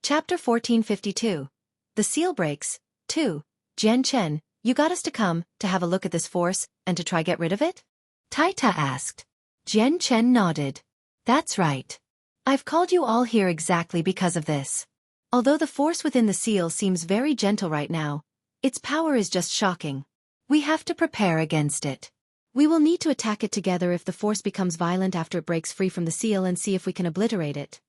Chapter 1452. The Seal Breaks. 2. Jian Chen, you got us to come, to have a look at this force, and to try get rid of it? Tai Ta asked. Jian Chen nodded. That's right. I've called you all here exactly because of this. Although the force within the seal seems very gentle right now, its power is just shocking. We have to prepare against it. We will need to attack it together if the force becomes violent after it breaks free from the seal and see if we can obliterate it.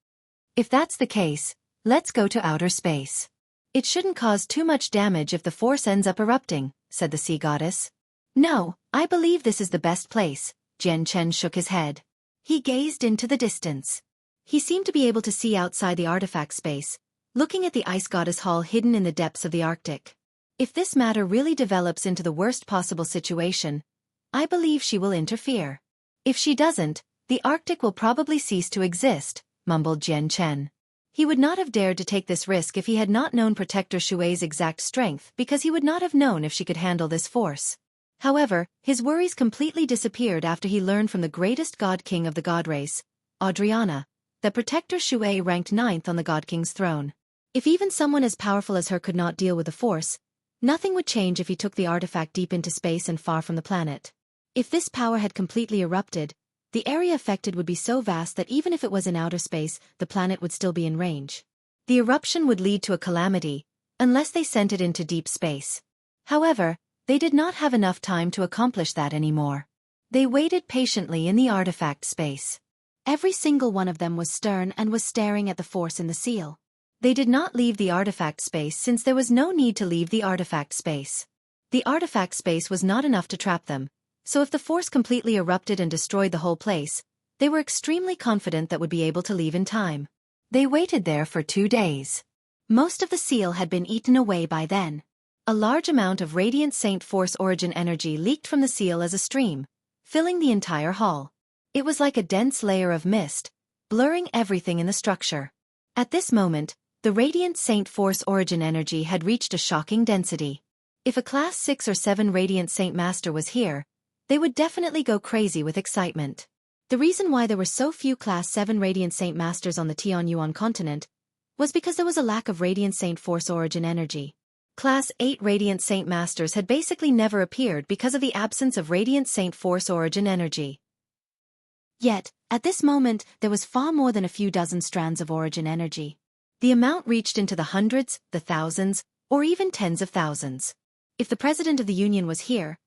If that's the case, let's go to outer space. It shouldn't cause too much damage if the force ends up erupting, said the sea goddess. No, I believe this is the best place. Jian Chen shook his head. He gazed into the distance. He seemed to be able to see outside the artifact space, looking at the ice goddess hall hidden in the depths of the Arctic. If this matter really develops into the worst possible situation, I believe she will interfere. If she doesn't, the Arctic will probably cease to exist, mumbled Jian Chen. He would not have dared to take this risk if he had not known Protector Xueqi's exact strength, because he would not have known if she could handle this force. However, his worries completely disappeared after he learned from the greatest god king of the god race, Adriana, that Protector Xueqi ranked 9th on the god king's throne. If even someone as powerful as her could not deal with the force, nothing would change if he took the artifact deep into space and far from the planet. If this power had completely erupted, the area affected would be so vast that even if it was in outer space, the planet would still be in range. The eruption would lead to a calamity, unless they sent it into deep space. However, they did not have enough time to accomplish that anymore. They waited patiently in the artifact space. Every single one of them was stern and was staring at the force in the seal. They did not leave the artifact space since there was no need to leave the artifact space. The artifact space was not enough to trap them, so if the force completely erupted and destroyed the whole place, they were extremely confident that would be able to leave in time. They waited there for 2 days. Most of the seal had been eaten away by then. A large amount of radiant Saint Force origin energy leaked from the seal as a stream, filling the entire hall. It was like a dense layer of mist, blurring everything in the structure. At this moment, the radiant Saint Force origin energy had reached a shocking density. If a Class 6 or 7 radiant Saint Master was here, they would definitely go crazy with excitement. The reason why there were so few Class 7 Radiant Saint Masters on the Tianyuan continent was because there was a lack of Radiant Saint Force origin energy. Class 8 Radiant Saint Masters had basically never appeared because of the absence of Radiant Saint Force origin energy. Yet, at this moment, there was far more than a few dozen strands of origin energy. The amount reached into the hundreds, the thousands, or even tens of thousands. If the President of the Union was here,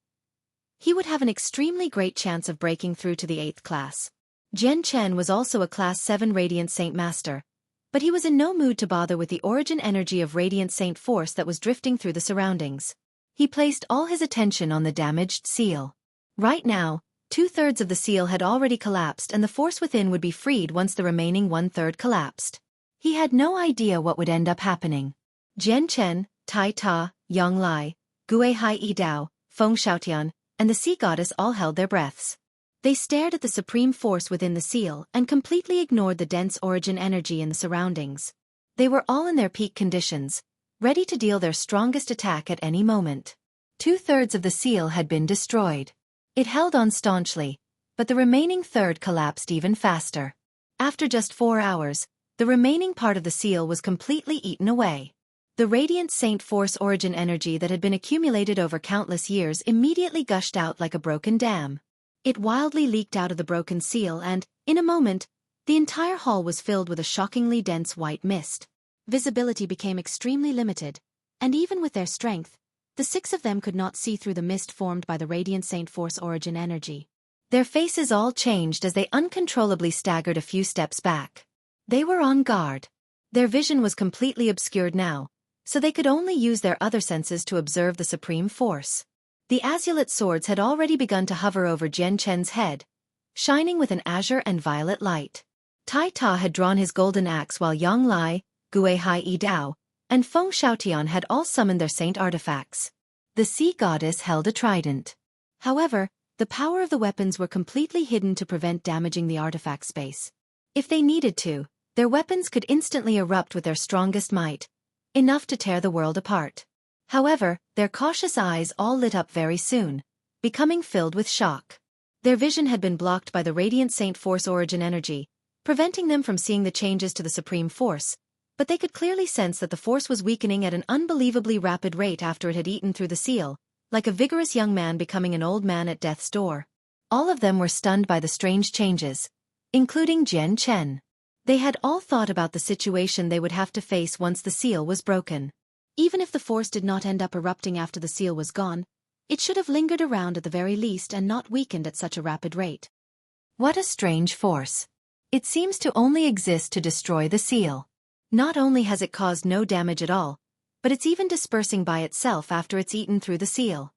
he would have an extremely great chance of breaking through to the 8th class. Jian Chen was also a Class 7 Radiant Saint Master, but he was in no mood to bother with the origin energy of Radiant Saint Force that was drifting through the surroundings. He placed all his attention on the damaged seal. Right now, 2/3 of the seal had already collapsed and the force within would be freed once the remaining 1/3 collapsed. He had no idea what would end up happening. Jian Chen, Tai Ta, Yang Lai, Gue Hai Yi Dao, Feng Xiaotian, and the sea goddess all held their breaths. They stared at the supreme force within the seal and completely ignored the dense origin energy in the surroundings. They were all in their peak conditions, ready to deal their strongest attack at any moment. 2/3 of the seal had been destroyed. It held on staunchly, but the remaining third collapsed even faster. After just 4 hours, the remaining part of the seal was completely eaten away. The radiant Saint Force origin energy that had been accumulated over countless years immediately gushed out like a broken dam. It wildly leaked out of the broken seal and, in a moment, the entire hall was filled with a shockingly dense white mist. Visibility became extremely limited, and even with their strength, the 6 of them could not see through the mist formed by the radiant Saint Force origin energy. Their faces all changed as they uncontrollably staggered a few steps back. They were on guard. Their vision was completely obscured now, so they could only use their other senses to observe the supreme force. The azulate swords had already begun to hover over Jian Chen's head, shining with an azure and violet light. Tai Ta had drawn his golden axe while Yang Lai, Gue Hai Yi Dao, and Feng Xiaotian had all summoned their saint artifacts. The sea goddess held a trident. However, the power of the weapons were completely hidden to prevent damaging the artifact space. If they needed to, their weapons could instantly erupt with their strongest might, enough to tear the world apart. However, their cautious eyes all lit up very soon, becoming filled with shock. Their vision had been blocked by the radiant Saint Force origin energy, preventing them from seeing the changes to the supreme force, but they could clearly sense that the force was weakening at an unbelievably rapid rate after it had eaten through the seal, like a vigorous young man becoming an old man at death's door. All of them were stunned by the strange changes, including Jian Chen. They had all thought about the situation they would have to face once the seal was broken. Even if the force did not end up erupting after the seal was gone, it should have lingered around at the very least and not weakened at such a rapid rate. What a strange force. It seems to only exist to destroy the seal. Not only has it caused no damage at all, but it's even dispersing by itself after it's eaten through the seal.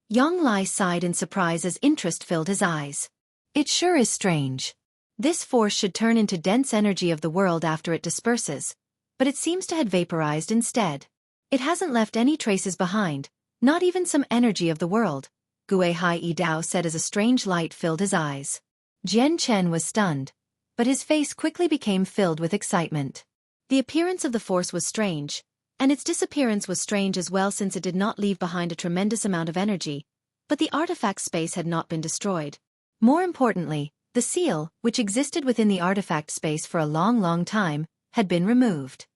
Yang Lai sighed in surprise as interest filled his eyes. It sure is strange. This force should turn into dense energy of the world after it disperses, but it seems to have vaporized instead. It hasn't left any traces behind, not even some energy of the world, Xueqi Dao said as a strange light filled his eyes. Jian Chen was stunned, but his face quickly became filled with excitement. The appearance of the force was strange, and its disappearance was strange as well since it did not leave behind a tremendous amount of energy, but the artifact space had not been destroyed. More importantly, the seal, which existed within the artifact space for a long time, had been removed.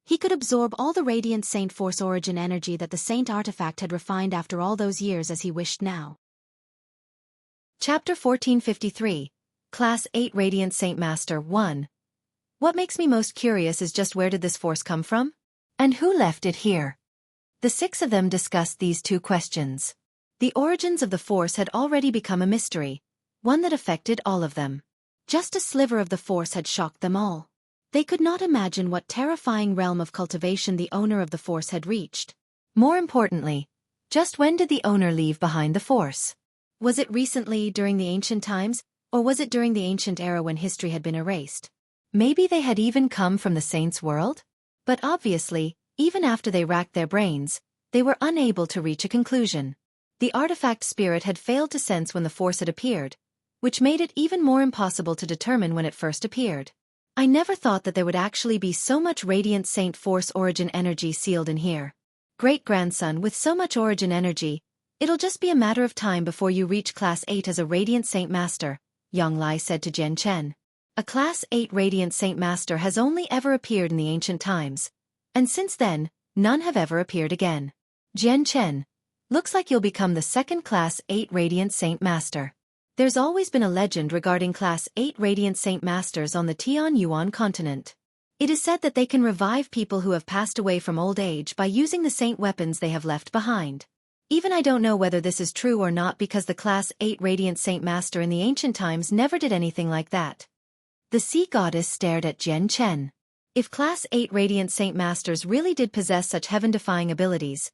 He could absorb all the radiant Saint Force origin energy that the Saint artifact had refined after all those years as he wished now. Chapter 1453, Class 8 Radiant Saint Master 1. What makes me most curious is just where did this force come from? And who left it here? The 6 of them discussed these 2 questions. The origins of the force had already become a mystery, one that affected all of them. Just a sliver of the force had shocked them all. They could not imagine what terrifying realm of cultivation the owner of the force had reached. More importantly, just when did the owner leave behind the force? Was it recently, during the ancient times, or was it during the ancient era when history had been erased? Maybe they had even come from the saints' world? But obviously, even after they racked their brains, they were unable to reach a conclusion. The artifact spirit had failed to sense when the force had appeared, which made it even more impossible to determine when it first appeared. I never thought that there would actually be so much radiant Saint Force origin energy sealed in here. Great-grandson, with so much origin energy, it'll just be a matter of time before you reach Class 8 as a Radiant Saint Master, Yang Lai said to Jian Chen. A Class 8 Radiant Saint Master has only ever appeared in the ancient times, and since then, none have ever appeared again. Jian Chen, looks like you'll become the second Class 8 Radiant Saint Master. There's always been a legend regarding Class 8 Radiant Saint Masters on the Tianyuan continent. It is said that they can revive people who have passed away from old age by using the saint weapons they have left behind. Even I don't know whether this is true or not because the Class 8 Radiant Saint Master in the ancient times never did anything like that. The sea goddess stared at Jian Chen. If Class 8 Radiant Saint Masters really did possess such heaven-defying abilities,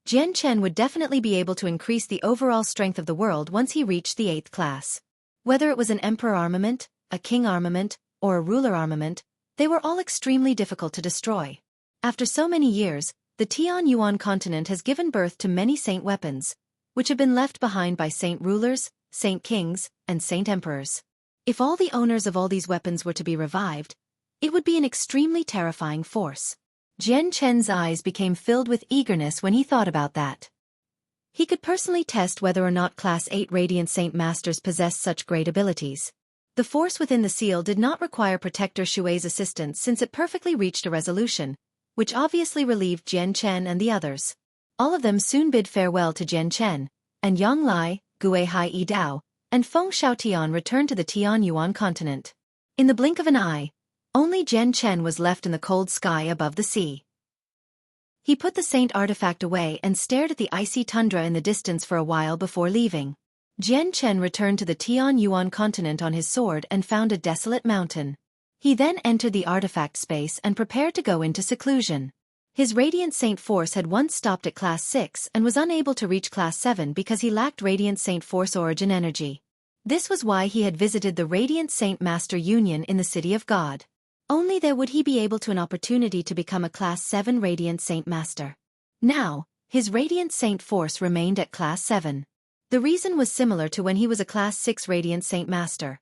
Jian Chen would definitely be able to increase the overall strength of the world once he reached the 8th class. Whether it was an emperor armament, a king armament, or a ruler armament, they were all extremely difficult to destroy. After so many years, the Tianyuan continent has given birth to many saint weapons, which have been left behind by saint rulers, saint kings, and saint emperors. If all the owners of all these weapons were to be revived, it would be an extremely terrifying force. Jian Chen's eyes became filled with eagerness when he thought about that. He could personally test whether or not Class 8 Radiant Saint Masters possessed such great abilities. The force within the seal did not require Protector Xueqi's assistance since it perfectly reached a resolution, which obviously relieved Jian Chen and the others. All of them soon bid farewell to Jian Chen, and Yang Lai, Xueqi Dao, and Feng Shaotian returned to the Tianyuan continent. In the blink of an eye, only Jian Chen was left in the cold sky above the sea. He put the saint artifact away and stared at the icy tundra in the distance for a while before leaving. Jian Chen returned to the Tianyuan continent on his sword and found a desolate mountain. He then entered the artifact space and prepared to go into seclusion. His Radiant Saint Force had once stopped at Class 6 and was unable to reach Class 7 because he lacked Radiant Saint Force origin energy. This was why he had visited the Radiant Saint Master Union in the City of God. Only there would he be able to an opportunity to become a Class 7 Radiant Saint Master. Now, his Radiant Saint Force remained at Class 7. The reason was similar to when he was a Class 6 Radiant Saint Master.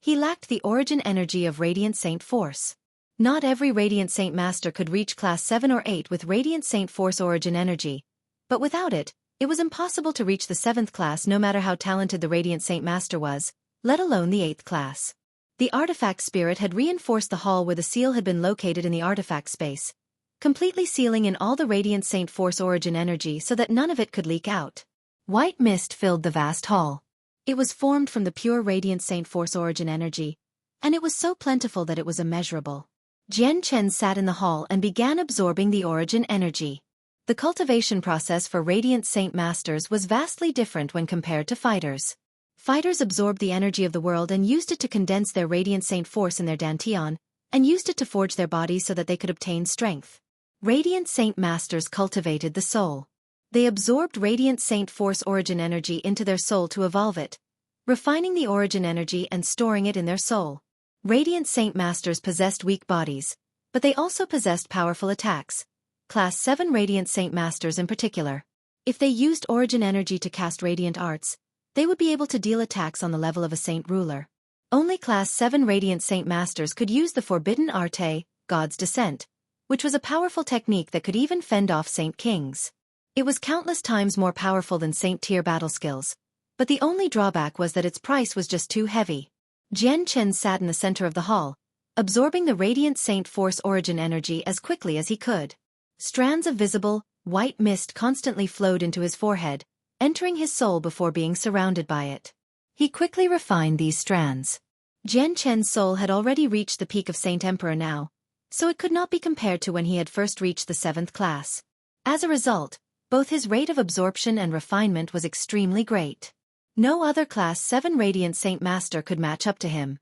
He lacked the origin energy of Radiant Saint Force. Not every Radiant Saint Master could reach Class 7 or 8 with Radiant Saint Force origin energy, but without it, it was impossible to reach the 7th class no matter how talented the Radiant Saint Master was, let alone the 8th class. The artifact spirit had reinforced the hall where the seal had been located in the artifact space, completely sealing in all the Radiant Saint Force origin energy so that none of it could leak out. White mist filled the vast hall. It was formed from the pure Radiant Saint Force origin energy, and it was so plentiful that it was immeasurable. Jian Chen sat in the hall and began absorbing the origin energy. The cultivation process for Radiant Saint Masters was vastly different when compared to fighters. Fighters absorbed the energy of the world and used it to condense their Radiant Saint Force in their dantian, and used it to forge their bodies so that they could obtain strength. Radiant Saint Masters cultivated the soul. They absorbed Radiant Saint Force origin energy into their soul to evolve it, refining the origin energy and storing it in their soul. Radiant Saint Masters possessed weak bodies, but they also possessed powerful attacks. Class 7 Radiant Saint Masters in particular. If they used origin energy to cast radiant arts, they would be able to deal attacks on the level of a saint ruler. Only Class 7 Radiant Saint Masters could use the forbidden arte, God's Descent, which was a powerful technique that could even fend off Saint Kings. It was countless times more powerful than Saint-tier battle skills, but the only drawback was that its price was just too heavy. Jian Chen sat in the center of the hall, absorbing the Radiant Saint Force origin energy as quickly as he could. Strands of visible, white mist constantly flowed into his forehead, entering his soul before being surrounded by it. He quickly refined these strands. Jian Chen's soul had already reached the peak of Saint Emperor now, so it could not be compared to when he had first reached the 7th class. As a result, both his rate of absorption and refinement was extremely great. No other Class 7 Radiant Saint Master could match up to him.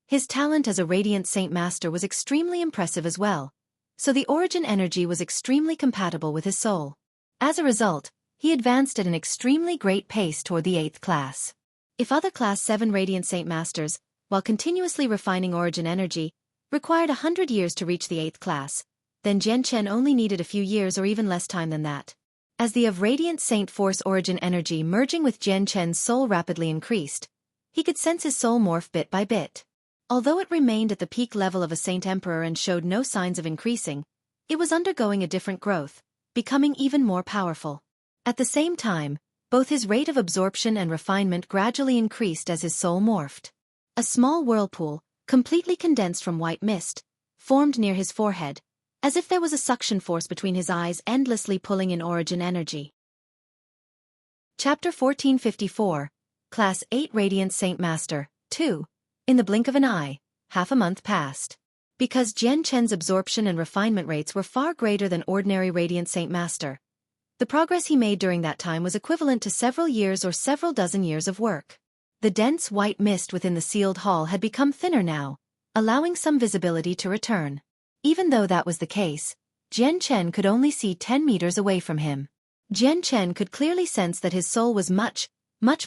His talent as a Radiant Saint Master was extremely impressive as well, so the origin energy was extremely compatible with his soul. As a result, he advanced at an extremely great pace toward the 8th class. If other Class 7 Radiant Saint Masters, while continuously refining origin energy, required 100 years to reach the 8th class, then Jian Chen only needed a few years or even less time than that. As the of Radiant Saint Force origin energy merging with Jian Chen's soul rapidly increased, he could sense his soul morph bit by bit. Although it remained at the peak level of a Saint Emperor and showed no signs of increasing, it was undergoing a different growth, becoming even more powerful. At the same time, both his rate of absorption and refinement gradually increased as his soul morphed. A small whirlpool, completely condensed from white mist, formed near his forehead, as if there was a suction force between his eyes endlessly pulling in origin energy. Chapter 1454, Class 8 Radiant Saint Master, 2. In the blink of an eye, half a month passed. Because Jian Chen's absorption and refinement rates were far greater than ordinary Radiant Saint Master, the progress he made during that time was equivalent to several years or several dozen years of work. The dense white mist within the sealed hall had become thinner now, allowing some visibility to return. Even though that was the case, Jian Chen could only see 10 meters away from him. Jian Chen could clearly sense that his soul was much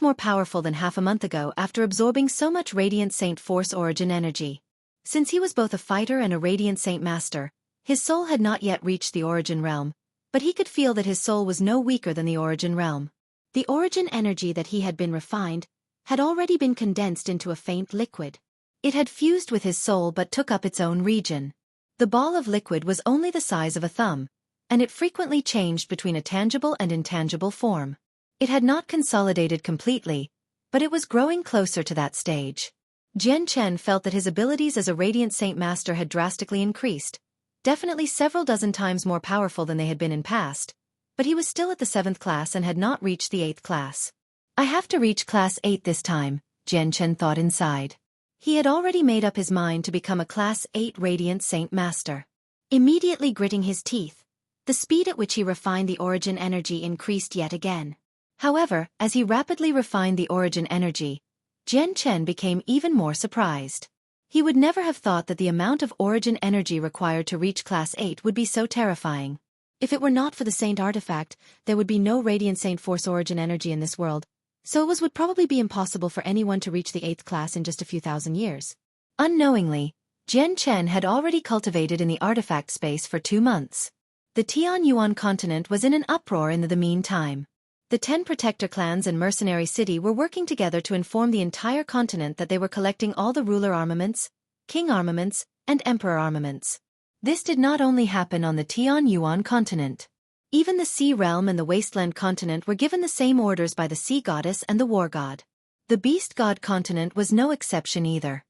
more powerful than half a month ago after absorbing so much Radiant Saint Force origin energy. Since he was both a fighter and a Radiant Saint Master, his soul had not yet reached the origin realm, but he could feel that his soul was no weaker than the origin realm. The origin energy that he had been refined had already been condensed into a faint liquid. It had fused with his soul but took up its own region. The ball of liquid was only the size of a thumb, and it frequently changed between a tangible and intangible form. It had not consolidated completely, but it was growing closer to that stage. Jian Chen felt that his abilities as a Radiant Saint Master had drastically increased, definitely several dozen times more powerful than they had been in past, but he was still at the 7th class and had not reached the 8th class. I have to reach Class 8 this time, Jian Chen thought inside. He had already made up his mind to become a Class 8 Radiant Saint Master. Immediately gritting his teeth, the speed at which he refined the origin energy increased yet again. However, as he rapidly refined the origin energy, Jian Chen became even more surprised. He would never have thought that the amount of origin energy required to reach Class 8 would be so terrifying. If it were not for the Saint artifact, there would be no Radiant Saint Force origin energy in this world, so it would probably be impossible for anyone to reach the 8th class in just a few thousand years. Unknowingly, Jian Chen had already cultivated in the artifact space for 2 months. The Tianyuan continent was in an uproar in the meantime. The 10 protector clans and mercenary city were working together to inform the entire continent that they were collecting all the ruler armaments, king armaments, and emperor armaments. This did not only happen on the Tianyuan continent. Even the Sea Realm and the Wasteland continent were given the same orders by the Sea Goddess and the War God. The Beast God continent was no exception either.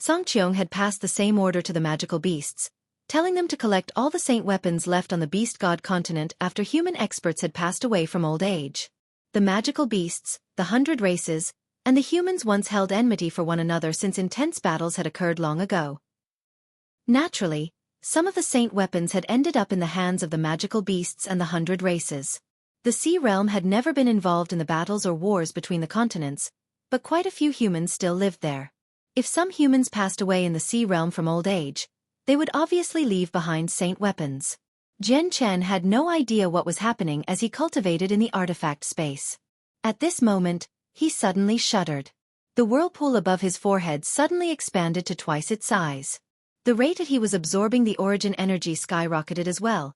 Songqiong had passed the same order to the magical beasts, telling them to collect all the saint weapons left on the beast god continent after human experts had passed away from old age. The magical beasts, the 100 races, and the humans once held enmity for one another since intense battles had occurred long ago. Naturally, some of the saint weapons had ended up in the hands of the magical beasts and the 100 races. The sea realm had never been involved in the battles or wars between the continents, but quite a few humans still lived there. If some humans passed away in the sea realm from old age, they would obviously leave behind saint weapons. Jian Chen had no idea what was happening as he cultivated in the artifact space. At this moment, he suddenly shuddered. The whirlpool above his forehead suddenly expanded to twice its size. The rate that he was absorbing the origin energy skyrocketed as well,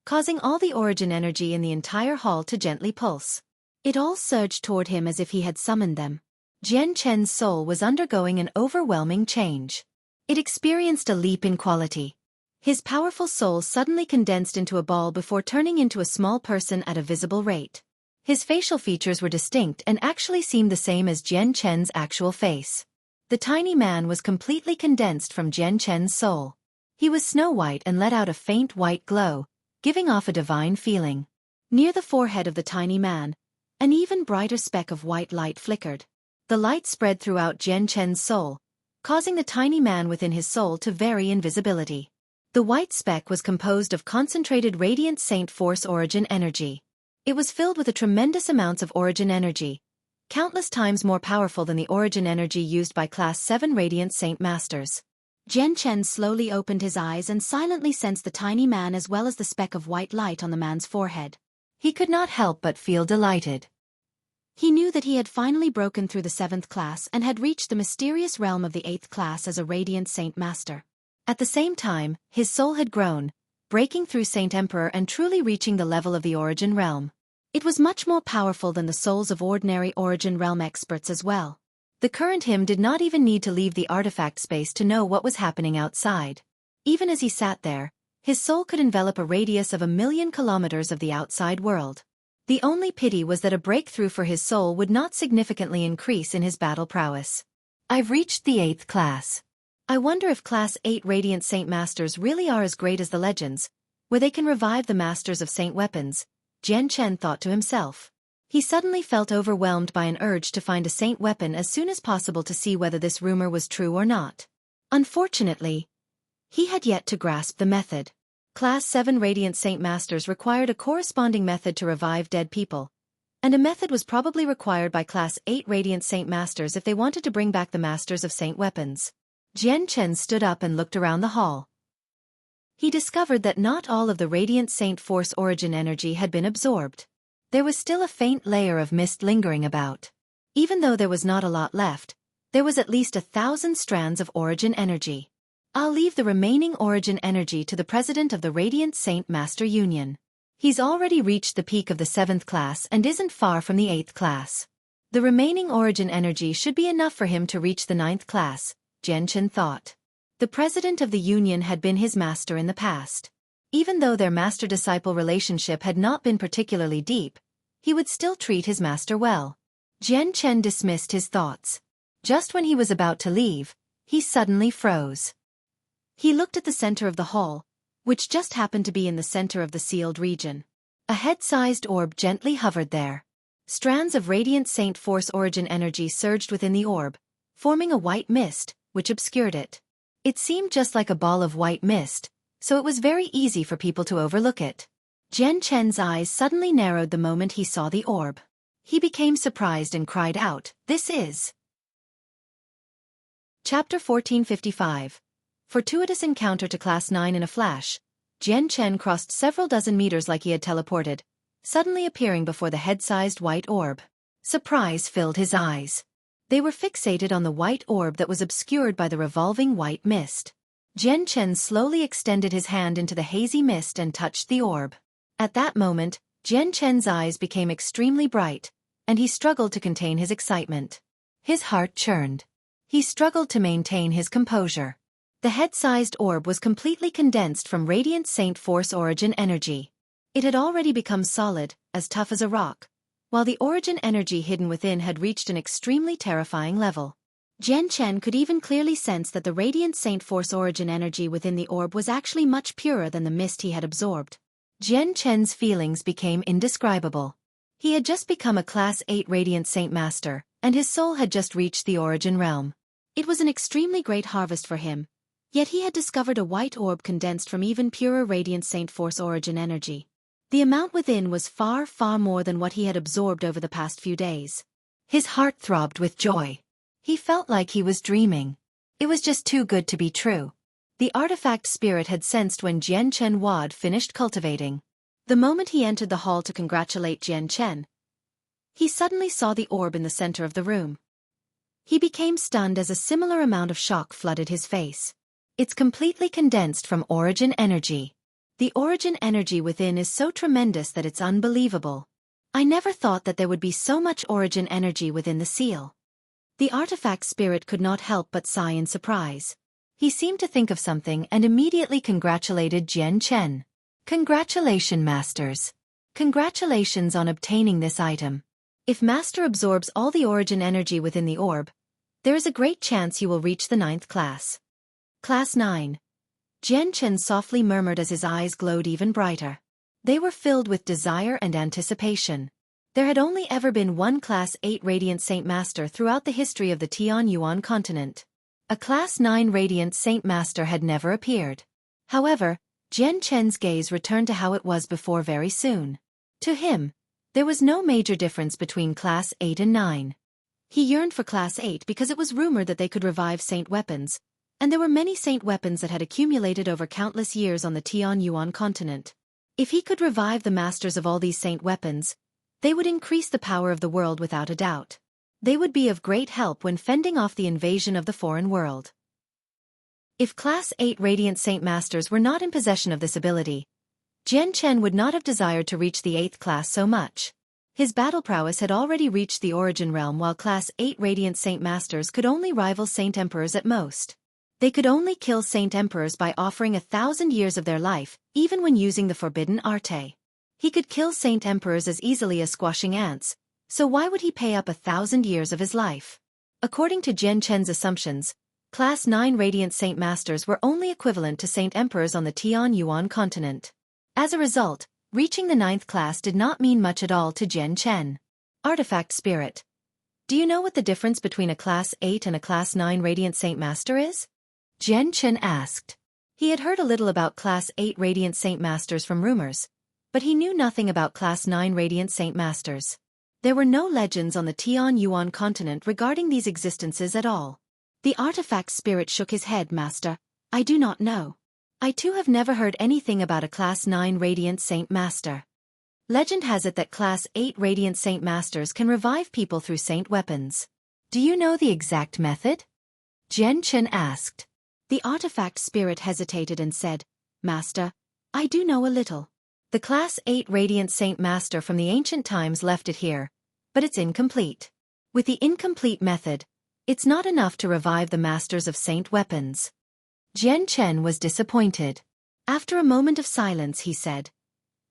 causing all the origin energy in the entire hall to gently pulse. It all surged toward him as if he had summoned them. Jian Chen's soul was undergoing an overwhelming change. It experienced a leap in quality. His powerful soul suddenly condensed into a ball before turning into a small person at a visible rate. His facial features were distinct and actually seemed the same as Jian Chen's actual face. The tiny man was completely condensed from Jian Chen's soul. He was snow-white and let out a faint white glow, giving off a divine feeling. Near the forehead of the tiny man, an even brighter speck of white light flickered. The light spread throughout Jian Chen's soul, causing the tiny man within his soul to vary in visibility. The white speck was composed of concentrated radiant saint force origin energy. It was filled with a tremendous amounts of origin energy, countless times more powerful than the origin energy used by Class 7 Radiant Saint Masters. Jian Chen slowly opened his eyes and silently sensed the tiny man as well as the speck of white light on the man's forehead. He could not help but feel delighted. He knew that he had finally broken through the 7th class and had reached the mysterious realm of the 8th class as a Radiant Saint Master. At the same time, his soul had grown, breaking through Saint Emperor and truly reaching the level of the Origin Realm. It was much more powerful than the souls of ordinary Origin Realm experts as well. The current him did not even need to leave the artifact space to know what was happening outside. Even as he sat there, his soul could envelop a radius of 1,000,000 kilometers of the outside world. The only pity was that a breakthrough for his soul would not significantly increase in his battle prowess. I've reached the 8th class. I wonder if Class 8 Radiant Saint Masters really are as great as the legends, where they can revive the Masters of Saint Weapons, Jian Chen thought to himself. He suddenly felt overwhelmed by an urge to find a saint weapon as soon as possible to see whether this rumor was true or not. Unfortunately, he had yet to grasp the method. Class 7 Radiant Saint Masters required a corresponding method to revive dead people, and a method was probably required by Class 8 Radiant Saint Masters if they wanted to bring back the Masters of Saint Weapons. Jian Chen stood up and looked around the hall. He discovered that not all of the Radiant Saint Force origin energy had been absorbed. There was still a faint layer of mist lingering about. Even though there was not a lot left, there was at least 1,000 strands of origin energy. I'll leave the remaining origin energy to the president of the Radiant Saint Master Union. He's already reached the peak of the 7th class and isn't far from the 8th class. The remaining origin energy should be enough for him to reach the 9th class, Jian Chen thought. The president of the union had been his master in the past. Even though their master-disciple relationship had not been particularly deep, he would still treat his master well. Jian Chen dismissed his thoughts. Just when he was about to leave, he suddenly froze. He looked at the center of the hall, which just happened to be in the center of the sealed region. A head-sized orb gently hovered there. Strands of radiant saint force origin energy surged within the orb, forming a white mist, which obscured it. It seemed just like a ball of white mist, so it was very easy for people to overlook it. Jian Chen's eyes suddenly narrowed the moment he saw the orb. He became surprised and cried out, "This is..." Chapter 1455. Fortuitous encounter to Class 9 in a flash. Jian Chen crossed several dozen meters like he had teleported, suddenly appearing before the head-sized white orb. Surprise filled his eyes. They were fixated on the white orb that was obscured by the revolving white mist. Jian Chen slowly extended his hand into the hazy mist and touched the orb. At that moment, Jian Chen's eyes became extremely bright, and he struggled to contain his excitement. His heart churned. He struggled to maintain his composure. The head-sized orb was completely condensed from radiant saint force origin energy. It had already become solid, as tough as a rock, while the origin energy hidden within had reached an extremely terrifying level. Jian Chen could even clearly sense that the radiant Saint Force origin energy within the orb was actually much purer than the mist he had absorbed. Jian Chen's feelings became indescribable. He had just become a Class 8 Radiant Saint Master, and his soul had just reached the origin realm. It was an extremely great harvest for him, yet he had discovered a white orb condensed from even purer Radiant Saint Force origin energy. The amount within was far, far more than what he had absorbed over the past few days. His heart throbbed with joy. He felt like he was dreaming. It was just too good to be true. The artifact spirit had sensed when Jian Chen Wad finished cultivating. The moment he entered the hall to congratulate Jian Chen, he suddenly saw the orb in the center of the room. He became stunned as a similar amount of shock flooded his face. It's completely condensed from origin energy. The origin energy within is so tremendous that it's unbelievable. I never thought that there would be so much origin energy within the seal. The artifact spirit could not help but sigh in surprise. He seemed to think of something and immediately congratulated Jian Chen. Congratulations, Masters. Congratulations on obtaining this item. If Master absorbs all the origin energy within the orb, there is a great chance you will reach the 9th class. Class 9. Jian Chen softly murmured as his eyes glowed even brighter. They were filled with desire and anticipation. There had only ever been one Class 8 Radiant Saint Master throughout the history of the Tianyuan continent. A Class 9 Radiant Saint Master had never appeared. However, Jian Chen's gaze returned to how it was before very soon. To him, there was no major difference between Class 8 and 9. He yearned for Class 8 because it was rumored that they could revive saint weapons, and there were many saint weapons that had accumulated over countless years on the Tianyuan continent. If he could revive the masters of all these saint weapons, they would increase the power of the world without a doubt. They would be of great help when fending off the invasion of the foreign world. If Class 8 Radiant Saint Masters were not in possession of this ability, Jian Chen would not have desired to reach the 8th class so much. His battle prowess had already reached the origin realm while Class 8 Radiant Saint Masters could only rival Saint Emperors at most. They could only kill Saint Emperors by offering 1,000 years of their life, even when using the forbidden arte. He could kill Saint Emperors as easily as squashing ants, so why would he pay up 1,000 years of his life? According to Jian Chen's assumptions, Class 9 Radiant Saint Masters were only equivalent to Saint Emperors on the Tianyuan continent. As a result, reaching the 9th class did not mean much at all to Jian Chen. Artifact Spirit. Do you know what the difference between a Class 8 and a Class 9 Radiant Saint Master is? Jian Chen asked. He had heard a little about Class 8 Radiant Saint Masters from rumors, but he knew nothing about Class 9 Radiant Saint Masters. There were no legends on the Tianyuan continent regarding these existences at all. The artifact spirit shook his head. Master, I do not know. I too have never heard anything about a Class 9 Radiant Saint Master. Legend has it that Class 8 Radiant Saint Masters can revive people through saint weapons. Do you know the exact method? Jian Chen asked. The artifact spirit hesitated and said, Master, I do know a little. The Class 8 Radiant Saint Master from the ancient times left it here, but it's incomplete. With the incomplete method, it's not enough to revive the masters of saint weapons. Jian Chen was disappointed. After a moment of silence he said,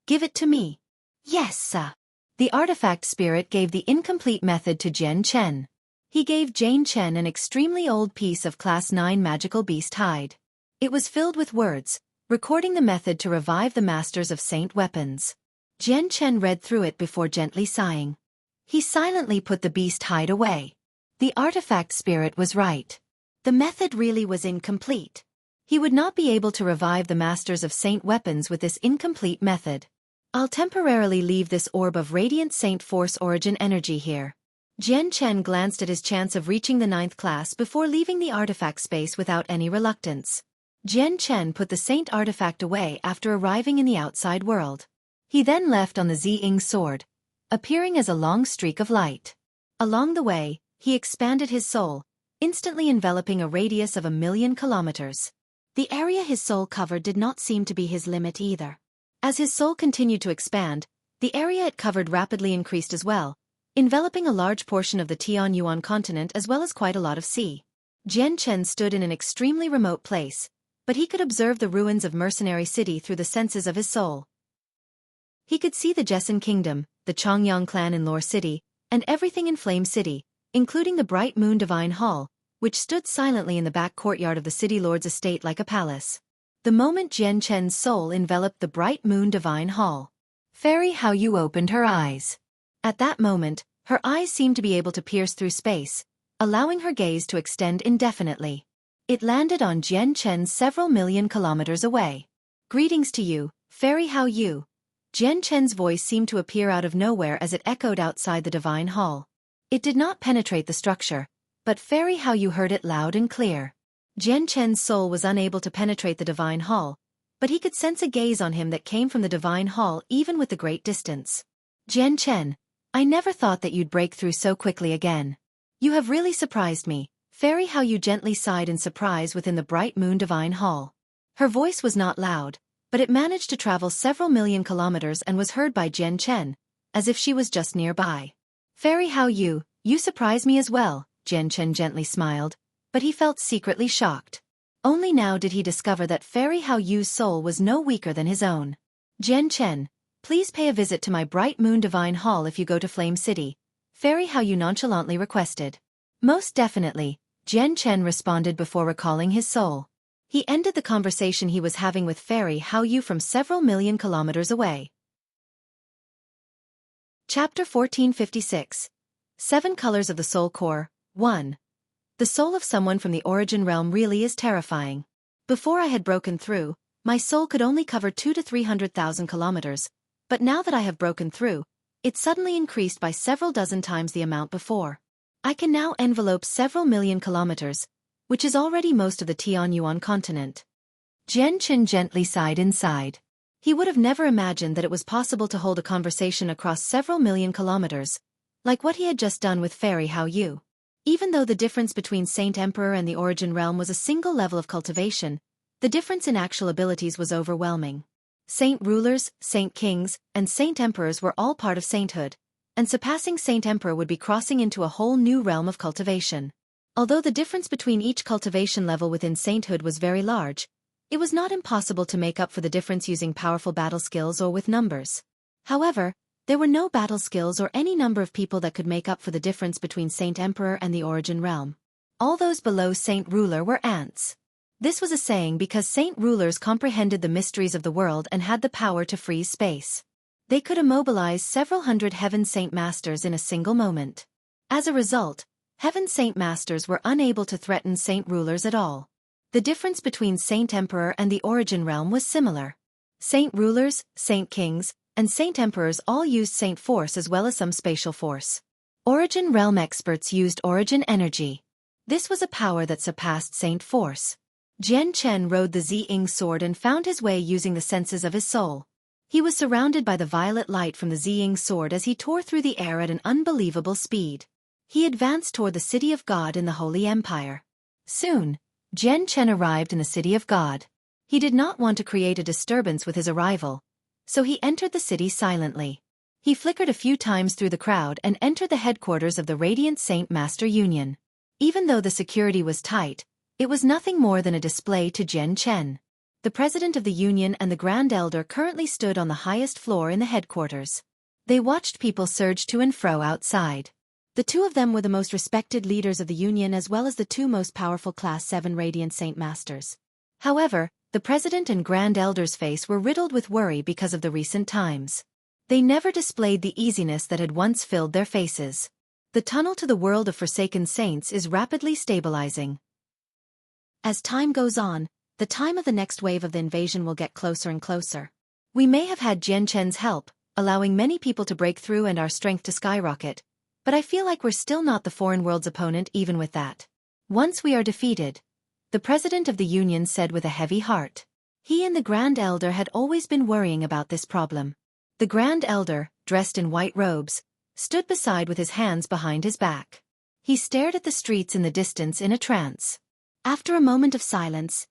Give it to me. Yes, sir. The artifact spirit gave the incomplete method to Jian Chen. He gave Jian Chen an extremely old piece of Class 9 magical beast hide. It was filled with words, recording the method to revive the masters of saint weapons. Jian Chen read through it before gently sighing. He silently put the beast hide away. The artifact spirit was right. The method really was incomplete. He would not be able to revive the masters of saint weapons with this incomplete method. I'll temporarily leave this orb of radiant saint force origin energy here. Jian Chen glanced at his chance of reaching the 9th class before leaving the artifact space without any reluctance. Jian Chen put the saint artifact away after arriving in the outside world. He then left on the Ziying sword, appearing as a long streak of light. Along the way, he expanded his soul, instantly enveloping a radius of 1,000,000 kilometers. The area his soul covered did not seem to be his limit either. As his soul continued to expand, the area it covered rapidly increased as well, enveloping a large portion of the Tianyuan continent as well as quite a lot of sea. Jian Chen stood in an extremely remote place, but he could observe the ruins of Mercenary City through the senses of his soul. He could see the Jessen Kingdom, the Chongyang clan in Lore City, and everything in Flame City, including the Bright Moon Divine Hall, which stood silently in the back courtyard of the city lord's estate like a palace. The moment Jian Chen's soul enveloped the bright moon divine hall, Fairy Hao Yu opened her eyes. At that moment, her eyes seemed to be able to pierce through space, allowing her gaze to extend indefinitely. It landed on Jian Chen several million kilometers away. "Greetings to you, Fairy Hao Yu." Jian Chen's voice seemed to appear out of nowhere as it echoed outside the divine hall. It did not penetrate the structure, but Fairy Hao Yu heard it loud and clear. Jian Chen's soul was unable to penetrate the divine hall, but he could sense a gaze on him that came from the divine hall even with the great distance. "Jian Chen, I never thought that you'd break through so quickly again. You have really surprised me." Fairy Hao Yu gently sighed in surprise within the bright moon divine hall. Her voice was not loud, but it managed to travel several million kilometers and was heard by Jian Chen, as if she was just nearby. "Fairy Hao Yu, you surprise me as well," Jian Chen gently smiled, but he felt secretly shocked. Only now did he discover that Fairy Hao Yu's soul was no weaker than his own. "Jian Chen, please pay a visit to my bright moon divine hall if you go to Flame City," Fairy Hao Yu nonchalantly requested. "Most definitely," Jian Chen responded before recalling his soul. He ended the conversation he was having with Fairy Hao Yu from several million kilometers away. Chapter 1456. 7 Colors of the Soul Core, 1. The soul of someone from the origin realm really is terrifying. Before I had broken through, my soul could only cover 200 to 300,000 kilometers, but now that I have broken through, it suddenly increased by several dozen times the amount before. I can now envelope several million kilometers, which is already most of the Tianyuan continent. Jian Chen gently sighed inside. He would have never imagined that it was possible to hold a conversation across several million kilometers, like what he had just done with Fairy Hao Yu. Even though the difference between Saint Emperor and the origin realm was a single level of cultivation, the difference in actual abilities was overwhelming. Saint Rulers, Saint Kings, and Saint Emperors were all part of sainthood, and surpassing Saint Emperor would be crossing into a whole new realm of cultivation. Although the difference between each cultivation level within sainthood was very large, it was not impossible to make up for the difference using powerful battle skills or with numbers. However, there were no battle skills or any number of people that could make up for the difference between Saint Emperor and the origin realm. All those below Saint Ruler were ants. This was a saying because Saint Rulers comprehended the mysteries of the world and had the power to freeze space. They could immobilize several hundred Heaven Saint Masters in a single moment. As a result, Heaven Saint Masters were unable to threaten Saint Rulers at all. The difference between Saint Emperor and the origin realm was similar. Saint Rulers, Saint Kings, and Saint Emperors all used Saint Force as well as some spatial force. Origin realm experts used origin energy. This was a power that surpassed Saint Force. Jian Chen rode the Ziying sword and found his way using the senses of his soul. He was surrounded by the violet light from the Ziying sword as he tore through the air at an unbelievable speed. He advanced toward the City of God in the Holy Empire. Soon, Jian Chen arrived in the City of God. He did not want to create a disturbance with his arrival, so he entered the city silently. He flickered a few times through the crowd and entered the headquarters of the Radiant Saint Master Union. Even though the security was tight, it was nothing more than a display to Jian Chen. The president of the union and the Grand Elder currently stood on the highest floor in the headquarters. They watched people surge to and fro outside. The two of them were the most respected leaders of the union as well as the two most powerful Class 7 Radiant Saint Masters. However, the president and Grand Elder's face were riddled with worry because of the recent times. They never displayed the easiness that had once filled their faces. The tunnel to the world of Forsaken Saints is rapidly stabilizing. As time goes on, the time of the next wave of the invasion will get closer and closer. We may have had Jian Chen's help, allowing many people to break through and our strength to skyrocket, but I feel like we're still not the foreign world's opponent even with that. Once we are defeated, the president of the union said with a heavy heart. He and the Grand Elder had always been worrying about this problem. The Grand Elder, dressed in white robes, stood beside with his hands behind his back. He stared at the streets in the distance in a trance. After a moment of silence,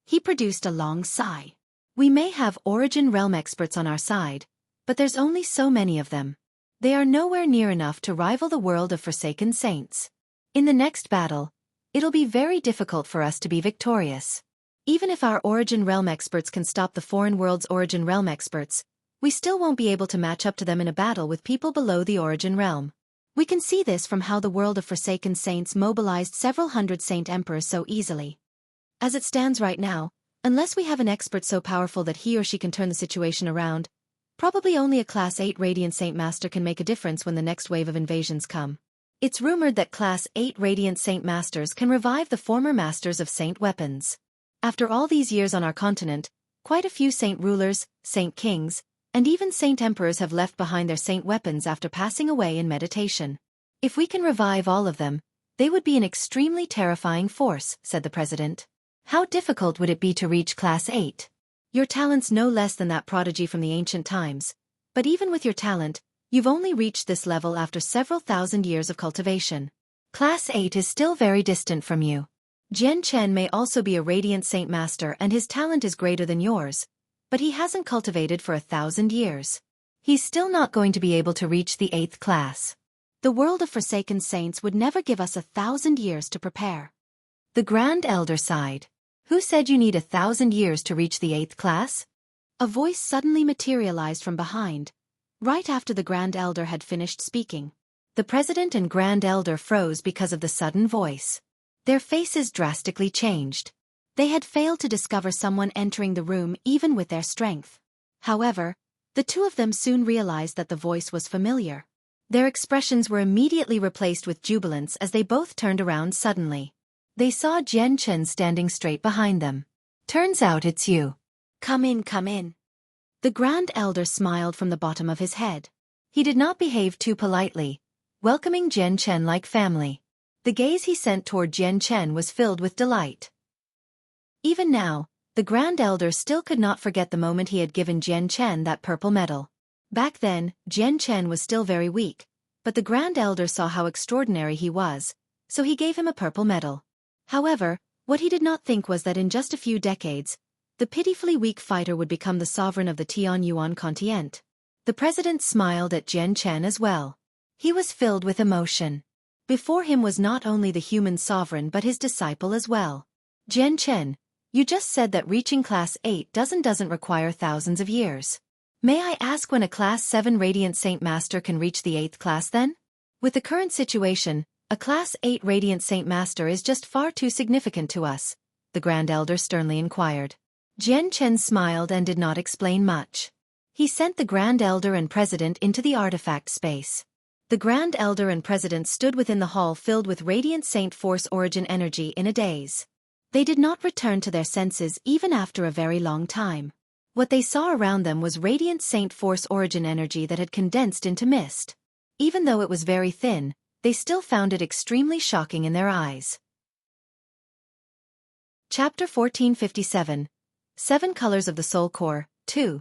he produced a long sigh. We may have Origin Realm experts on our side, but there's only so many of them. They are nowhere near enough to rival the world of Forsaken Saints. In the next battle, it'll be very difficult for us to be victorious. Even if our Origin Realm experts can stop the foreign world's Origin Realm experts, we still won't be able to match up to them in a battle with people below the Origin Realm. We can see this from how the world of Forsaken Saints mobilized several hundred Saint Emperors so easily. As it stands right now, unless we have an expert so powerful that he or she can turn the situation around, probably only a Class 8 Radiant Saint Master can make a difference when the next wave of invasions come. It's rumored that Class 8 Radiant Saint Masters can revive the former Masters of Saint Weapons. After all these years on our continent, quite a few Saint Rulers, Saint Kings, and even Saint Emperors have left behind their Saint Weapons after passing away in meditation. If we can revive all of them, they would be an extremely terrifying force, said the president. How difficult would it be to reach Class 8? Your talent's no less than that prodigy from the ancient times, but even with your talent, you've only reached this level after several thousand years of cultivation. Class 8 is still very distant from you. Jian Chen may also be a Radiant Saint Master and his talent is greater than yours, but he hasn't cultivated for 1,000 years. He's still not going to be able to reach the 8th class. The world of Forsaken Saints would never give us 1,000 years to prepare. The Grand Elder sighed. Who said you need 1,000 years to reach the 8th class? A voice suddenly materialized from behind, right after the Grand Elder had finished speaking. The President and Grand Elder froze because of the sudden voice. Their faces drastically changed. They had failed to discover someone entering the room even with their strength. However, the two of them soon realized that the voice was familiar. Their expressions were immediately replaced with jubilance as they both turned around suddenly. They saw Jian Chen standing straight behind them. Turns out it's you. Come in, come in. The Grand Elder smiled from the bottom of his head. He did not behave too politely, welcoming Jian Chen like family. The gaze he sent toward Jian Chen was filled with delight. Even now, the Grand Elder still could not forget the moment he had given Jian Chen that purple medal. Back then, Jian Chen was still very weak, but the Grand Elder saw how extraordinary he was, so he gave him a purple medal. However, what he did not think was that in just a few decades, the pitifully weak fighter would become the sovereign of the Tianyuan continent. The president smiled at Jian Chen as well. He was filled with emotion. Before him was not only the human sovereign but his disciple as well. Jian Chen, you just said that reaching Class 8 doesn't require thousands of years. May I ask when a Class 7 Radiant Saint Master can reach the 8th class then? With the current situation, a Class 8 Radiant Saint Master is just far too significant to us, the Grand Elder sternly inquired. Jian Chen smiled and did not explain much. He sent the Grand Elder and President into the artifact space. The Grand Elder and President stood within the hall filled with Radiant Saint Force Origin energy in a daze. They did not return to their senses even after a very long time. What they saw around them was Radiant Saint Force Origin energy that had condensed into mist. Even though it was very thin, they still found it extremely shocking in their eyes. Chapter 1457. 7 Colors of the Soul Core, 2.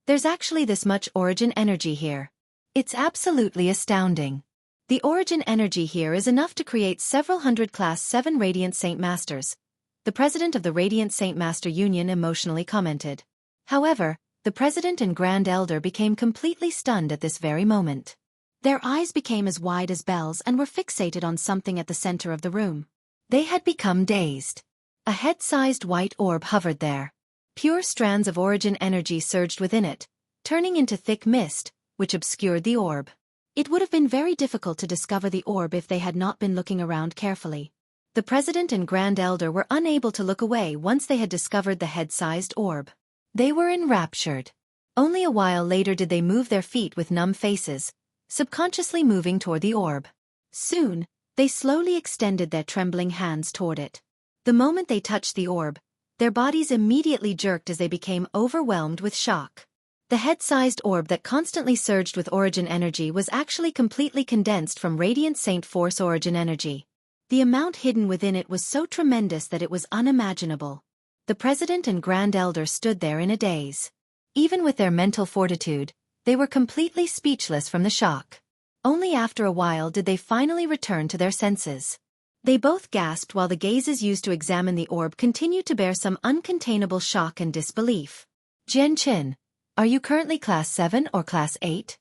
There's actually this much origin energy here. It's absolutely astounding. The origin energy here is enough to create several hundred Class 7 Radiant Saint Masters, the president of the Radiant Saint Master Union emotionally commented. However, the president and Grand Elder became completely stunned at this very moment. Their eyes became as wide as bells and were fixated on something at the center of the room. They had become dazed. A head-sized white orb hovered there. Pure strands of origin energy surged within it, turning into thick mist, which obscured the orb. It would have been very difficult to discover the orb if they had not been looking around carefully. The president and Grand Elder were unable to look away once they had discovered the head-sized orb. They were enraptured. Only a while later did they move their feet with numb faces, subconsciously moving toward the orb. Soon, they slowly extended their trembling hands toward it. The moment they touched the orb, their bodies immediately jerked as they became overwhelmed with shock. The head-sized orb that constantly surged with origin energy was actually completely condensed from Radiant Saint Force origin energy. The amount hidden within it was so tremendous that it was unimaginable. The president and Grand Elder stood there in a daze. Even with their mental fortitude, they were completely speechless from the shock. Only after a while did they finally return to their senses. They both gasped while the gazes used to examine the orb continued to bear some uncontainable shock and disbelief. Jian Chen, are you currently Class 7 or Class 8?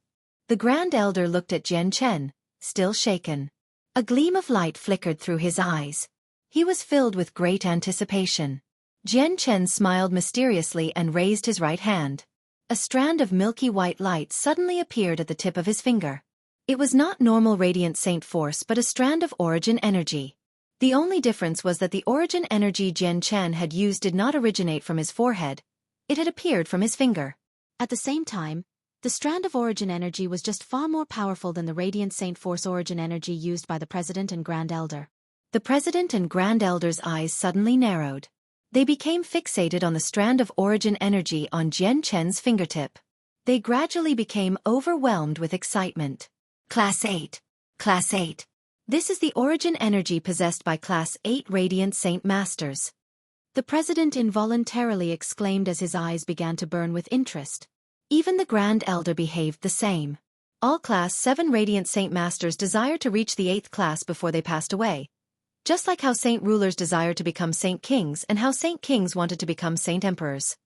The Grand Elder looked at Jian Chen, still shaken. A gleam of light flickered through his eyes. He was filled with great anticipation. Jian Chen smiled mysteriously and raised his right hand. A strand of milky white light suddenly appeared at the tip of his finger. It was not normal radiant saint force but a strand of origin energy. The only difference was that the origin energy Jian Chen had used did not originate from his forehead, it had appeared from his finger. At the same time, the strand of origin energy was just far more powerful than the radiant saint force origin energy used by the President and Grand Elder. The President and Grand Elder's eyes suddenly narrowed. They became fixated on the strand of origin energy on Jian Chen's fingertip. They gradually became overwhelmed with excitement. Class 8. Class 8. This is the origin energy possessed by Class 8 Radiant Saint Masters. The President involuntarily exclaimed as his eyes began to burn with interest. Even the Grand Elder behaved the same. All Class 7 Radiant Saint Masters desired to reach the 8th class before they passed away. Just like how Saint Rulers desired to become Saint Kings and how Saint Kings wanted to become Saint Emperors.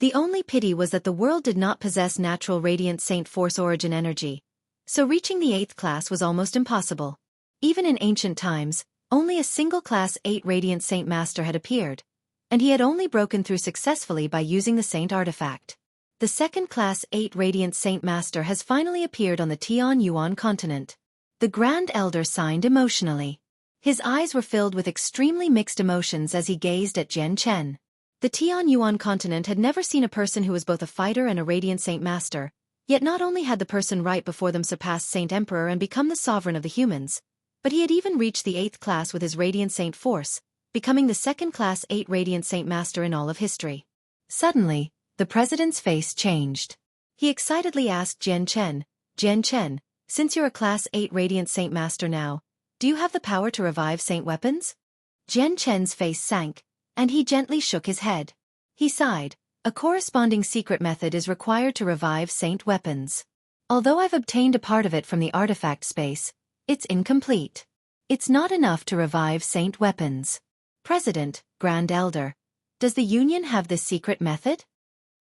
The only pity was that the world did not possess natural Radiant Saint Force origin energy, so reaching the 8th class was almost impossible. Even in ancient times, only a single Class 8 Radiant Saint Master had appeared, and he had only broken through successfully by using the Saint Artifact. The second Class 8 Radiant Saint Master has finally appeared on the Tianyuan continent. The Grand Elder sighed emotionally. His eyes were filled with extremely mixed emotions as he gazed at Jian Chen. The Tianyuan continent had never seen a person who was both a fighter and a Radiant Saint Master, yet not only had the person right before them surpassed Saint Emperor and become the sovereign of the humans, but he had even reached the 8th class with his Radiant Saint Force, becoming the second Class 8 Radiant Saint Master in all of history. Suddenly, the President's face changed. He excitedly asked Jian Chen, since you're a Class 8 Radiant Saint Master now, do you have the power to revive saint weapons? Jian Chen's face sank, and he gently shook his head. He sighed. A corresponding secret method is required to revive saint weapons. Although I've obtained a part of it from the artifact space, it's incomplete. It's not enough to revive saint weapons. President, Grand Elder, does the Union have this secret method?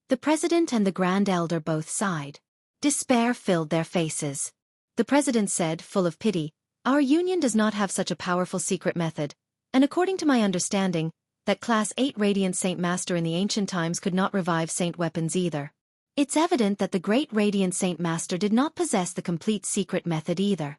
The President and the Grand Elder both sighed. Despair filled their faces. The President said, full of pity, our Union does not have such a powerful secret method, and according to my understanding, that Class 8 Radiant Saint Master in the ancient times could not revive saint weapons either. It's evident that the great Radiant Saint Master did not possess the complete secret method either.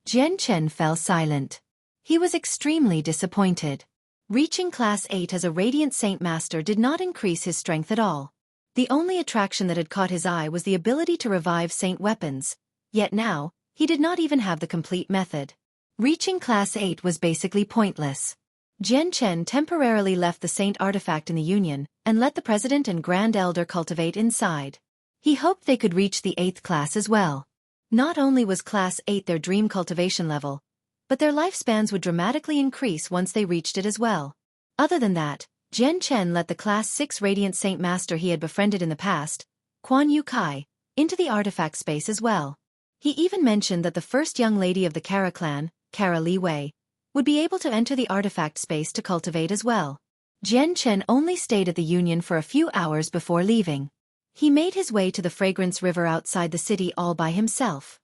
Jian Chen fell silent. He was extremely disappointed. Reaching Class 8 as a Radiant Saint Master did not increase his strength at all. The only attraction that had caught his eye was the ability to revive saint weapons, yet now, he did not even have the complete method. Reaching Class 8 was basically pointless. Jian Chen temporarily left the Saint Artifact in the Union and let the President and Grand Elder cultivate inside. He hoped they could reach the 8th class as well. Not only was Class 8 their dream cultivation level, but their lifespans would dramatically increase once they reached it as well. Other than that, Jian Chen let the Class 6 Radiant Saint Master he had befriended in the past, Quan Yu Kai, into the artifact space as well. He even mentioned that the first young lady of the Kara clan, Kara Li Wei, would be able to enter the artifact space to cultivate as well. Jian Chen only stayed at the Union for a few hours before leaving. He made his way to the Fragrance River outside the city all by himself.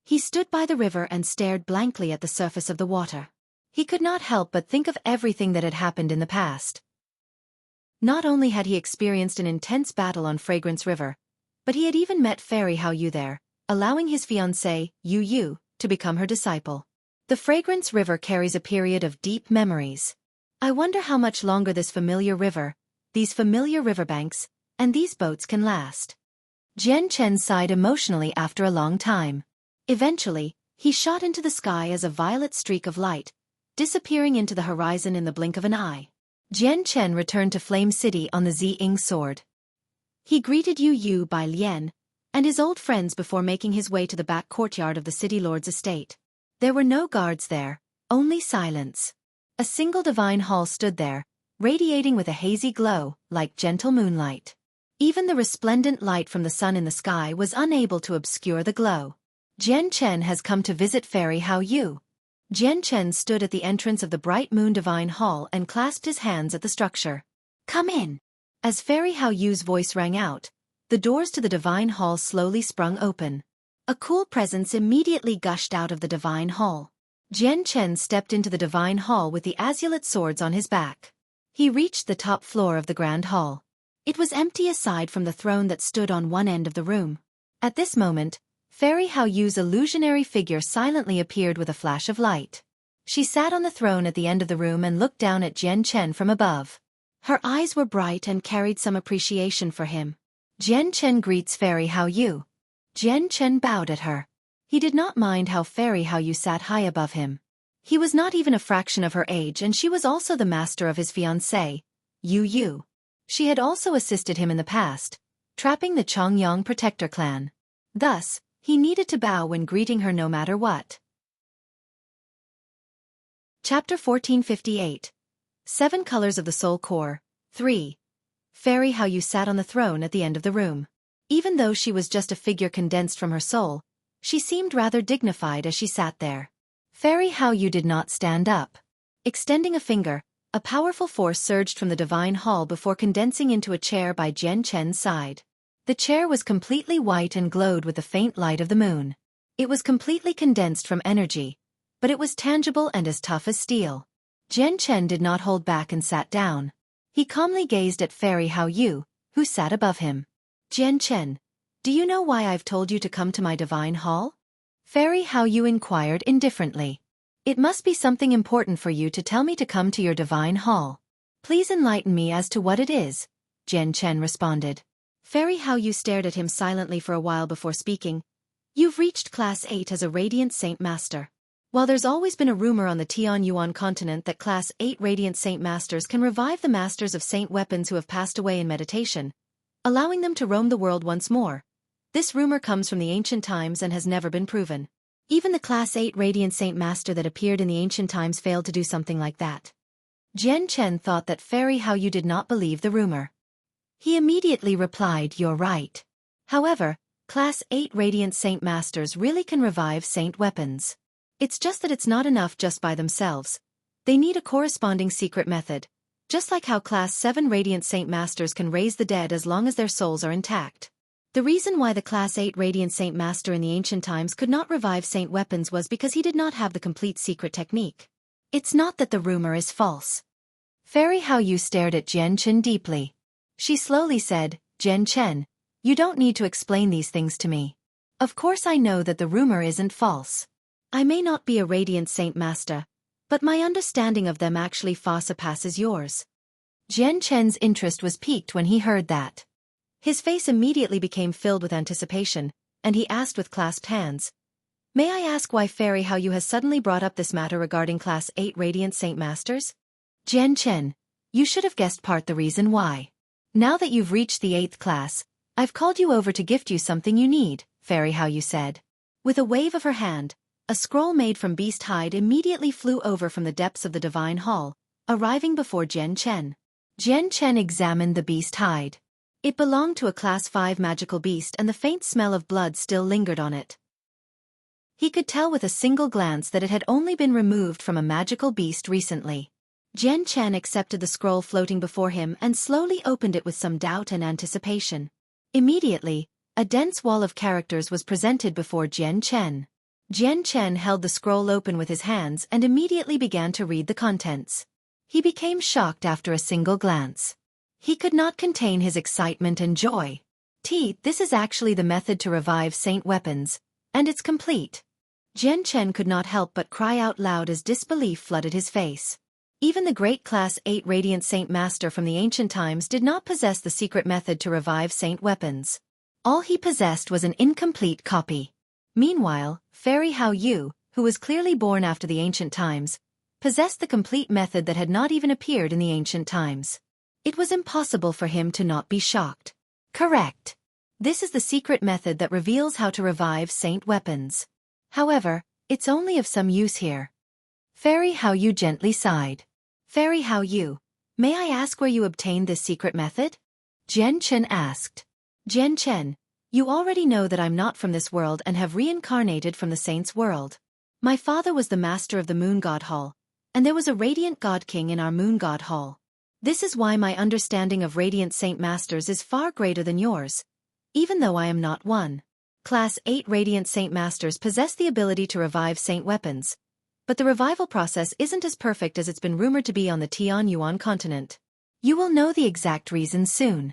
He stood by the river and stared blankly at the surface of the water. He could not help but think of everything that had happened in the past. Not only had he experienced an intense battle on Fragrance River, but he had even met Fairy Hao Yu there, allowing his fiancée, Yu Yu, to become her disciple. The Fragrance River carries a period of deep memories. I wonder how much longer this familiar river, these familiar riverbanks, and these boats can last. Jian Chen sighed emotionally after a long time. Eventually, he shot into the sky as a violet streak of light, disappearing into the horizon in the blink of an eye. Jian Chen returned to Flame City on the Ziying sword. He greeted Yu Yu by Lian and his old friends before making his way to the back courtyard of the city lord's estate. There were no guards there, only silence. A single divine hall stood there, radiating with a hazy glow, like gentle moonlight. Even the resplendent light from the sun in the sky was unable to obscure the glow. Jian Chen has come to visit Fairy Hao Yu. Jian Chen stood at the entrance of the bright moon divine hall and clasped his hands at the structure. Come in. As Fairy Hao Yu's voice rang out, the doors to the divine hall slowly sprung open. A cool presence immediately gushed out of the divine hall. Jian Chen stepped into the divine hall with the azulate swords on his back. He reached the top floor of the grand hall. It was empty aside from the throne that stood on one end of the room. At this moment, Fairy Hao Yu's illusionary figure silently appeared with a flash of light. She sat on the throne at the end of the room and looked down at Jian Chen from above. Her eyes were bright and carried some appreciation for him. Jian Chen greets Fairy Hao Yu. Jian Chen bowed at her. He did not mind how Fairy Hao Yu sat high above him. He was not even a fraction of her age, and she was also the master of his fiancée, Yu Yu. She had also assisted him in the past, trapping the Chongyang protector clan. Thus, he needed to bow when greeting her no matter what. Chapter 1458. 7 Colors of the Soul Core. 3. Fairy Hao Yu sat on the throne at the end of the room. Even though she was just a figure condensed from her soul, she seemed rather dignified as she sat there. Fairy Hao Yu did not stand up. Extending a finger, a powerful force surged from the divine hall before condensing into a chair by Jian Chen's side. The chair was completely white and glowed with the faint light of the moon. It was completely condensed from energy, but it was tangible and as tough as steel. Jian Chen did not hold back and sat down. He calmly gazed at Fairy Hao Yu, who sat above him. Jian Chen, do you know why I've told you to come to my divine hall? Fairy Hao Yu inquired indifferently. It must be something important for you to tell me to come to your divine hall. Please enlighten me as to what it is, Jian Chen responded. Fairy Hao Yu stared at him silently for a while before speaking. You've reached Class 8 as a Radiant Saint Master. While there's always been a rumor on the Tianyuan continent that Class 8 Radiant Saint Masters can revive the Masters of Saint Weapons who have passed away in meditation, allowing them to roam the world once more. This rumor comes from the ancient times and has never been proven. Even the Class 8 Radiant Saint Master that appeared in the ancient times failed to do something like that. Jian Chen thought that Fairy Hao Yu did not believe the rumor. He immediately replied, "You're right. However, Class 8 Radiant Saint Masters really can revive saint weapons. It's just that it's not enough just by themselves. They need a corresponding secret method, just like how Class 7 Radiant Saint Masters can raise the dead as long as their souls are intact. The reason why the Class 8 Radiant Saint Master in the ancient times could not revive saint weapons was because he did not have the complete secret technique. It's not that the rumor is false." Fairy Hao Yu stared at Jian Chen deeply. She slowly said, "Jian Chen, you don't need to explain these things to me. Of course I know that the rumor isn't false. I may not be a Radiant Saint Master, but my understanding of them actually far surpasses yours." Jian Chen's interest was piqued when he heard that. His face immediately became filled with anticipation, and he asked with clasped hands, "May I ask why Fairy Hao Yu has suddenly brought up this matter regarding Class 8 Radiant Saint Masters?" "Jian Chen, you should have guessed part the reason why. Now that you've reached the 8th class, I've called you over to gift you something you need," Fairy Hao Yu said. With a wave of her hand, a scroll made from beast hide immediately flew over from the depths of the divine hall, arriving before Jian Chen. Jian Chen examined the beast hide. It belonged to a Class 5 magical beast and the faint smell of blood still lingered on it. He could tell with a single glance that it had only been removed from a magical beast recently. Jian Chen accepted the scroll floating before him and slowly opened it with some doubt and anticipation. Immediately, a dense wall of characters was presented before Jian Chen. Jian Chen held the scroll open with his hands and immediately began to read the contents. He became shocked after a single glance. He could not contain his excitement and joy. This is actually the method to revive saint weapons, and it's complete. Jian Chen could not help but cry out loud as disbelief flooded his face. Even the great Class 8 Radiant Saint Master from the ancient times did not possess the secret method to revive saint weapons. All he possessed was an incomplete copy. Meanwhile, Fairy Hao Yu, who was clearly born after the ancient times, possessed the complete method that had not even appeared in the ancient times. It was impossible for him to not be shocked. Correct. This is the secret method that reveals how to revive saint weapons. However, it's only of some use here. Fairy Hao Yu gently sighed. Fairy Hao Yu, may I ask where you obtained this secret method? Jian Chen asked. Jian Chen, you already know that I'm not from this world and have reincarnated from the saints' world. My father was the master of the Moon God Hall, and there was a Radiant God King in our Moon God Hall. This is why my understanding of Radiant Saint Masters is far greater than yours, even though I am not one. Class 8 Radiant Saint Masters possess the ability to revive saint weapons, but the revival process isn't as perfect as it's been rumored to be on the Tianyuan continent. You will know the exact reason soon.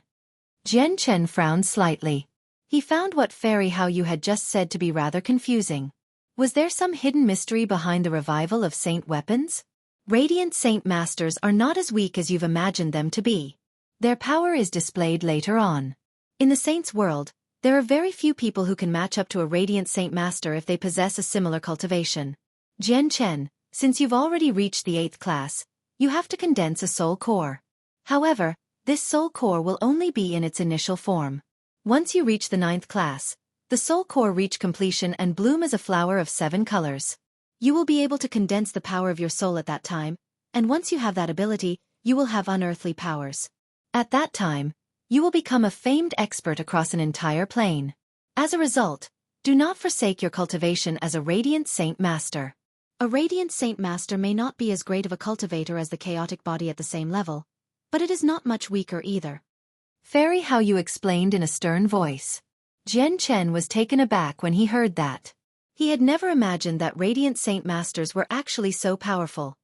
Jian Chen frowned slightly. He found what Fairy How You had just said to be rather confusing. Was there some hidden mystery behind the revival of Saint weapons? Radiant Saint Masters are not as weak as you've imagined them to be. Their power is displayed later on. In the Saint's world, there are very few people who can match up to a Radiant Saint Master if they possess a similar cultivation. Jian Chen, since you've already reached the 8th class, you have to condense a soul core. However, this soul core will only be in its initial form. Once you reach the 9th class, the soul core reach completion and bloom as a flower of 7 colors. You will be able to condense the power of your soul at that time, and once you have that ability, you will have unearthly powers. At that time, you will become a famed expert across an entire plane. As a result, do not forsake your cultivation as a Radiant Saint Master. A Radiant Saint Master may not be as great of a cultivator as the chaotic body at the same level, but it is not much weaker either. Fairy How You explained in a stern voice. Jian Chen was taken aback when he heard that. He had never imagined that Radiant Saint Masters were actually so powerful.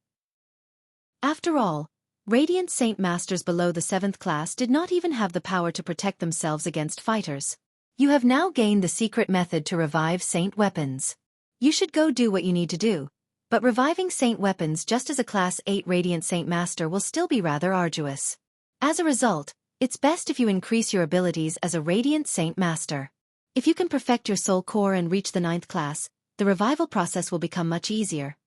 After all, Radiant Saint Masters below the 7th class did not even have the power to protect themselves against fighters. You have now gained the secret method to revive Saint weapons. You should go do what you need to do, but reviving Saint weapons just as a Class 8 Radiant Saint Master will still be rather arduous. As a result, it's best if you increase your abilities as a Radiant Saint Master. If you can perfect your soul core and reach the 9th class, the revival process will become much easier.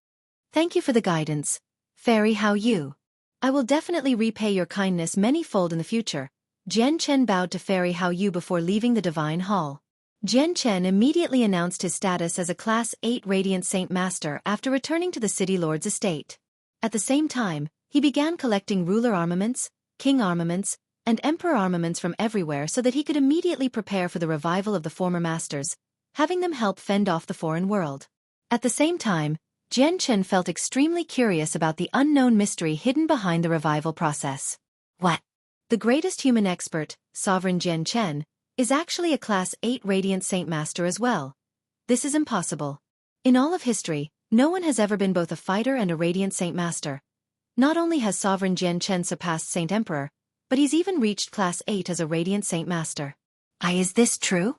Thank you for the guidance, Fairy How You. I will definitely repay your kindness many-fold in the future. Jian Chen bowed to Fairy How You before leaving the Divine Hall. Jian Chen immediately announced his status as a Class 8 Radiant Saint Master after returning to the City Lord's estate. At the same time, he began collecting ruler armaments, king armaments, and emperor armaments from everywhere so that he could immediately prepare for the revival of the former masters, having them help fend off the foreign world. At the same time, Jian Chen felt extremely curious about the unknown mystery hidden behind the revival process. What? The greatest human expert, Sovereign Jian Chen, is actually a Class 8 Radiant Saint Master as well. This is impossible. In all of history, no one has ever been both a fighter and a Radiant Saint Master. Not only has Sovereign Jian Chen surpassed Saint Emperor, but he's even reached Class 8 as a Radiant Saint Master. Is this true?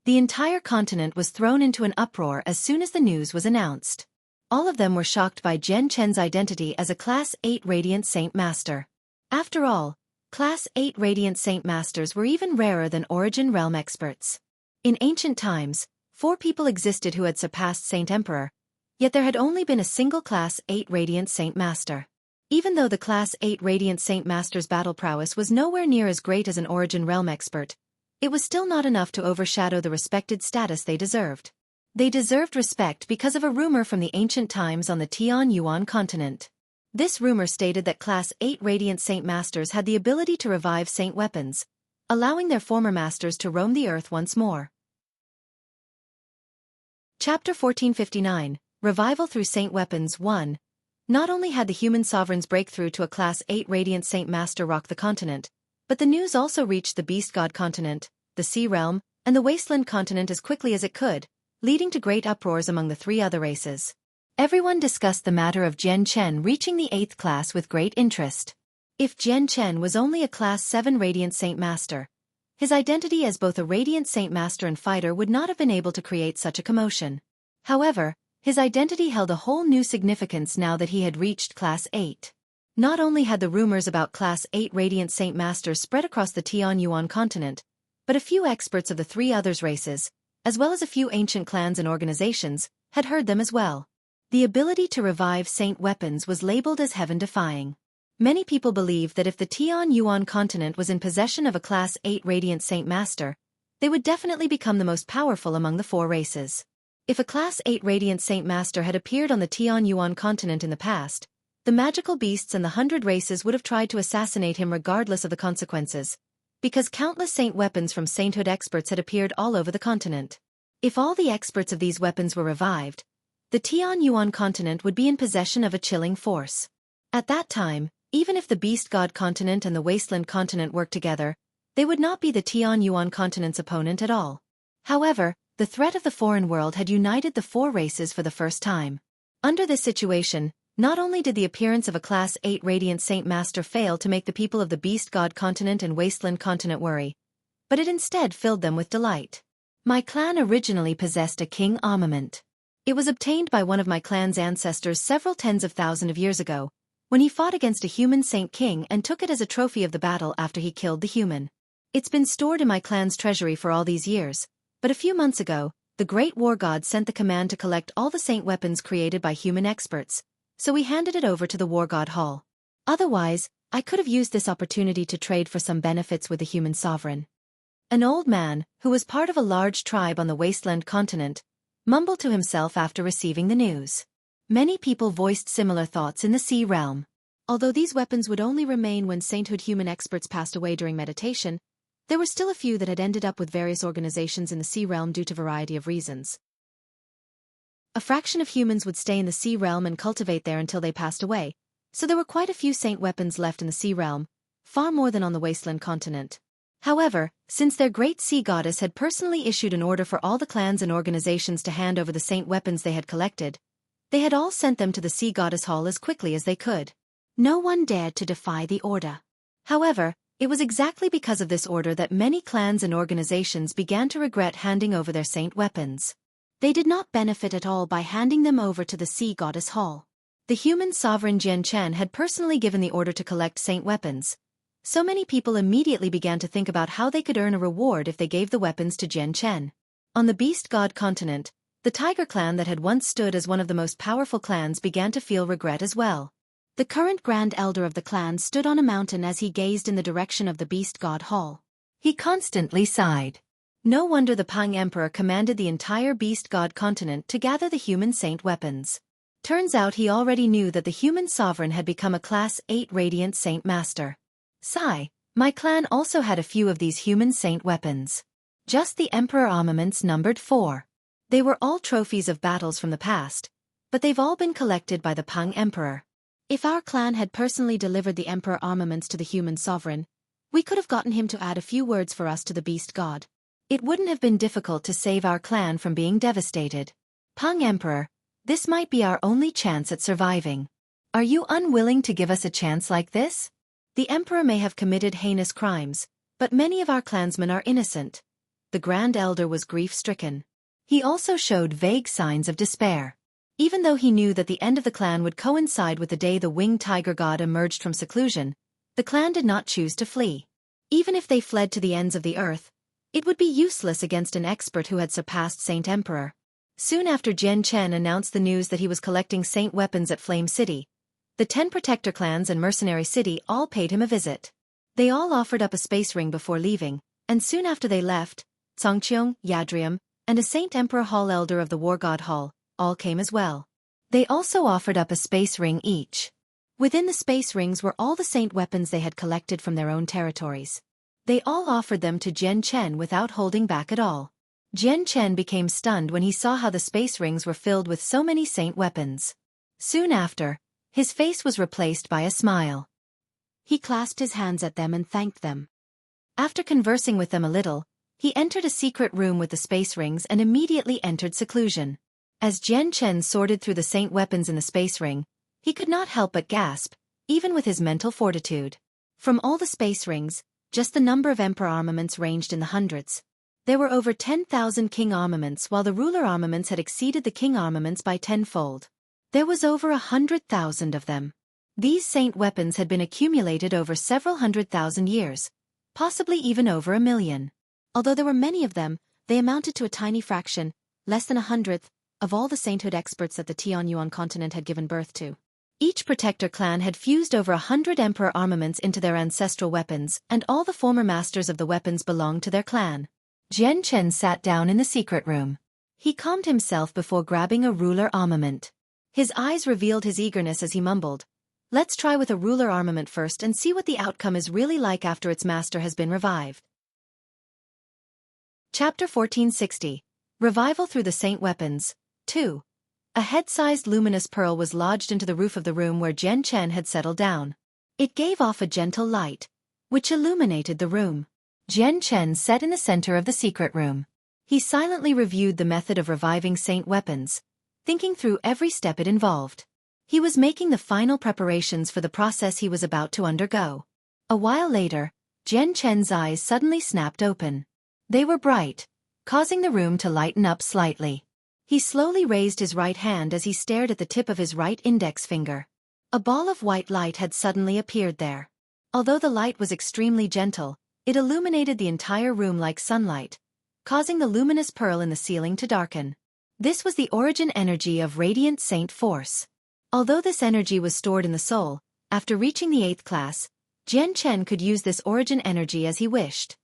The entire continent was thrown into an uproar as soon as the news was announced. All of them were shocked by Jian Chen's identity as a Class 8 Radiant Saint Master. After all, Class 8 Radiant Saint Masters were even rarer than Origin Realm experts. In ancient times, 4 people existed who had surpassed Saint Emperor, yet there had only been a single Class 8 Radiant Saint Master. Even though the Class 8 Radiant Saint Master's battle prowess was nowhere near as great as an Origin Realm expert, it was still not enough to overshadow the respected status they deserved. They deserved respect because of a rumor from the ancient times on the Tian-Yuan continent. This rumor stated that Class 8 Radiant Saint Masters had the ability to revive Saint weapons, allowing their former masters to roam the earth once more. Chapter 1459, Revival through Saint Weapons 1. Not only had the human sovereign's breakthrough to a Class 8 Radiant Saint Master rocked the continent, but the news also reached the Beast God continent, the Sea Realm, and the Wasteland continent as quickly as it could, leading to great uproars among the 3 other races. Everyone discussed the matter of Jian Chen reaching the 8th class with great interest. If Jian Chen was only a Class 7 Radiant Saint Master, his identity as both a Radiant Saint Master and fighter would not have been able to create such a commotion. However, his identity held a whole new significance now that he had reached Class 8. Not only had the rumors about Class 8 Radiant Saint Masters spread across the Tian-Yuan continent, but a few experts of the 3 others races, as well as a few ancient clans and organizations, had heard them as well. The ability to revive Saint weapons was labeled as heaven-defying. Many people believed that if the Tian-Yuan continent was in possession of a Class 8 Radiant Saint Master, they would definitely become the most powerful among the 4 races. If a Class 8 Radiant Saint Master had appeared on the Tian-Yuan continent in the past, the magical beasts and the 100 races would have tried to assassinate him regardless of the consequences, because countless saint weapons from sainthood experts had appeared all over the continent. If all the experts of these weapons were revived, the Tian-Yuan continent would be in possession of a chilling force. At that time, even if the Beast God continent and the Wasteland continent worked together, they would not be the Tian-Yuan continent's opponent at all. However, the threat of the foreign world had united the 4 races for the first time. Under this situation, not only did the appearance of a Class 8 Radiant Saint Master fail to make the people of the Beast God continent and Wasteland continent worry, but it instead filled them with delight. My clan originally possessed a king armament. It was obtained by one of my clan's ancestors several tens of thousands of years ago, when he fought against a human saint king and took it as a trophy of the battle after he killed the human. It's been stored in my clan's treasury for all these years, but a few months ago, the great war god sent the command to collect all the saint weapons created by human experts, so we handed it over to the war god hall. Otherwise, I could have used this opportunity to trade for some benefits with the human sovereign. An old man, who was part of a large tribe on the wasteland continent, mumbled to himself after receiving the news. Many people voiced similar thoughts in the sea realm. Although these weapons would only remain when sainthood human experts passed away during meditation, there were still a few that had ended up with various organizations in the sea realm due to a variety of reasons. A fraction of humans would stay in the sea realm and cultivate there until they passed away, so there were quite a few saint weapons left in the sea realm, far more than on the wasteland continent. However, since their great sea goddess had personally issued an order for all the clans and organizations to hand over the saint weapons they had collected, they had all sent them to the sea goddess hall as quickly as they could. No one dared to defy the order. However, it was exactly because of this order that many clans and organizations began to regret handing over their saint weapons. They did not benefit at all by handing them over to the sea goddess hall. The human sovereign Jian Chen had personally given the order to collect saint weapons, so many people immediately began to think about how they could earn a reward if they gave the weapons to Jian Chen. On the beast god continent, the tiger clan that had once stood as one of the most powerful clans began to feel regret as well. The current grand elder of the clan stood on a mountain as he gazed in the direction of the beast god hall. He constantly sighed. No wonder the Pang Emperor commanded the entire beast god continent to gather the human saint weapons. Turns out he already knew that the human sovereign had become a Class 8 Radiant Saint Master. Sigh, my clan also had a few of these human saint weapons. Just the Emperor armaments numbered 4. They were all trophies of battles from the past, but they've all been collected by the Pang Emperor. If our clan had personally delivered the Emperor armaments to the human sovereign, we could have gotten him to add a few words for us to the beast god. It wouldn't have been difficult to save our clan from being devastated. Pang Emperor, this might be our only chance at surviving. Are you unwilling to give us a chance like this? The Emperor may have committed heinous crimes, but many of our clansmen are innocent. The Grand Elder was grief-stricken. He also showed vague signs of despair. Even though he knew that the end of the clan would coincide with the day the winged tiger god emerged from seclusion, the clan did not choose to flee. Even if they fled to the ends of the earth, it would be useless against an expert who had surpassed Saint Emperor. Soon after Jian Chen announced the news that he was collecting saint weapons at Flame City, the 10 protector clans and Mercenary City all paid him a visit. They all offered up a space ring before leaving, and soon after they left, Zongqiong, Yadrium, and a Saint Emperor Hall Elder of the War God Hall all came as well. They also offered up a space ring each. Within the space rings were all the saint weapons they had collected from their own territories. They all offered them to Jian Chen without holding back at all. Jian Chen became stunned when he saw how the space rings were filled with so many saint weapons. Soon after, his face was replaced by a smile. He clasped his hands at them and thanked them. After conversing with them a little, he entered a secret room with the space rings and immediately entered seclusion. As Jian Chen sorted through the saint weapons in the space ring, he could not help but gasp, even with his mental fortitude. From all the space rings, just the number of emperor armaments ranged in the hundreds. There were over 10,000 king armaments, while the ruler armaments had exceeded the king armaments by tenfold. There was over 100,000 of them. These saint weapons had been accumulated over several 100,000 years, possibly even over 1,000,000. Although there were many of them, they amounted to a tiny fraction, less than 100th, of all the sainthood experts that the Tianyuan continent had given birth to. Each protector clan had fused over 100 emperor armaments into their ancestral weapons, and all the former masters of the weapons belonged to their clan. Jian Chen sat down in the secret room. He calmed himself before grabbing a ruler armament. His eyes revealed his eagerness as he mumbled, "Let's try with a ruler armament first and see what the outcome is really like after its master has been revived." Chapter 1460. Revival through the Saint Weapons. 2. A head-sized luminous pearl was lodged into the roof of the room where Jian Chen had settled down. It gave off a gentle light, which illuminated the room. Jian Chen sat in the center of the secret room. He silently reviewed the method of reviving saint weapons, thinking through every step it involved. He was making the final preparations for the process he was about to undergo. A while later, Jian Chen's eyes suddenly snapped open. They were bright, causing the room to lighten up slightly. He slowly raised his right hand as he stared at the tip of his right index finger. A ball of white light had suddenly appeared there. Although the light was extremely gentle, it illuminated the entire room like sunlight, causing the luminous pearl in the ceiling to darken. This was the origin energy of Radiant Saint Force. Although this energy was stored in the soul, after reaching the 8th class, Jian Chen could use this origin energy as he wished.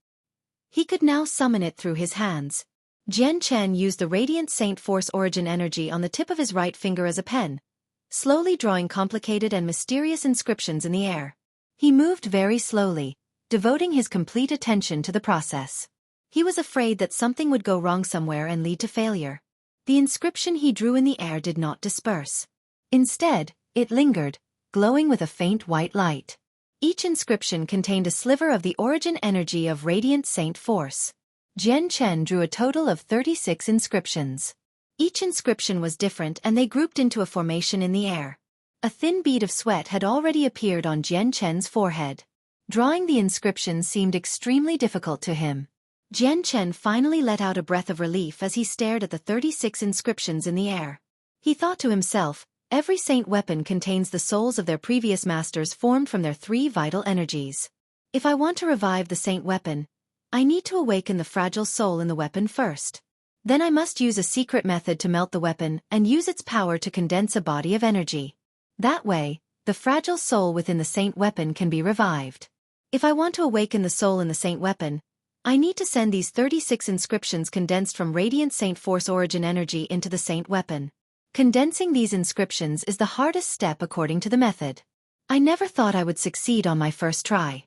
He could now summon it through his hands. Jian Chen used the Radiant Saint Force origin energy on the tip of his right finger as a pen, slowly drawing complicated and mysterious inscriptions in the air. He moved very slowly, devoting his complete attention to the process. He was afraid that something would go wrong somewhere and lead to failure. The inscription he drew in the air did not disperse. Instead, it lingered, glowing with a faint white light. Each inscription contained a sliver of the origin energy of Radiant Saint Force. Jian Chen drew a total of 36 inscriptions. Each inscription was different and they grouped into a formation in the air. A thin bead of sweat had already appeared on Jian Chen's forehead. Drawing the inscriptions seemed extremely difficult to him. Jian Chen finally let out a breath of relief as he stared at the 36 inscriptions in the air. He thought to himself, every saint weapon contains the souls of their previous masters formed from their 3 vital energies. If I want to revive the saint weapon, I need to awaken the fragile soul in the weapon first. Then I must use a secret method to melt the weapon and use its power to condense a body of energy. That way, the fragile soul within the saint weapon can be revived. If I want to awaken the soul in the saint weapon, I need to send these 36 inscriptions condensed from Radiant Saint Force origin energy into the saint weapon. Condensing these inscriptions is the hardest step according to the method. I never thought I would succeed on my first try.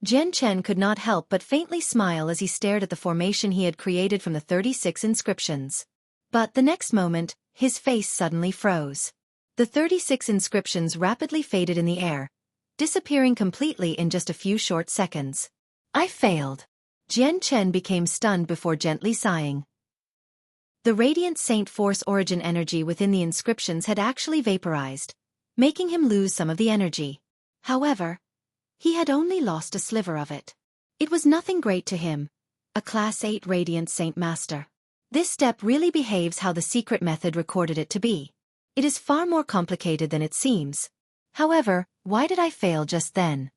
Jian Chen could not help but faintly smile as he stared at the formation he had created from the 36 inscriptions. But the next moment, his face suddenly froze. The 36 inscriptions rapidly faded in the air, disappearing completely in just a few short seconds. I failed. Jian Chen became stunned before gently sighing. The Radiant Saint Force origin energy within the inscriptions had actually vaporized, making him lose some of the energy. However, he had only lost a sliver of it. It was nothing great to him, a Class 8 Radiant Saint Master. This step really behaves how the secret method recorded it to be. It is far more complicated than it seems. However, why did I fail just then?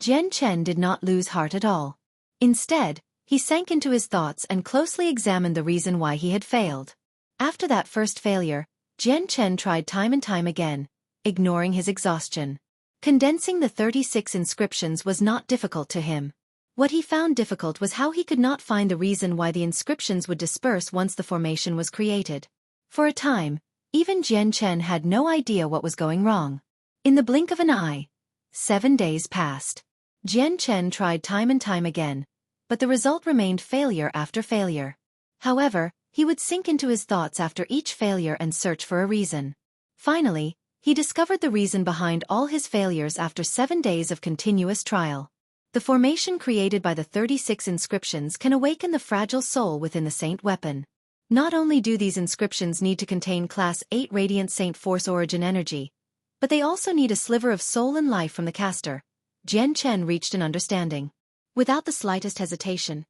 Jian Chen did not lose heart at all. Instead, he sank into his thoughts and closely examined the reason why he had failed. After that first failure, Jian Chen tried time and time again, ignoring his exhaustion. Condensing the 36 inscriptions was not difficult to him. What he found difficult was how he could not find the reason why the inscriptions would disperse once the formation was created. For a time, even Jian Chen had no idea what was going wrong. In the blink of an eye, 7 days passed. Jian Chen tried time and time again, but the result remained failure after failure. However, he would sink into his thoughts after each failure and search for a reason. Finally, he discovered the reason behind all his failures after 7 days of continuous trial. The formation created by the 36 inscriptions can awaken the fragile soul within the saint weapon. Not only do these inscriptions need to contain Class 8 Radiant Saint Force origin energy, but they also need a sliver of soul and life from the caster. Jian Chen reached an understanding. Without the slightest hesitation,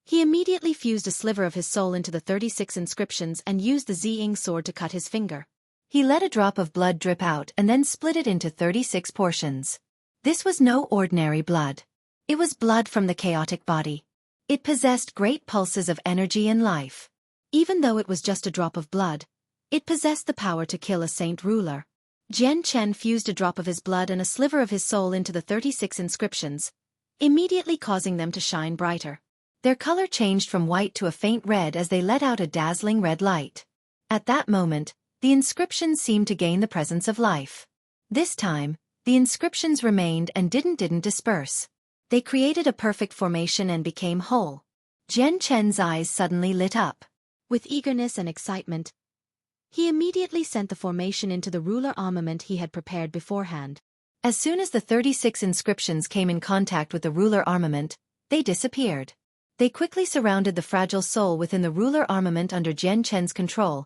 he immediately fused a sliver of his soul into the 36 inscriptions and used the Ziying sword to cut his finger. He let a drop of blood drip out and then split it into 36 portions. This was no ordinary blood. It was blood from the chaotic body. It possessed great pulses of energy and life. Even though it was just a drop of blood, it possessed the power to kill a saint ruler. Jian Chen fused a drop of his blood and a sliver of his soul into the 36 inscriptions, immediately causing them to shine brighter. Their color changed from white to a faint red as they let out a dazzling red light. At that moment, the inscriptions seemed to gain the presence of life. This time, the inscriptions remained and didn't disperse. They created a perfect formation and became whole. Jian Chen's eyes suddenly lit up. With eagerness and excitement, he immediately sent the formation into the ruler armament he had prepared beforehand. As soon as the 36 inscriptions came in contact with the ruler armament, they disappeared. They quickly surrounded the fragile soul within the ruler armament under Jian Chen's control,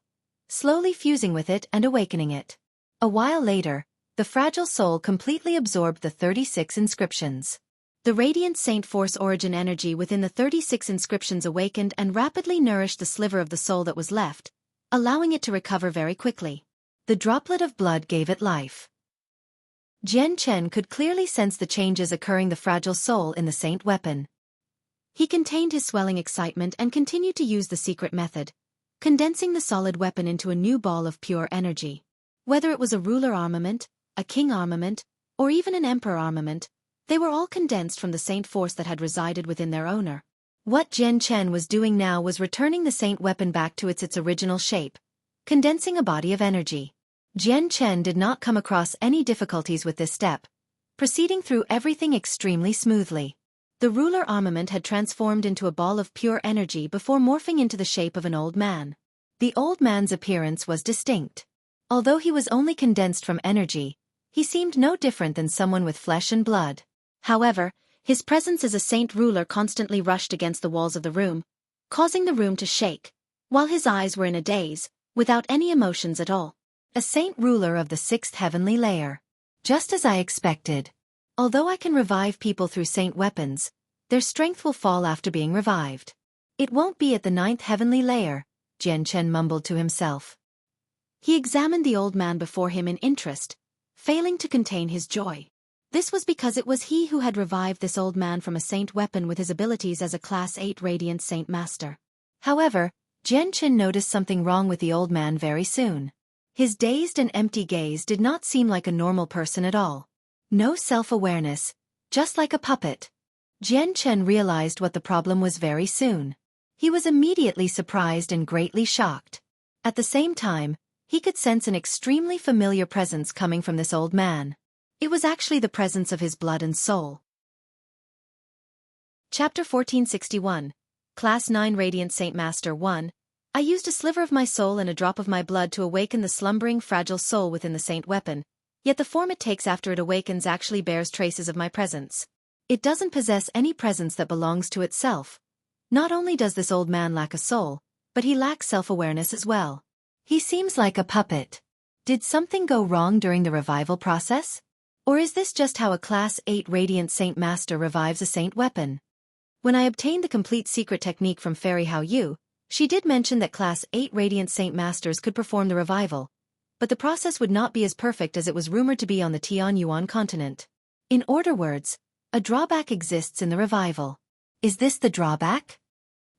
slowly fusing with it and awakening it. A while later, the fragile soul completely absorbed the 36 inscriptions. The radiant Saint Force origin energy within the 36 inscriptions awakened and rapidly nourished the sliver of the soul that was left, allowing it to recover very quickly. The droplet of blood gave it life. Jian Chen could clearly sense the changes occurring the fragile soul in the saint weapon. He contained his swelling excitement and continued to use the secret method, condensing the solid weapon into a new ball of pure energy. Whether it was a ruler armament, a king armament, or even an emperor armament, they were all condensed from the saint force that had resided within their owner. What Jian Chen was doing now was returning the saint weapon back to its original shape, condensing a body of energy. Jian Chen did not come across any difficulties with this step, proceeding through everything extremely smoothly. The ruler armament had transformed into a ball of pure energy before morphing into the shape of an old man. The old man's appearance was distinct. Although he was only condensed from energy, he seemed no different than someone with flesh and blood. However, his presence as a saint ruler constantly rushed against the walls of the room, causing the room to shake, while his eyes were in a daze, without any emotions at all. A saint ruler of the 6th heavenly layer. Just as I expected. Although I can revive people through saint weapons, their strength will fall after being revived. It won't be at the 9th heavenly layer, Jian Chen mumbled to himself. He examined the old man before him in interest, failing to contain his joy. This was because it was he who had revived this old man from a saint weapon with his abilities as a Class 8 Radiant Saint Master. However, Jian Chen noticed something wrong with the old man very soon. His dazed and empty gaze did not seem like a normal person at all. No self-awareness, just like a puppet. Jian Chen realized what the problem was very soon. He was immediately surprised and greatly shocked. At the same time, he could sense an extremely familiar presence coming from this old man. It was actually the presence of his blood and soul. Chapter 1461, Class 9 Radiant Saint Master 1. I used a sliver of my soul and a drop of my blood to awaken the slumbering fragile soul within the saint weapon, yet the form it takes after it awakens actually bears traces of my presence. It doesn't possess any presence that belongs to itself. Not only does this old man lack a soul, but he lacks self-awareness as well. He seems like a puppet. Did something go wrong during the revival process? Or is this just how a Class 8 Radiant Saint Master revives a saint weapon? When I obtained the complete secret technique from Fairy Hao Yu, she did mention that Class 8 Radiant Saint Masters could perform the revival, but the process would not be as perfect as it was rumored to be on the Tianyuan continent. In other words, a drawback exists in the revival. Is this the drawback?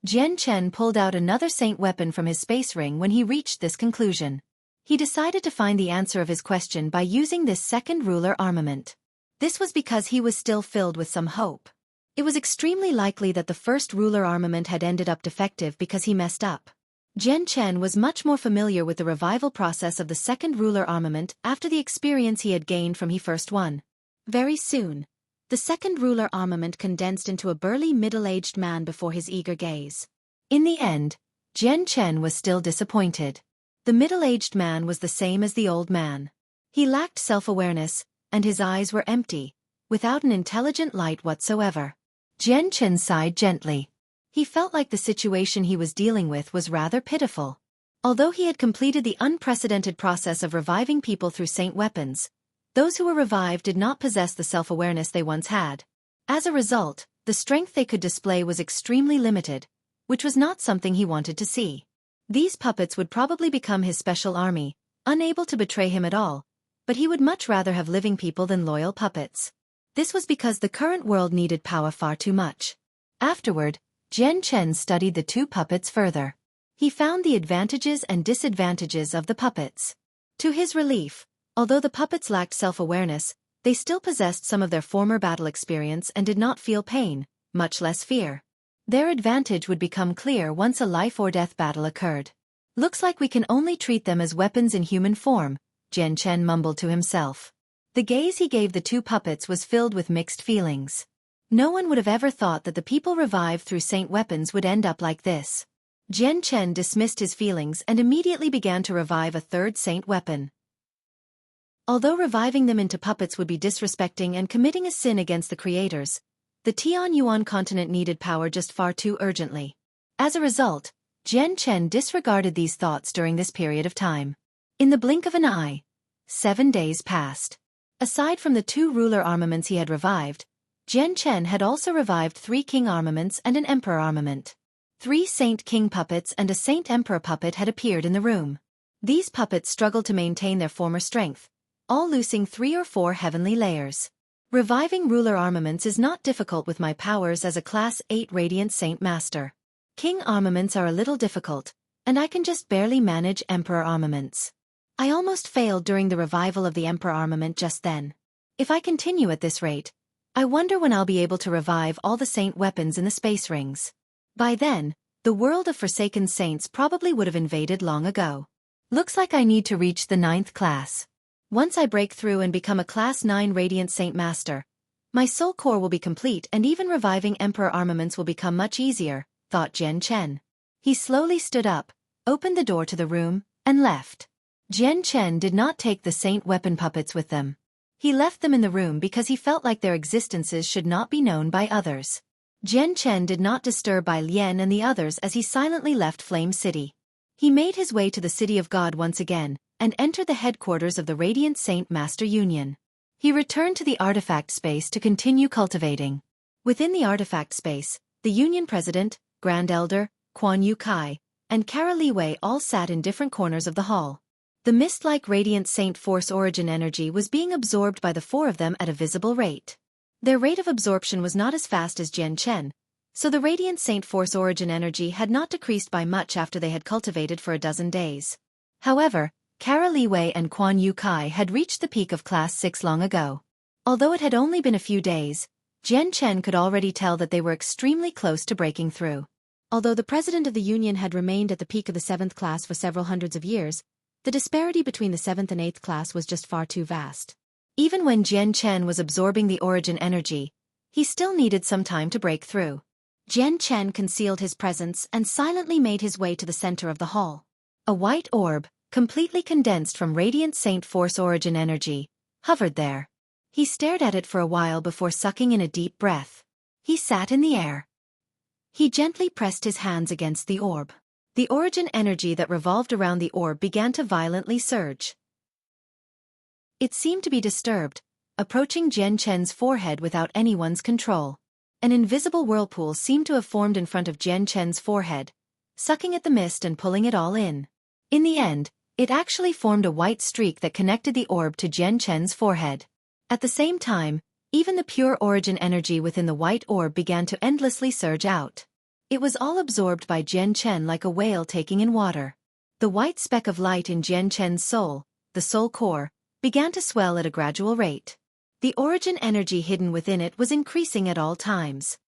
Jian Chen pulled out another saint weapon from his space ring when he reached this conclusion. He decided to find the answer of his question by using this second ruler armament. This was because he was still filled with some hope. It was extremely likely that the first ruler armament had ended up defective because he messed up. Jian Chen was much more familiar with the revival process of the second ruler armament after the experience he had gained from the first one. Very soon, the second ruler armament condensed into a burly middle-aged man before his eager gaze. In the end, Jian Chen was still disappointed. The middle-aged man was the same as the old man. He lacked self-awareness, and his eyes were empty, without an intelligent light whatsoever. Jian Chen sighed gently. He felt like the situation he was dealing with was rather pitiful. Although he had completed the unprecedented process of reviving people through saint weapons, those who were revived did not possess the self-awareness they once had. As a result, the strength they could display was extremely limited, which was not something he wanted to see. These puppets would probably become his special army, unable to betray him at all, but he would much rather have living people than loyal puppets. This was because the current world needed power far too much. Afterward, Jian Chen studied the two puppets further. He found the advantages and disadvantages of the puppets. To his relief, although the puppets lacked self-awareness, they still possessed some of their former battle experience and did not feel pain, much less fear. Their advantage would become clear once a life-or-death battle occurred. Looks like we can only treat them as weapons in human form, Jian Chen mumbled to himself. The gaze he gave the two puppets was filled with mixed feelings. No one would have ever thought that the people revived through saint weapons would end up like this. Jian Chen dismissed his feelings and immediately began to revive a third saint weapon. Although reviving them into puppets would be disrespecting and committing a sin against the creators, the Tianyuan continent needed power just far too urgently. As a result, Jian Chen disregarded these thoughts during this period of time. In the blink of an eye, 7 days passed. Aside from the two ruler armaments he had revived, Jian Chen had also revived 3 king armaments and an emperor armament. 3 Saint King puppets and a Saint Emperor puppet had appeared in the room. These puppets struggled to maintain their former strength, all losing 3 or 4 heavenly layers. Reviving ruler armaments is not difficult with my powers as a Class 8 Radiant Saint Master. King armaments are a little difficult, and I can just barely manage Emperor armaments. I almost failed during the revival of the Emperor armament just then. If I continue at this rate, I wonder when I'll be able to revive all the Saint weapons in the space rings. By then, the world of Forsaken Saints probably would have invaded long ago. Looks like I need to reach the 9th class. Once I break through and become a Class 9 Radiant Saint Master, my soul core will be complete and even reviving Emperor armaments will become much easier, thought Jian Chen. He slowly stood up, opened the door to the room, and left. Jian Chen did not take the Saint weapon puppets with them. He left them in the room because he felt like their existences should not be known by others. Jian Chen did not disturb Bai Lian and the others as he silently left Flame City. He made his way to the City of God once again, and entered the headquarters of the Radiant Saint Master Union. He returned to the artifact space to continue cultivating. Within the artifact space, the Union President, Grand Elder, Quan Yu Kai, and Kara Li Wei all sat in different corners of the hall. The mist-like Radiant Saint Force origin energy was being absorbed by the 4 of them at a visible rate. Their rate of absorption was not as fast as Jian Chen, so the Radiant Saint Force origin energy had not decreased by much after they had cultivated for a dozen days. However, Kara Li Wei and Quan Yu Kai had reached the peak of Class 6 long ago. Although it had only been a few days, Jian Chen could already tell that they were extremely close to breaking through. Although the President of the Union had remained at the peak of the 7th class for several hundreds of years, the disparity between the 7th and 8th class was just far too vast. Even when Jian Chen was absorbing the origin energy, he still needed some time to break through. Jian Chen concealed his presence and silently made his way to the center of the hall. A white orb, completely condensed from Radiant Saint Force origin energy, hovered there. He stared at it for a while before sucking in a deep breath. He sat in the air. He gently pressed his hands against the orb. The origin energy that revolved around the orb began to violently surge. It seemed to be disturbed, approaching Jian Chen's forehead without anyone's control. An invisible whirlpool seemed to have formed in front of Jian Chen's forehead, sucking at the mist and pulling it all in. In the end, it actually formed a white streak that connected the orb to Jian Chen's forehead. At the same time, even the pure origin energy within the white orb began to endlessly surge out. It was all absorbed by Jian Chen like a whale taking in water. The white speck of light in Jian Chen's soul, the soul core, began to swell at a gradual rate. The origin energy hidden within it was increasing at all times.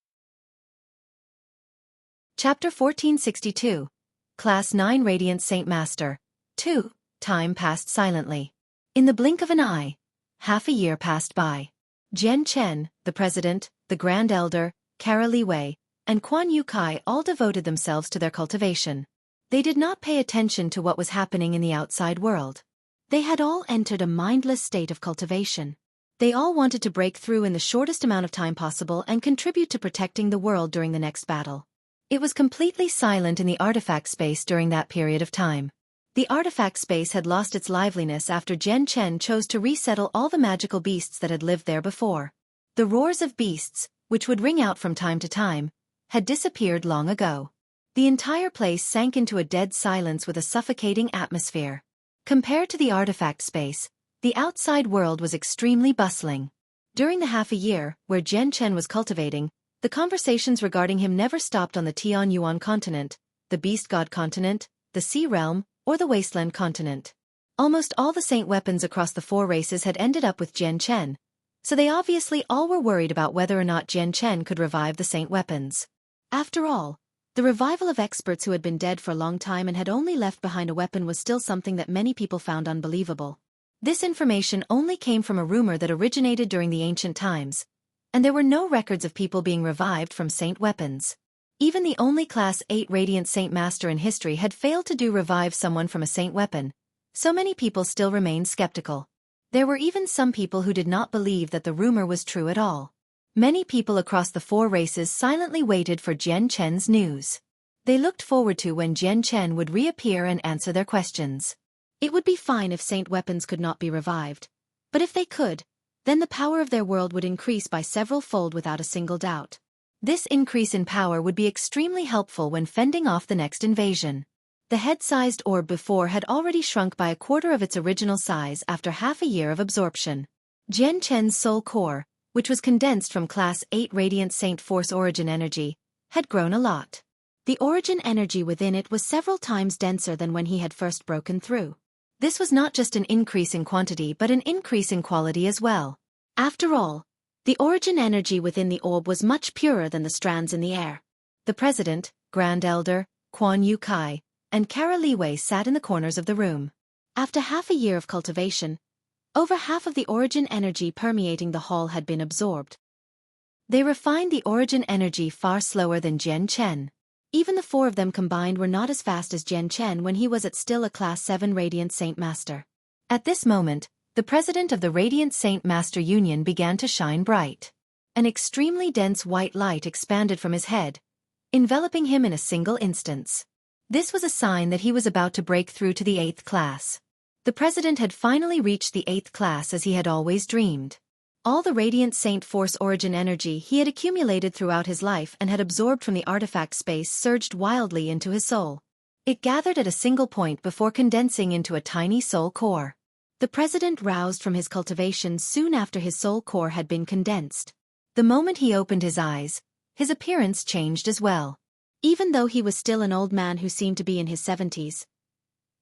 Chapter 1462. Class 9 Radiant Saint Master. 2. Time passed silently. In the blink of an eye, half a year passed by. Jian Chen, the President, the Grand Elder, Kara Li Wei, and Quan Yu Kai all devoted themselves to their cultivation. They did not pay attention to what was happening in the outside world. They had all entered a mindless state of cultivation. They all wanted to break through in the shortest amount of time possible and contribute to protecting the world during the next battle. It was completely silent in the artifact space during that period of time. The artifact space had lost its liveliness after Jian Chen chose to resettle all the magical beasts that had lived there before. The roars of beasts, which would ring out from time to time, had disappeared long ago. The entire place sank into a dead silence with a suffocating atmosphere. Compared to the artifact space, the outside world was extremely bustling. During the half a year, where Jian Chen was cultivating, the conversations regarding him never stopped on the Tian Yuan continent, the Beast God continent, the Sea Realm, or the Wasteland continent. Almost all the saint weapons across the 4 races had ended up with Jian Chen, so they obviously all were worried about whether or not Jian Chen could revive the saint weapons. After all, the revival of experts who had been dead for a long time and had only left behind a weapon was still something that many people found unbelievable. This information only came from a rumor that originated during the ancient times, and there were no records of people being revived from saint weapons. Even the only Class 8 Radiant Saint Master in history had failed to revive someone from a saint weapon, so many people still remained skeptical. There were even some people who did not believe that the rumor was true at all. Many people across the 4 races silently waited for Jian Chen's news. They looked forward to when Jian Chen would reappear and answer their questions. It would be fine if saint weapons could not be revived, but if they could, then the power of their world would increase by several fold without a single doubt. This increase in power would be extremely helpful when fending off the next invasion. The head-sized orb before had already shrunk by a quarter of its original size after half a year of absorption. Jian Chen's soul core, which was condensed from Class 8 Radiant Saint Force origin energy, had grown a lot. The origin energy within it was several times denser than when he had first broken through. This was not just an increase in quantity but an increase in quality as well. After all, the origin energy within the orb was much purer than the strands in the air. The President, Grand Elder, Xueqi, and Kara Liwei sat in the corners of the room. After half a year of cultivation, over half of the origin energy permeating the hall had been absorbed. They refined the origin energy far slower than Jian Chen. Even the four of them combined were not as fast as Jian Chen when he was still a Class 7 Radiant Saint Master. At this moment, the president of the Radiant Saint Master Union began to shine bright. An extremely dense white light expanded from his head, enveloping him in a single instance. This was a sign that he was about to break through to the 8th class. The president had finally reached the 8th class as he had always dreamed. All the Radiant Saint Force origin energy he had accumulated throughout his life and had absorbed from the artifact space surged wildly into his soul. It gathered at a single point before condensing into a tiny soul core. The president roused from his cultivation soon after his soul core had been condensed. The moment he opened his eyes, his appearance changed as well. Even though he was still an old man who seemed to be in his 70s,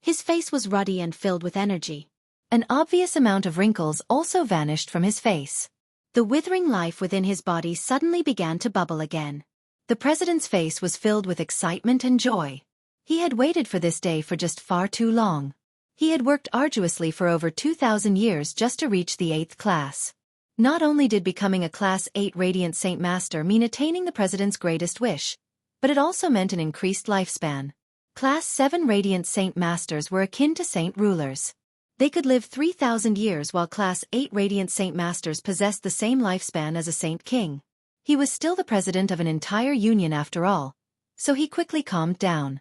his face was ruddy and filled with energy. An obvious amount of wrinkles also vanished from his face. The withering life within his body suddenly began to bubble again. The president's face was filled with excitement and joy. He had waited for this day for just far too long. He had worked arduously for over 2,000 years just to reach the 8th class. Not only did becoming a Class 8 Radiant Saint Master mean attaining the president's greatest wish, but it also meant an increased lifespan. Class 7 Radiant Saint Masters were akin to saint rulers. They could live 3,000 years while Class 8 Radiant Saint Masters possessed the same lifespan as a Saint King. He was still the president of an entire union after all, so he quickly calmed down.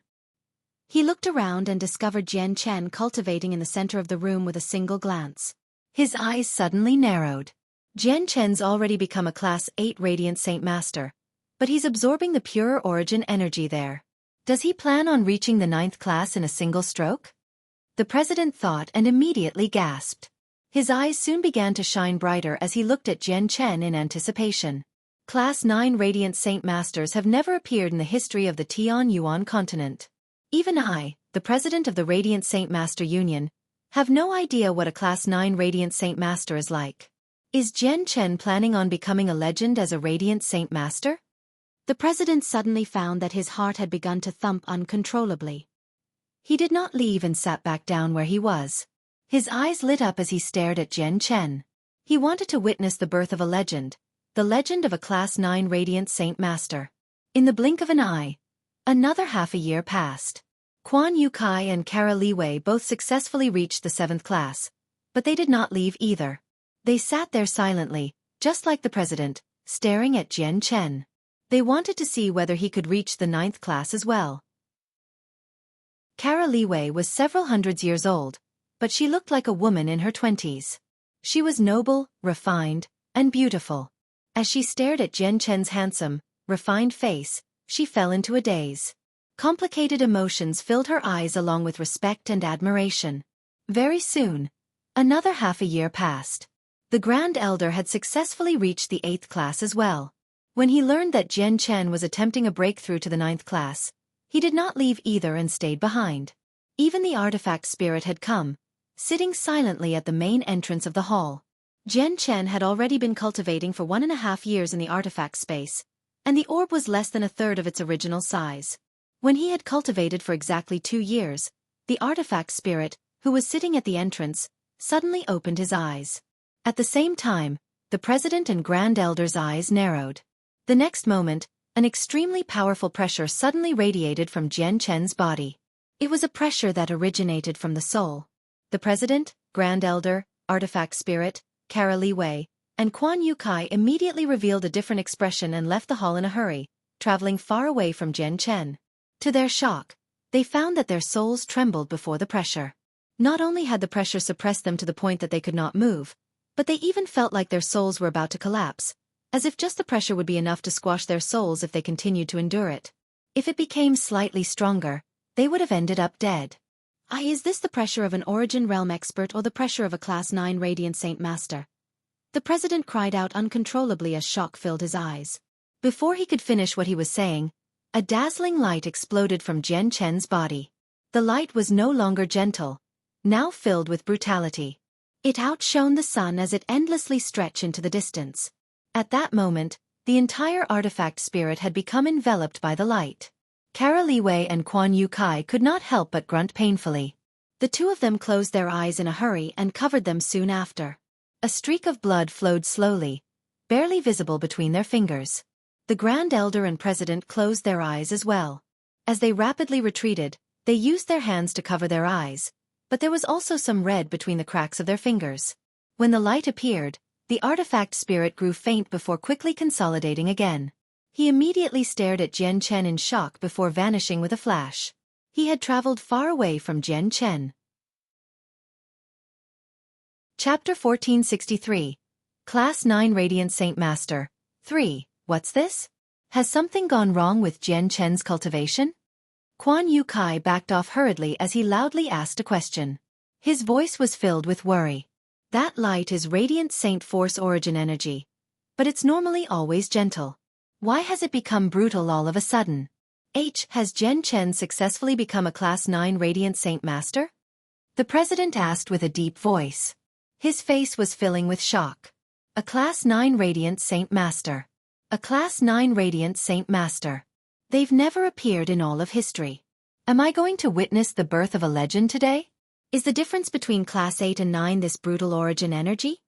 He looked around and discovered Jian Chen cultivating in the center of the room with a single glance. His eyes suddenly narrowed. Jian Chen's already become a Class 8 Radiant Saint Master, but he's absorbing the pure origin energy there. Does he plan on reaching the 9th class in a single stroke? The president thought and immediately gasped. His eyes soon began to shine brighter as he looked at Jian Chen in anticipation. Class 9 Radiant Saint Masters have never appeared in the history of the Tianyuan continent. Even I, the president of the Radiant Saint Master Union, have no idea what a Class 9 Radiant Saint Master is like. Is Jian Chen planning on becoming a legend as a Radiant Saint Master? The president suddenly found that his heart had begun to thump uncontrollably. He did not leave and sat back down where he was. His eyes lit up as he stared at Jian Chen. He wanted to witness the birth of a legend, the legend of a Class 9 Radiant Saint Master. In the blink of an eye, another half a year passed. Xueqi and Kara Liwei both successfully reached the 7th class, but they did not leave either. They sat there silently, just like the president, staring at Jian Chen. They wanted to see whether he could reach the 9th class as well. Kara Liwei was several hundreds years old, but she looked like a woman in her 20s. She was noble, refined, and beautiful. As she stared at Jian Chen's handsome, refined face, she fell into a daze. Complicated emotions filled her eyes along with respect and admiration. Very soon, another half a year passed. The Grand Elder had successfully reached the 8th class as well. When he learned that Jian Chen was attempting a breakthrough to the 9th class, he did not leave either and stayed behind. Even the artifact spirit had come, sitting silently at the main entrance of the hall. Jian Chen had already been cultivating for 1.5 years in the artifact space, and the orb was less than a third of its original size. When he had cultivated for exactly 2 years, the artifact spirit, who was sitting at the entrance, suddenly opened his eyes. At the same time, the president and Grand Elder's eyes narrowed. The next moment, an extremely powerful pressure suddenly radiated from Jian Chen's body. It was a pressure that originated from the soul. The president, Grand Elder, artifact spirit, Kara Liwei, and Xueqi immediately revealed a different expression and left the hall in a hurry, traveling far away from Jian Chen. To their shock, they found that their souls trembled before the pressure. Not only had the pressure suppressed them to the point that they could not move, But they even felt like their souls were about to collapse, as if just the pressure would be enough to squash their souls if they continued to endure it. If it became slightly stronger, they would have ended up dead. Is this the pressure of an Origin Realm expert or the pressure of a Class 9 Radiant Saint Master? The president cried out uncontrollably as shock filled his eyes. Before he could finish what he was saying, a dazzling light exploded from Jian Chen's body. The light was no longer gentle, now filled with brutality. It outshone the sun as it endlessly stretched into the distance. At that moment, the entire artifact spirit had become enveloped by the light. Kara Li Wei and Quan Yu Kai could not help but grunt painfully. The two of them closed their eyes in a hurry and covered them soon after. A streak of blood flowed slowly, barely visible between their fingers. The Grand Elder and President closed their eyes as well. As they rapidly retreated, they used their hands to cover their eyes, but there was also some red between the cracks of their fingers. When the light appeared, the artifact spirit grew faint before quickly consolidating again. He immediately stared at Jian Chen in shock before vanishing with a flash. He had traveled far away from Jian Chen. Chapter 1463. Class 9 Radiant Saint Master. 3. What's this? Has something gone wrong with Jian Chen's cultivation? Quan Yu Kai backed off hurriedly as he loudly asked a question. His voice was filled with worry. That light is Radiant Saint Force Origin energy. But it's normally always gentle. Why has it become brutal all of a sudden? Has Jian Chen successfully become a Class 9 Radiant Saint Master? The president asked with a deep voice. His face was filling with shock. A Class 9 Radiant Saint Master. A Class 9 Radiant Saint Master. They've never appeared in all of history. Am I going to witness the birth of a legend today? Is the difference between Class 8 and 9 this brutal origin energy?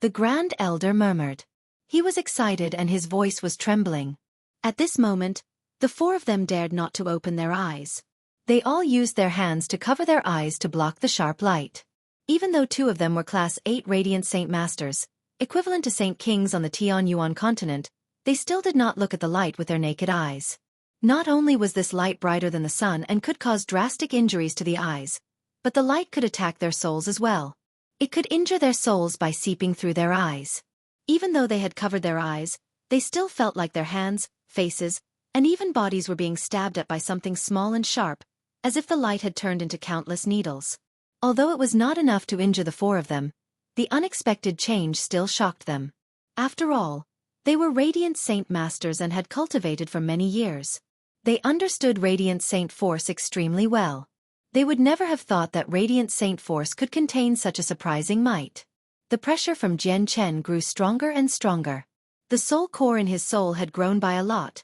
The Grand Elder murmured. He was excited and his voice was trembling. At this moment, the four of them dared not to open their eyes. They all used their hands to cover their eyes to block the sharp light. Even though two of them were Class 8 Radiant Saint Masters, equivalent to Saint Kings on the Tianyuan continent, they still did not look at the light with their naked eyes. Not only was this light brighter than the sun and could cause drastic injuries to the eyes, but the light could attack their souls as well. It could injure their souls by seeping through their eyes. Even though they had covered their eyes, they still felt like their hands, faces, and even bodies were being stabbed at by something small and sharp, as if the light had turned into countless needles. Although it was not enough to injure the four of them, the unexpected change still shocked them. After all, they were Radiant Saint Masters and had cultivated for many years. They understood Radiant Saint Force extremely well. They would never have thought that Radiant Saint Force could contain such a surprising might. The pressure from Jian Chen grew stronger and stronger. The soul core in his soul had grown by a lot,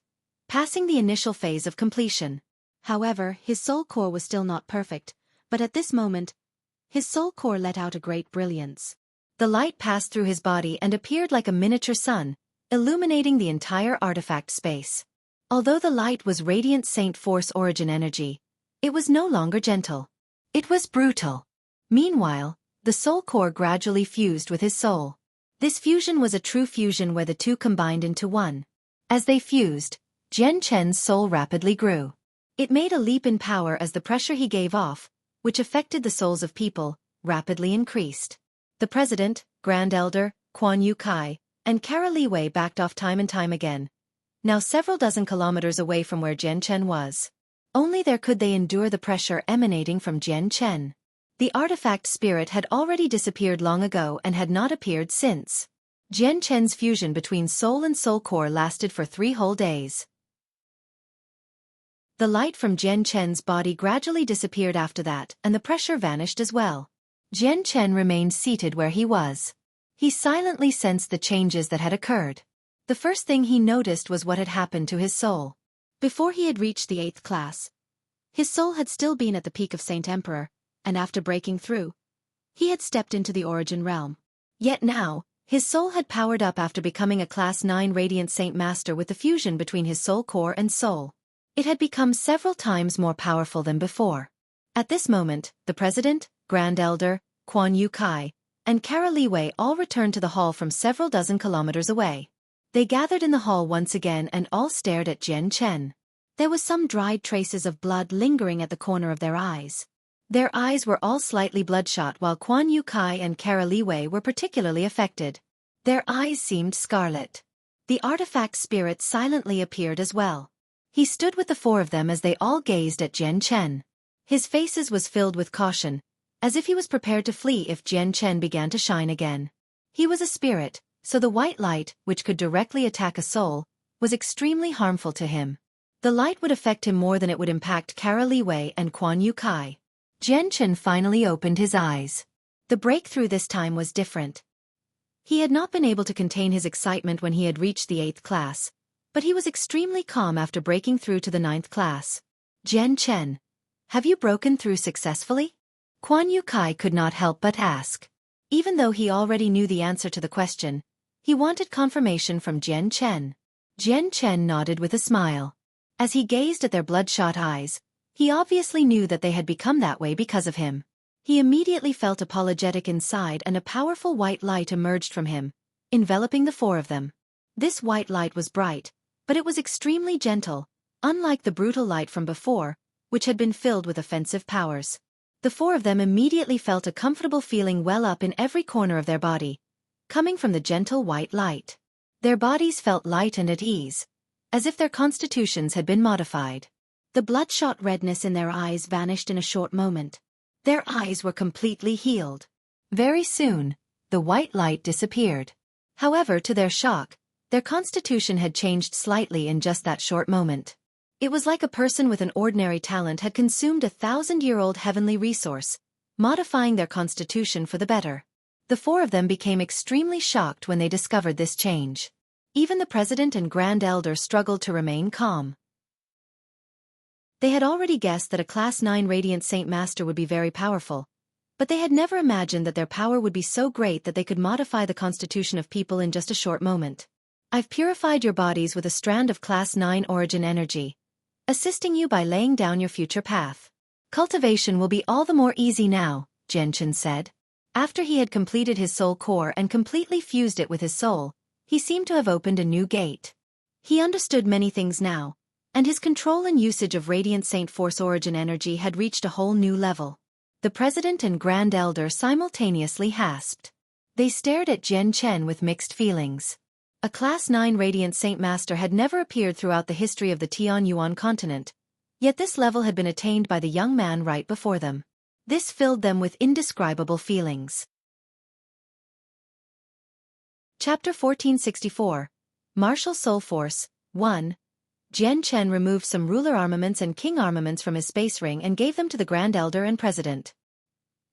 passing the initial phase of completion. However, his soul core was still not perfect, but at this moment, his soul core let out a great brilliance. The light passed through his body and appeared like a miniature sun, illuminating the entire artifact space. Although the light was Radiant Saint Force Origin energy, it was no longer gentle. It was brutal. Meanwhile, the soul core gradually fused with his soul. This fusion was a true fusion where the two combined into one. As they fused, Jian Chen's soul rapidly grew. It made a leap in power as the pressure he gave off, which affected the souls of people, rapidly increased. The president, Grand Elder, Quan Yu Kai, and Kara Li Wei backed off time and time again, now several dozen kilometers away from where Jian Chen was. Only there could they endure the pressure emanating from Jian Chen. The artifact spirit had already disappeared long ago and had not appeared since. Jian Chen's fusion between soul and soul core lasted for 3 whole days. The light from Jian Chen's body gradually disappeared after that, and the pressure vanished as well. Jian Chen remained seated where he was. He silently sensed the changes that had occurred. The first thing he noticed was what had happened to his soul. Before he had reached the 8th class, his soul had still been at the peak of Saint Emperor, and after breaking through, he had stepped into the Origin Realm. Yet now, his soul had powered up after becoming a Class 9 Radiant Saint Master with the fusion between his soul core and soul. It had become several times more powerful than before. At this moment, the President, Grand Elder, Quan Yu Kai, and Kara Li Wei all returned to the hall from several dozen kilometers away. They gathered in the hall once again and all stared at Jian Chen. There was some dried traces of blood lingering at the corner of their eyes. Their eyes were all slightly bloodshot while Quan Yu Kai and Kara Li Wei were particularly affected. Their eyes seemed scarlet. The artifact spirit silently appeared as well. He stood with the four of them as they all gazed at Jian Chen. His faces was filled with caution, as if he was prepared to flee if Jian Chen began to shine again. He was a spirit, so the white light, which could directly attack a soul, was extremely harmful to him. The light would affect him more than it would impact Kara Li Wei and Quan Yu Kai. Jian Chen finally opened his eyes. The breakthrough this time was different. He had not been able to contain his excitement when he had reached the 8th class, but he was extremely calm after breaking through to the 9th class. Jian Chen, have you broken through successfully? Quan Yu Kai could not help but ask. Even though he already knew the answer to the question, he wanted confirmation from Jian Chen. Jian Chen nodded with a smile. As he gazed at their bloodshot eyes, he obviously knew that they had become that way because of him. He immediately felt apologetic inside and a powerful white light emerged from him, enveloping the four of them. This white light was bright, but it was extremely gentle, unlike the brutal light from before, which had been filled with offensive powers. The four of them immediately felt a comfortable feeling well up in every corner of their body, coming from the gentle white light. Their bodies felt light and at ease, as if their constitutions had been modified. The bloodshot redness in their eyes vanished in a short moment. Their eyes were completely healed. Very soon, the white light disappeared. However, to their shock, their constitution had changed slightly in just that short moment. It was like a person with an ordinary talent had consumed a 1,000-year-old heavenly resource, modifying their constitution for the better. The four of them became extremely shocked when they discovered this change. Even the president and grand elder struggled to remain calm. They had already guessed that a Class 9 Radiant Saint Master would be very powerful, but they had never imagined that their power would be so great that they could modify the constitution of people in just a short moment. I've purified your bodies with a strand of Class 9 origin energy, assisting you by laying down your future path. Cultivation will be all the more easy now, Jian Chen said. After he had completed his soul core and completely fused it with his soul, he seemed to have opened a new gate. He understood many things now, and his control and usage of Radiant Saint Force origin energy had reached a whole new level. The president and grand elder simultaneously hasped. They stared at Jian Chen with mixed feelings. A Class 9 Radiant Saint Master had never appeared throughout the history of the Tianyuan continent, yet this level had been attained by the young man right before them. This filled them with indescribable feelings. Chapter 1464, Martial Soul Force, 1. Jian Chen removed some ruler armaments and king armaments from his space ring and gave them to the Grand Elder and President.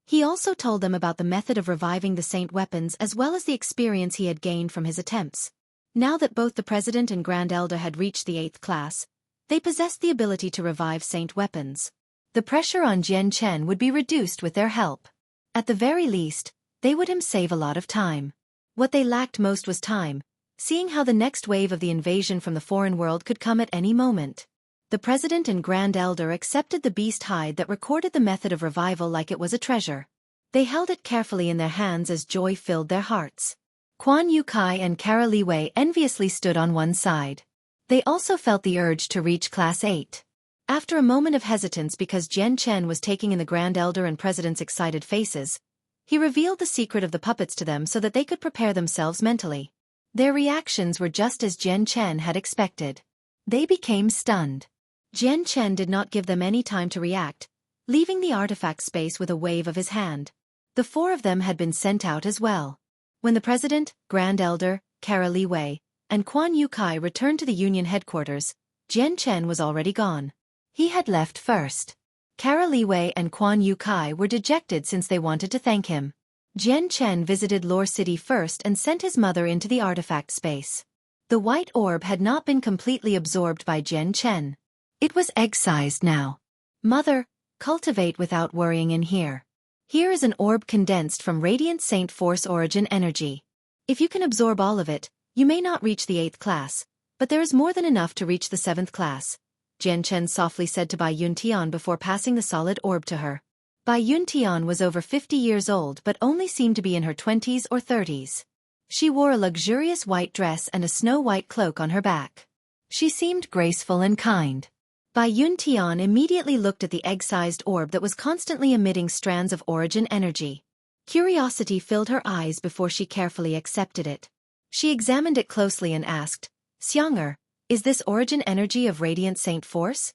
He also told them about the method of reviving the Saint weapons as well as the experience he had gained from his attempts. Now that both the President and Grand Elder had reached the 8th class, they possessed the ability to revive Saint weapons. The pressure on Jian Chen would be reduced with their help. At the very least, they would save a lot of time. What they lacked most was time, seeing how the next wave of the invasion from the foreign world could come at any moment. The President and Grand Elder accepted the beast hide that recorded the method of revival like it was a treasure. They held it carefully in their hands as joy filled their hearts. Quan Yu Kai and Kara Li Wei enviously stood on one side. They also felt the urge to reach Class 8. After a moment of hesitance because Jian Chen was taking in the Grand Elder and President's excited faces, he revealed the secret of the puppets to them so that they could prepare themselves mentally. Their reactions were just as Jian Chen had expected. They became stunned. Jian Chen did not give them any time to react, leaving the artifact space with a wave of his hand. The four of them had been sent out as well. When the President, Grand Elder, Kara Li Wei, and Quan Yu Kai returned to the Union headquarters, Jian Chen was already gone. He had left first. Kara Li Wei and Quan Yu Kai were dejected since they wanted to thank him. Jian Chen visited Lore City first and sent his mother into the artifact space. The white orb had not been completely absorbed by Jian Chen. It was egg-sized now. Mother, cultivate without worrying in here. Here is an orb condensed from Radiant Saint Force origin energy. If you can absorb all of it, you may not reach the 8th class, but there is more than enough to reach the 7th class, Jian Chen softly said to Bai Yuntian before passing the solid orb to her. Bai Yuntian was over 50 years old but only seemed to be in her 20s or 30s. She wore a luxurious white dress and a snow-white cloak on her back. She seemed graceful and kind. Bai Yuntian immediately looked at the egg-sized orb that was constantly emitting strands of origin energy. Curiosity filled her eyes before she carefully accepted it. She examined it closely and asked, Xueqi, is this origin energy of Radiant Saint Force?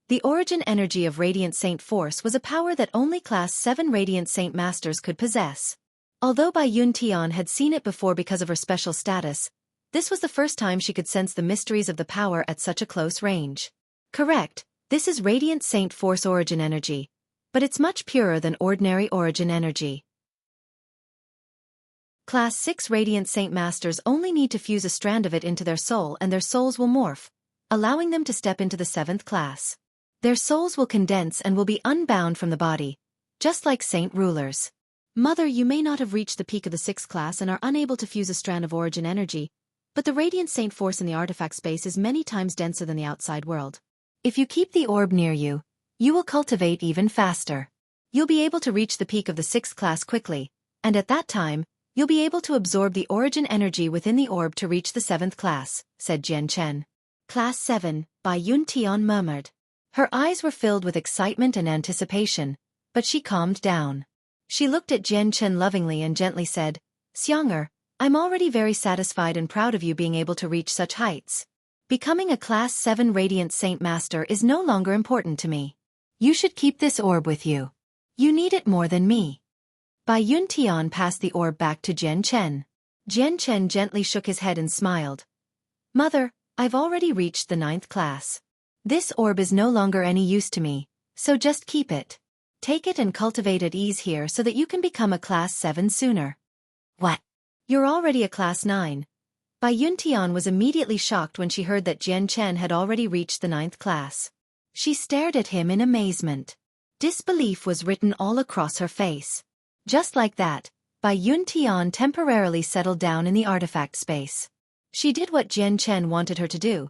The origin energy of Radiant Saint Force was a power that only Class 7 Radiant Saint Masters could possess. Although Bai Yuntian had seen it before because of her special status, this was the first time she could sense the mysteries of the power at such a close range. Correct, this is Radiant Saint Force origin energy, but it's much purer than ordinary origin energy. Class 6 Radiant Saint Masters only need to fuse a strand of it into their soul and their souls will morph, allowing them to step into the 7th class. Their souls will condense and will be unbound from the body, just like saint rulers. Mother, you may not have reached the peak of the 6th class and are unable to fuse a strand of origin energy, but the Radiant Saint Force in the artifact space is many times denser than the outside world. If you keep the orb near you, you will cultivate even faster. You'll be able to reach the peak of the 6th class quickly, and at that time, you'll be able to absorb the origin energy within the orb to reach the 7th class, said Jian Chen. Class 7, Bai Yuntian murmured. Her eyes were filled with excitement and anticipation, but she calmed down. She looked at Jian Chen lovingly and gently said, Xueqi, I'm already very satisfied and proud of you being able to reach such heights. Becoming a Class 7 Radiant Saint Master is no longer important to me. You should keep this orb with you. You need it more than me. Bai Yuntian passed the orb back to Jian Chen. Jian Chen gently shook his head and smiled. Mother, I've already reached the 9th class. This orb is no longer any use to me, so just keep it. Take it and cultivate at ease here so that you can become a Class 7 sooner. What? You're already a Class 9. Bai Yuntian was immediately shocked when she heard that Jian Chen had already reached the 9th class. She stared at him in amazement. Disbelief was written all across her face. Just like that, Bai Yuntian temporarily settled down in the artifact space. She did what Jian Chen wanted her to do.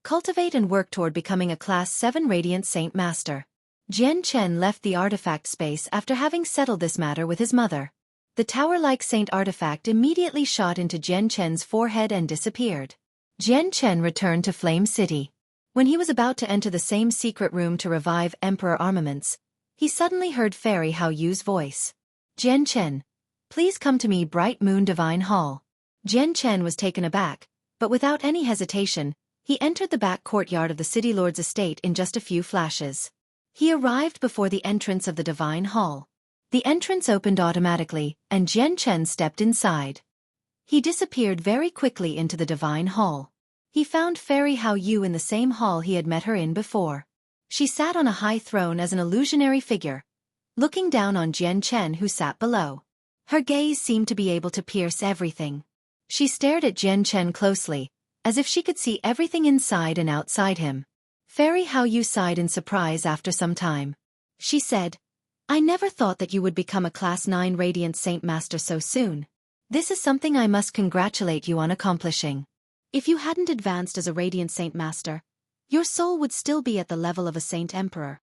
Cultivate and work toward becoming a Class 7 Radiant Saint Master. Jian Chen left the artifact space after having settled this matter with his mother. The tower-like saint artifact immediately shot into Jian Chen's forehead and disappeared. Jian Chen returned to Flame City. When he was about to enter the same secret room to revive Emperor armaments, he suddenly heard Fairy Hao Yu's voice. Jian Chen, please come to me, Bright Moon Divine Hall. Jian Chen was taken aback, but without any hesitation, he entered the back courtyard of the city lord's estate in just a few flashes. He arrived before the entrance of the Divine Hall. The entrance opened automatically, and Jian Chen stepped inside. He disappeared very quickly into the Divine Hall. He found Fairy Hao Yu in the same hall he had met her in before. She sat on a high throne as an illusionary figure, looking down on Jian Chen who sat below. Her gaze seemed to be able to pierce everything. She stared at Jian Chen closely, as if she could see everything inside and outside him. Fairy Hao Yu sighed in surprise after some time. She said, I never thought that you would become a Class 9 Radiant Saint Master so soon. This is something I must congratulate you on accomplishing. If you hadn't advanced as a Radiant Saint Master, your soul would still be at the level of a Saint Emperor.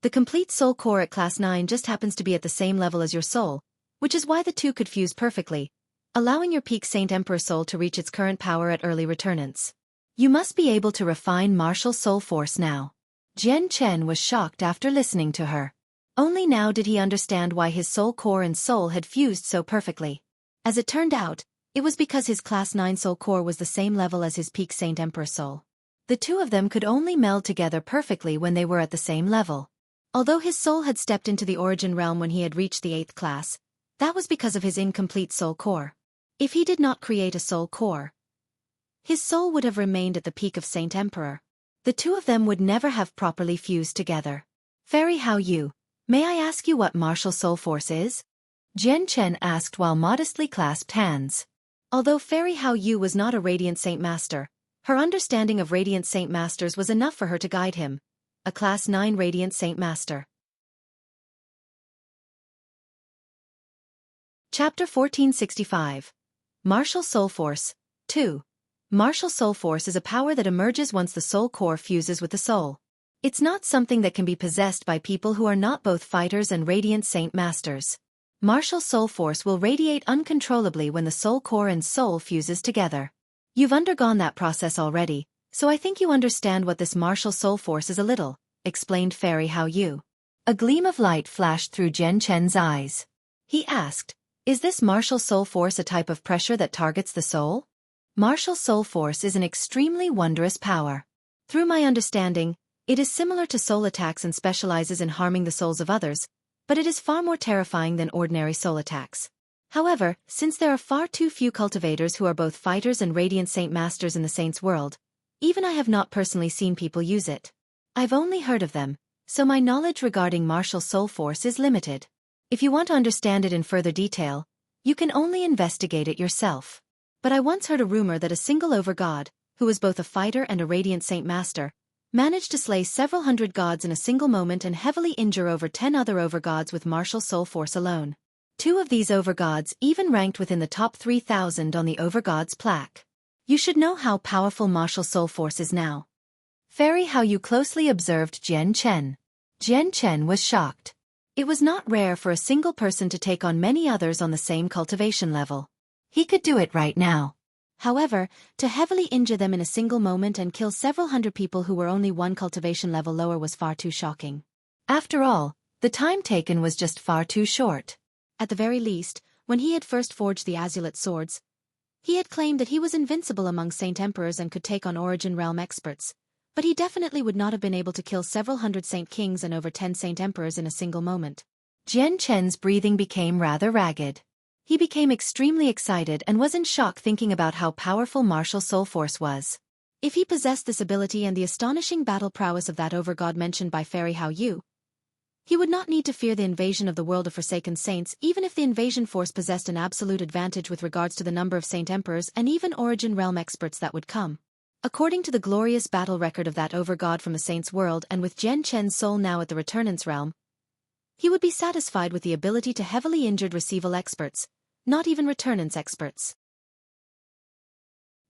The complete soul core at Class 9 just happens to be at the same level as your soul, which is why the two could fuse perfectly, allowing your peak Saint Emperor soul to reach its current power at early returnance. You must be able to refine martial soul force now. Jian Chen was shocked after listening to her. Only now did he understand why his soul core and soul had fused so perfectly. As it turned out, it was because his Class 9 soul core was the same level as his peak Saint Emperor soul. The two of them could only meld together perfectly when they were at the same level. Although his soul had stepped into the origin realm when he had reached the 8th class, that was because of his incomplete soul core. If he did not create a soul core, his soul would have remained at the peak of Saint Emperor. The two of them would never have properly fused together. Fairy Hao Yu, may I ask you what martial soul force is? Jian Chen asked while modestly clasped hands. Although Fairy Hao Yu was not a Radiant Saint Master, her understanding of Radiant Saint Masters was enough for her to guide him. A Class 9 Radiant Saint Master. Chapter 1465. Martial Soul Force, 2. Martial soul force is a power that emerges once the soul core fuses with the soul. It's not something that can be possessed by people who are not both fighters and Radiant Saint Masters. Martial soul force will radiate uncontrollably when the soul core and soul fuses together. You've undergone that process already, So I think you understand what this martial soul force is a little, explained Fairy Hao Yu. A gleam of light flashed through Jian Chen's eyes. He asked, is this martial soul force a type of pressure that targets the soul? Martial soul force is an extremely wondrous power. Through my understanding, it is similar to soul attacks and specializes in harming the souls of others, but it is far more terrifying than ordinary soul attacks. However, since there are far too few cultivators who are both fighters and radiant saint masters in the saints' world, even I have not personally seen people use it. I've only heard of them, so my knowledge regarding martial soul force is limited. If you want to understand it in further detail, you can only investigate it yourself. But I once heard a rumor that a single over-god, who was both a fighter and a radiant saint master, managed to slay several hundred gods in a single moment and heavily injure over 10 other over-gods with martial soul force alone. 2 of these over-gods even ranked within the top 3,000 on the over-gods plaque. You should know how powerful martial soul force is now. Fairy Hao Yu closely observed Jian Chen. Jian Chen was shocked. It was not rare for a single person to take on many others on the same cultivation level. He could do it right now. However, to heavily injure them in a single moment and kill several hundred people who were only one cultivation level lower was far too shocking. After all, the time taken was just far too short. At the very least, when he had first forged the azulate swords, he had claimed that he was invincible among saint emperors and could take on origin realm experts, but he definitely would not have been able to kill several hundred saint kings and over 10 saint emperors in a single moment. Jian Chen's breathing became rather ragged. He became extremely excited and was in shock thinking about how powerful martial soul force was. If he possessed this ability and the astonishing battle prowess of that overgod mentioned by Fairy Hao Yu, he would not need to fear the invasion of the world of Forsaken Saints even if the invasion force possessed an absolute advantage with regards to the number of saint emperors and even origin realm experts that would come. According to the glorious battle record of that overgod from the saints' world and with Jian Chen's soul now at the returnance realm, he would be satisfied with the ability to heavily injured receival experts, not even returnance experts.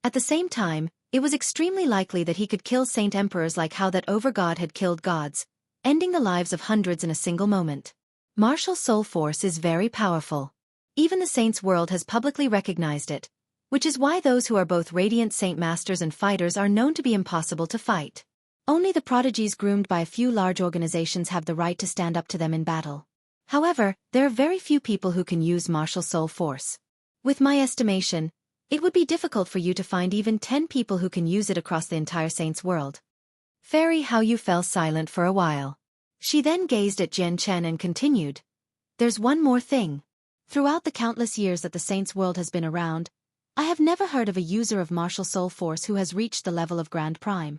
At the same time, it was extremely likely that he could kill saint emperors like how that overgod had killed gods, ending the lives of hundreds in a single moment. Martial soul force is very powerful. Even the saints' world has publicly recognized it, which is why those who are both radiant saint masters and fighters are known to be impossible to fight. Only the prodigies groomed by a few large organizations have the right to stand up to them in battle. However, there are very few people who can use martial soul force. With my estimation, it would be difficult for you to find even 10 people who can use it across the entire saints' world. Fairy Hao Yu fell silent for a while. She then gazed at Jian Chen and continued, "There's one more thing. Throughout the countless years that the saints' world has been around, I have never heard of a user of martial soul force who has reached the level of Grand Prime."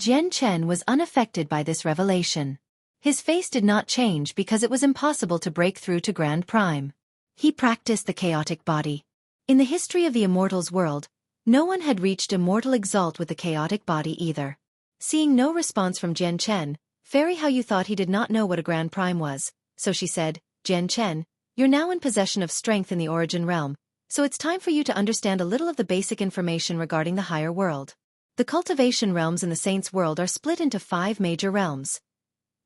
Jian Chen was unaffected by this revelation. His face did not change because it was impossible to break through to Grand Prime. He practiced the chaotic body. In the history of the immortals world, no one had reached immortal exalt with the chaotic body either. Seeing no response from Jian Chen, Fairy Hao Yu thought he did not know what a Grand Prime was, so she said, "Jian Chen, you're now in possession of strength in the origin realm, so it's time for you to understand a little of the basic information regarding the higher world. The cultivation realms in the saints' world are split into 5 major realms: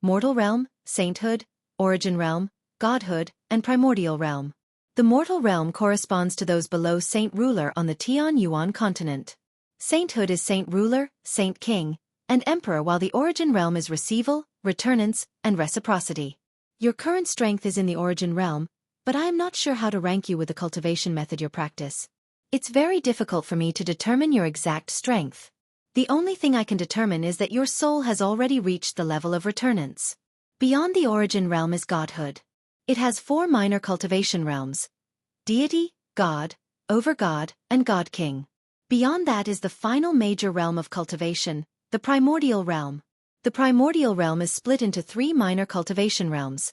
mortal realm, sainthood, origin realm, godhood, and primordial realm. The mortal realm corresponds to those below Saint Ruler on the Tian Yuan continent. Sainthood is Saint Ruler, Saint King, and Emperor, while the origin realm is receival, returnance, and reciprocity. Your current strength is in the origin realm, but I am not sure how to rank you with the cultivation method you practice. It's very difficult for me to determine your exact strength. The only thing I can determine is that your soul has already reached the level of returnance. Beyond the origin realm is godhood. It has 4 minor cultivation realms: deity, god, overgod, and god king. Beyond that is the final major realm of cultivation, the primordial realm. The primordial realm is split into 3 minor cultivation realms: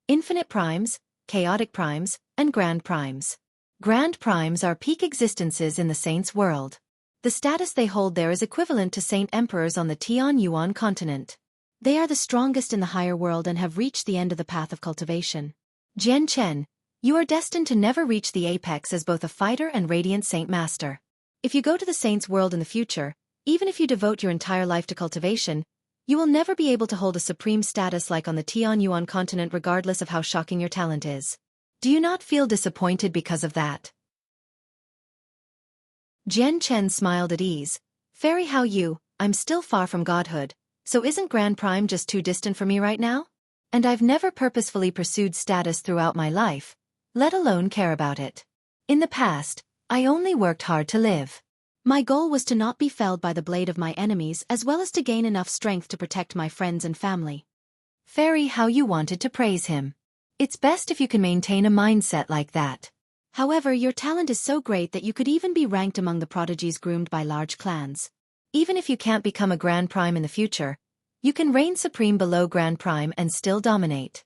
infinite primes, chaotic primes, and grand primes. Grand primes are peak existences in the saints' world. The status they hold there is equivalent to saint emperors on the Tian Yuan continent. They are the strongest in the higher world and have reached the end of the path of cultivation. Jian Chen, you are destined to never reach the apex as both a fighter and radiant saint master. If you go to the saints' world in the future, even if you devote your entire life to cultivation, you will never be able to hold a supreme status like on the Tian Yuan continent regardless of how shocking your talent is. Do you not feel disappointed because of that?" Jian Chen smiled at ease, Fairy Hao Yu, I'm still far from godhood, so isn't Grand Prime just too distant for me right now? And I've never purposefully pursued status throughout my life, let alone care about it. In the past, I only worked hard to live. My goal was to not be felled by the blade of my enemies as well as to gain enough strength to protect my friends and family. Fairy Hao Yu wanted to praise him. It's best if you can maintain a mindset like that. However, your talent is so great that you could even be ranked among the prodigies groomed by large clans. Even if you can't become a Grand Prime in the future, you can reign supreme below Grand Prime and still dominate.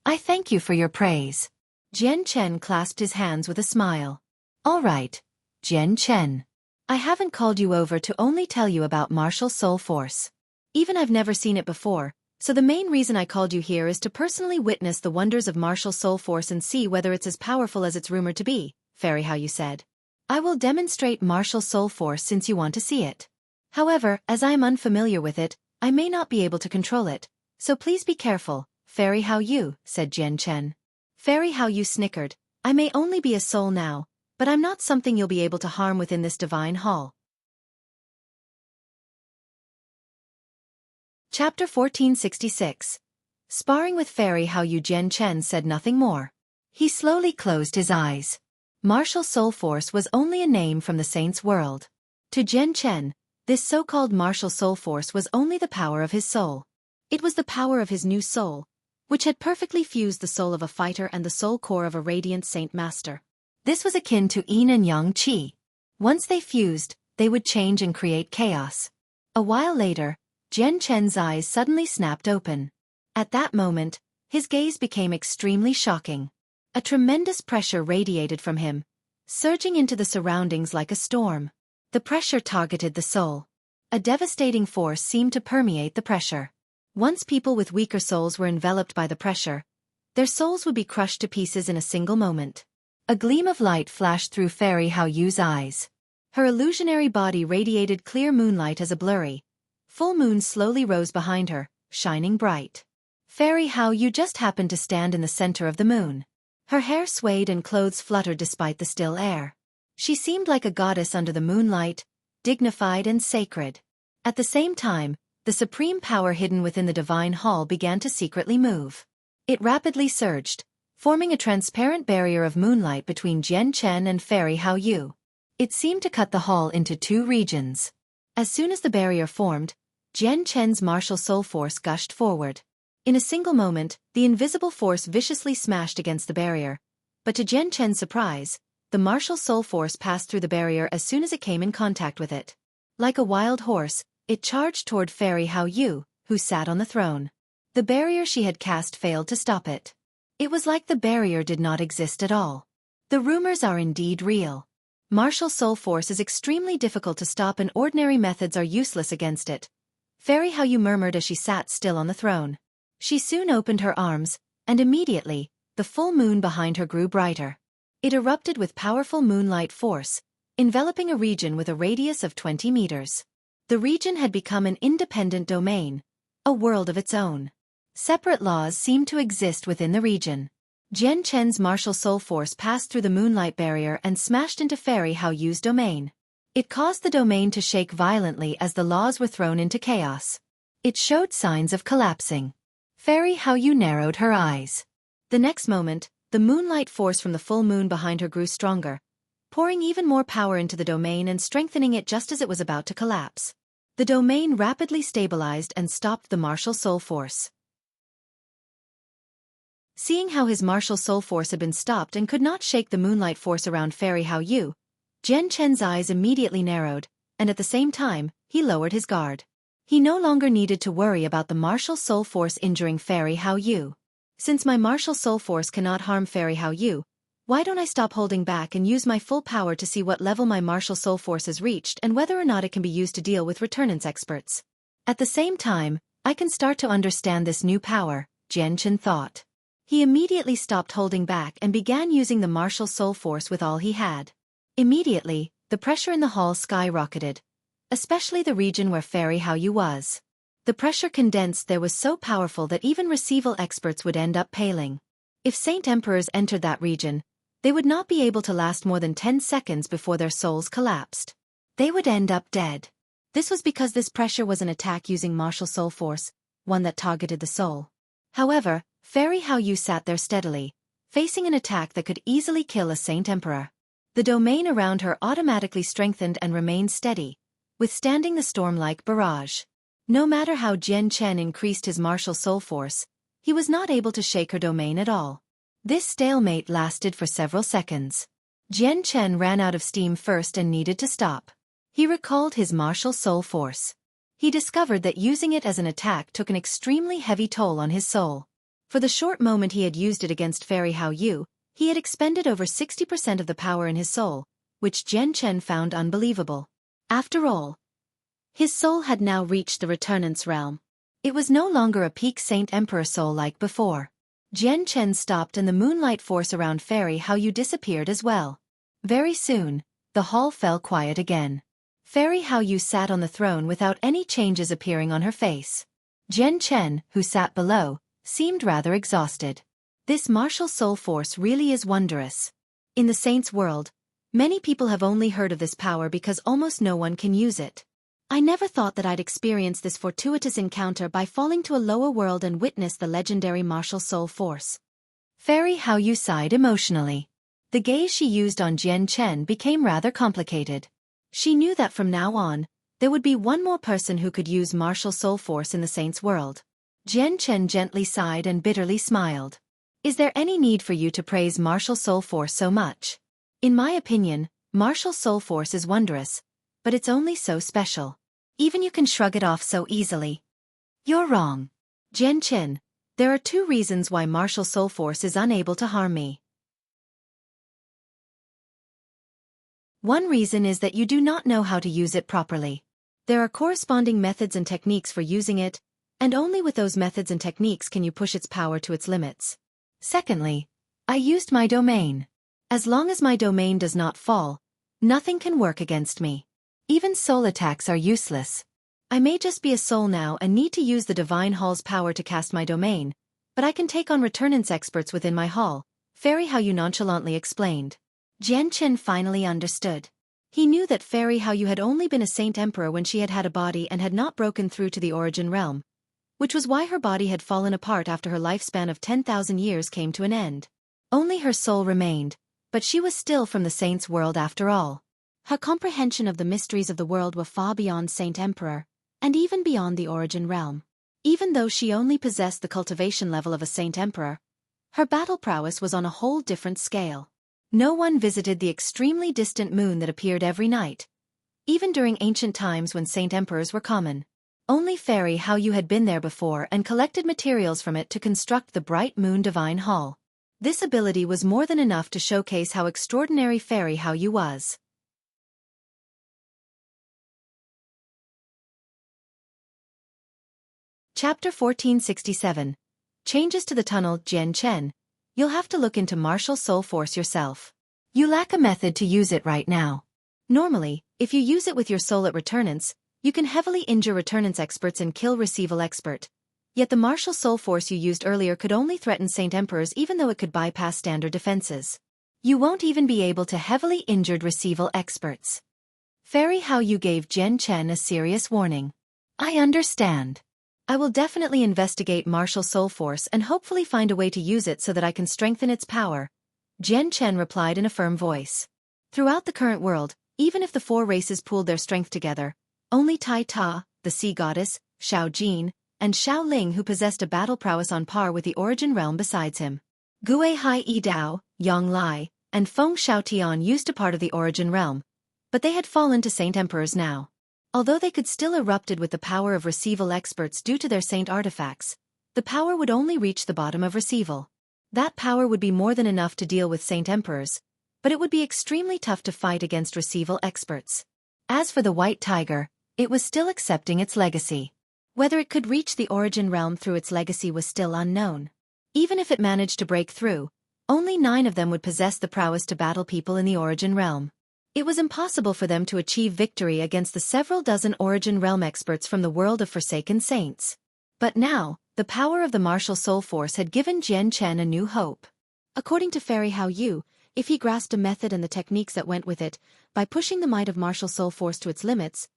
I thank you for your praise. Jian Chen clasped his hands with a smile. All right, Jian Chen. I haven't called you over to only tell you about Martial Soul Force. Even I've never seen it before, so the main reason I called you here is to personally witness the wonders of Martial Soul Force and see whether it's as powerful as it's rumored to be, Fairy Hao Yu said. I will demonstrate Martial Soul Force since you want to see it. However, as I am unfamiliar with it, I may not be able to control it, so please be careful, Fairy Hao Yu, said Jian Chen. Fairy Hao Yu snickered. I may only be a soul now, but I'm not something you'll be able to harm within this divine hall. Chapter 1466. Sparring with Fairy Hao Yu. Jian Chen said nothing more. He slowly closed his eyes. Martial Soul Force was only a name from the saint's world. To Jian Chen, this so-called Martial Soul Force was only the power of his soul. It was the power of his new soul, which had perfectly fused the soul of a fighter and the soul core of a radiant saint master. This was akin to yin and yang qi. Once they fused, they would change and create chaos. A while later, Jian Chen's eyes suddenly snapped open. At that moment, his gaze became extremely shocking. A tremendous pressure radiated from him, surging into the surroundings like a storm. The pressure targeted the soul. A devastating force seemed to permeate the pressure. Once people with weaker souls were enveloped by the pressure, their souls would be crushed to pieces in a single moment. A gleam of light flashed through Fairy Hao Yu's eyes. Her illusionary body radiated clear moonlight as a blurry full moon slowly rose behind her, shining bright. Fairy Hao Yu just happened to stand in the center of the moon. Her hair swayed and clothes fluttered despite the still air. She seemed like a goddess under the moonlight, dignified and sacred. At the same time, the supreme power hidden within the divine hall began to secretly move. It rapidly surged, forming a transparent barrier of moonlight between Jian Chen and Fairy Hao Yu. It seemed to cut the hall into two regions. As soon as the barrier formed, Jian Chen's martial soul force gushed forward. In a single moment, the invisible force viciously smashed against the barrier. But to Jian Chen's surprise, the martial soul force passed through the barrier as soon as it came in contact with it. Like a wild horse, it charged toward Fairy Hao Yu, who sat on the throne. The barrier she had cast failed to stop it. It was like the barrier did not exist at all. The rumors are indeed real. Martial soul force is extremely difficult to stop and ordinary methods are useless against it. Fairy Hao Yu murmured as she sat still on the throne. She soon opened her arms, and immediately, the full moon behind her grew brighter. It erupted with powerful moonlight force, enveloping a region with a radius of 20 meters. The region had become an independent domain, a world of its own. Separate laws seemed to exist within the region. Jian Chen's martial soul force passed through the moonlight barrier and smashed into Fairy Hao Yu's domain. It caused the domain to shake violently as the laws were thrown into chaos. It showed signs of collapsing. Fairy Hao Yu narrowed her eyes. The next moment, the moonlight force from the full moon behind her grew stronger, pouring even more power into the domain and strengthening it just as it was about to collapse. The domain rapidly stabilized and stopped the martial soul force. Seeing how his martial soul force had been stopped and could not shake the moonlight force around Fairy Hao Yu, Jian Chen's eyes immediately narrowed, and at the same time, he lowered his guard. He no longer needed to worry about the martial soul force injuring Fairy Hao Yu. Since my martial soul force cannot harm Fairy Hao Yu, why don't I stop holding back and use my full power to see what level my martial soul force has reached and whether or not it can be used to deal with returnance experts. At the same time, I can start to understand this new power, Jian Chen thought. He immediately stopped holding back and began using the martial soul force with all he had. Immediately, the pressure in the hall skyrocketed, especially the region where Fairy Hao Yu was. The pressure condensed there was so powerful that even receival experts would end up paling. If Saint Emperors entered that region, they would not be able to last more than 10 seconds before their souls collapsed. They would end up dead. This was because this pressure was an attack using martial soul force, one that targeted the soul. However, Fairy Hao Yu sat there steadily, facing an attack that could easily kill a Saint Emperor. The domain around her automatically strengthened and remained steady, withstanding the storm like barrage. No matter how Jian Chen increased his martial soul force, he was not able to shake her domain at all. This stalemate lasted for several seconds. Jian Chen ran out of steam first and needed to stop. He recalled his martial soul force. He discovered that using it as an attack took an extremely heavy toll on his soul. For the short moment he had used it against Fairy Hao Yu, he had expended over 60% of the power in his soul, which Jian Chen found unbelievable. After all, his soul had now reached the Returnance realm. It was no longer a peak Saint Emperor soul like before. Jian Chen stopped and the moonlight force around Fairy Hao Yu disappeared as well. Very soon, the hall fell quiet again. Fairy Hao Yu sat on the throne without any changes appearing on her face. Jian Chen, who sat below, seemed rather exhausted. This martial soul force really is wondrous. In the saints' world, many people have only heard of this power because almost no one can use it. I never thought that I'd experience this fortuitous encounter by falling to a lower world and witness the legendary martial soul force. Fairy Hao Yu sighed emotionally. The gaze she used on Jian Chen became rather complicated. She knew that from now on, there would be one more person who could use martial soul force in the saints' world. Jian Chen gently sighed and bitterly smiled. Is there any need for you to praise martial soul force so much? In my opinion, martial soul force is wondrous, but it's only so special. Even you can shrug it off so easily. You're wrong. Jian Chen, there are two reasons why martial soul force is unable to harm me. One reason is that you do not know how to use it properly. There are corresponding methods and techniques for using it, and only with those methods and techniques can you push its power to its limits. Secondly, I used my domain. As long as my domain does not fall, nothing can work against me. Even soul attacks are useless. I may just be a soul now and need to use the Divine Hall's power to cast my domain, but I can take on returnance experts within my hall, Fairy Hao Yu nonchalantly explained. Jian Chen finally understood. He knew that Fairy Hao Yu had only been a Saint Emperor when she had had a body and had not broken through to the origin realm, which was why her body had fallen apart after her lifespan of 10,000 years came to an end. Only her soul remained, but she was still from the saints' world after all. Her comprehension of the mysteries of the world were far beyond Saint Emperor, and even beyond the origin realm. Even though she only possessed the cultivation level of a Saint Emperor, her battle prowess was on a whole different scale. No one visited the extremely distant moon that appeared every night, even during ancient times when Saint Emperors were common. Only Fairy Hao Yu had been there before and collected materials from it to construct the Bright Moon Divine Hall. This ability was more than enough to showcase how extraordinary Fairy Hao Yu was. Chapter 1467. Changes to the tunnel. Jian Chen, you'll have to look into martial soul force yourself. You lack a method to use it right now. Normally, if you use it with your soul at Returnance, you can heavily injure Returnance experts and kill Receival expert. Yet the martial soul force you used earlier could only threaten Saint Emperors even though it could bypass standard defenses. You won't even be able to heavily injured Receival experts. Fairy Hao Yu gave Jian Chen a serious warning. I understand. I will definitely investigate martial soul force and hopefully find a way to use it so that I can strengthen its power, Jian Chen replied in a firm voice. Throughout the current world, even if the four races pooled their strength together, only Tai Ta, the sea goddess, Xiao Jin, and Xiao Ling who possessed a battle prowess on par with the origin realm besides him. Gue Hai Yi Dao, Yang Lai, and Feng Xiaotian used a part of the origin realm, but they had fallen to Saint Emperors now. Although they could still erupted with the power of Receival experts due to their saint artifacts, the power would only reach the bottom of Receival. That power would be more than enough to deal with Saint Emperors, but it would be extremely tough to fight against Receival experts. As for the White Tiger, it was still accepting its legacy. Whether it could reach the origin realm through its legacy was still unknown. Even if it managed to break through, only 9 of them would possess the prowess to battle people in the origin realm. It was impossible for them to achieve victory against the several dozen origin realm experts from the world of Forsaken Saints. But now, the power of the martial soul force had given Jian Chen a new hope. According to Fairy Hao Yu, if he grasped a method and the techniques that went with it, by pushing the might of martial soul force to its limits,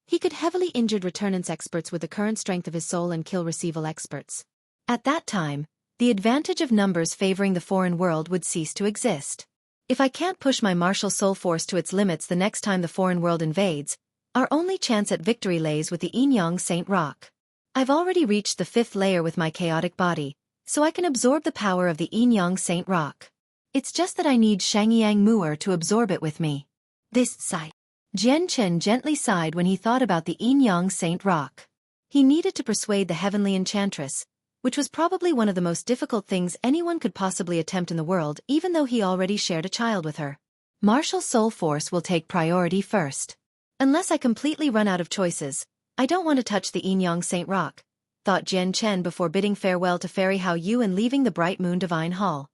He could heavily injured returnance experts with the current strength of his soul and kill receival experts. At that time, the advantage of numbers favoring the foreign world would cease to exist. If I can't push my martial soul force to its limits the next time the foreign world invades, our only chance at victory lays with the Yin-Yang Saint Rock. I've already reached the 5th layer with my chaotic body, so I can absorb the power of the Yin-Yang Saint Rock. It's just that I need Shangyang Mu'er to absorb it with me. This sigh. Jian Chen gently sighed when he thought about the Yin-Yang Saint Rock. He needed to persuade the heavenly enchantress, which was probably one of the most difficult things anyone could possibly attempt in the world, even though he already shared a child with her. Martial soul force will take priority first. Unless I completely run out of choices, I don't want to touch the Yin-Yang Saint Rock, thought Jian Chen before bidding farewell to Fairy Hao Yu and leaving the Bright Moon Divine Hall.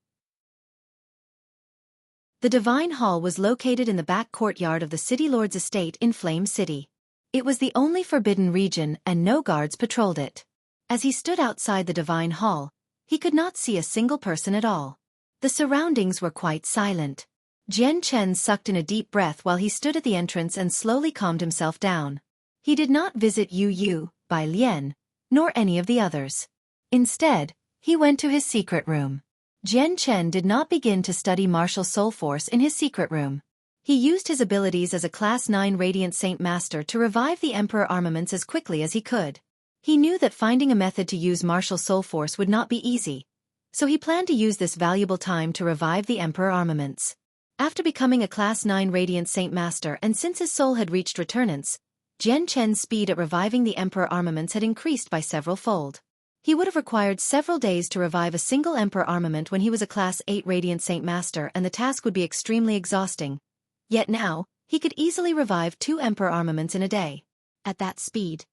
The Divine Hall was located in the back courtyard of the City Lord's estate in Flame City. It was the only forbidden region and no guards patrolled it. As he stood outside the Divine Hall, he could not see a single person at all. The surroundings were quite silent. Jian Chen sucked in a deep breath while he stood at the entrance and slowly calmed himself down. He did not visit Yu Yu, Bai Lian, nor any of the others. Instead, he went to his secret room. Jian Chen did not begin to study martial soul force in his secret room. He used his abilities as a Class 9 Radiant Saint Master to revive the Emperor armaments as quickly as he could. He knew that finding a method to use martial soul force would not be easy, so he planned to use this valuable time to revive the Emperor armaments. After becoming a Class 9 Radiant Saint Master and since his soul had reached returnance, Jian Chen's speed at reviving the Emperor armaments had increased by several fold. He would have required several days to revive a single Emperor armament when he was a Class 8 Radiant Saint Master, and the task would be extremely exhausting. Yet now, he could easily revive 2 Emperor armaments in a day. At that speed,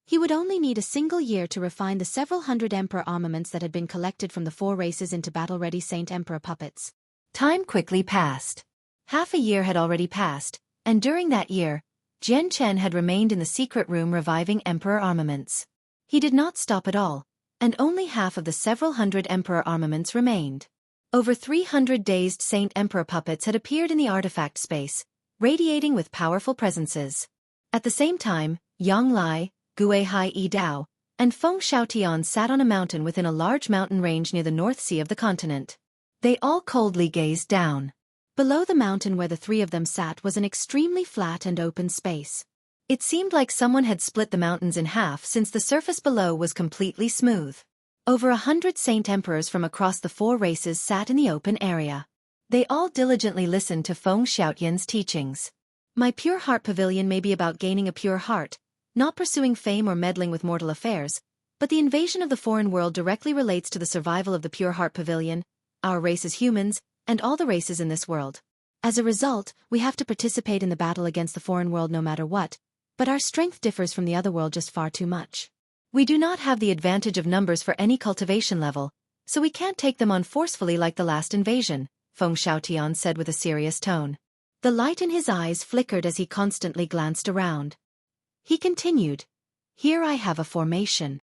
he would only need a single year to refine the several hundred Emperor armaments that had been collected from the 4 races into battle-ready Saint Emperor puppets. Time quickly passed. Half a year had already passed, and during that year, Jian Chen had remained in the secret room reviving Emperor armaments. He did not stop at all, and only half of the several hundred Emperor armaments remained. Over 300 dazed Saint Emperor puppets had appeared in the artifact space, radiating with powerful presences. At the same time, Yang Lai, Gue Hai Yi Dao, and Feng Xiaotian sat on a mountain within a large mountain range near the North Sea of the continent. They all coldly gazed down. Below the mountain where the 3 of them sat was an extremely flat and open space. It seemed like someone had split the mountains in half since the surface below was completely smooth. Over 100 Saint Emperors from across the 4 races sat in the open area. They all diligently listened to Feng Xiaotian's teachings. My pure heart pavilion may be about gaining a pure heart, not pursuing fame or meddling with mortal affairs, but the invasion of the foreign world directly relates to the survival of the pure heart pavilion, our race as humans, and all the races in this world. As a result, we have to participate in the battle against the foreign world no matter what, but our strength differs from the other world just far too much. We do not have the advantage of numbers for any cultivation level, so we can't take them on forcefully like the last invasion, Feng Xiaotian said with a serious tone. The light in his eyes flickered as he constantly glanced around. He continued, "Here I have a formation.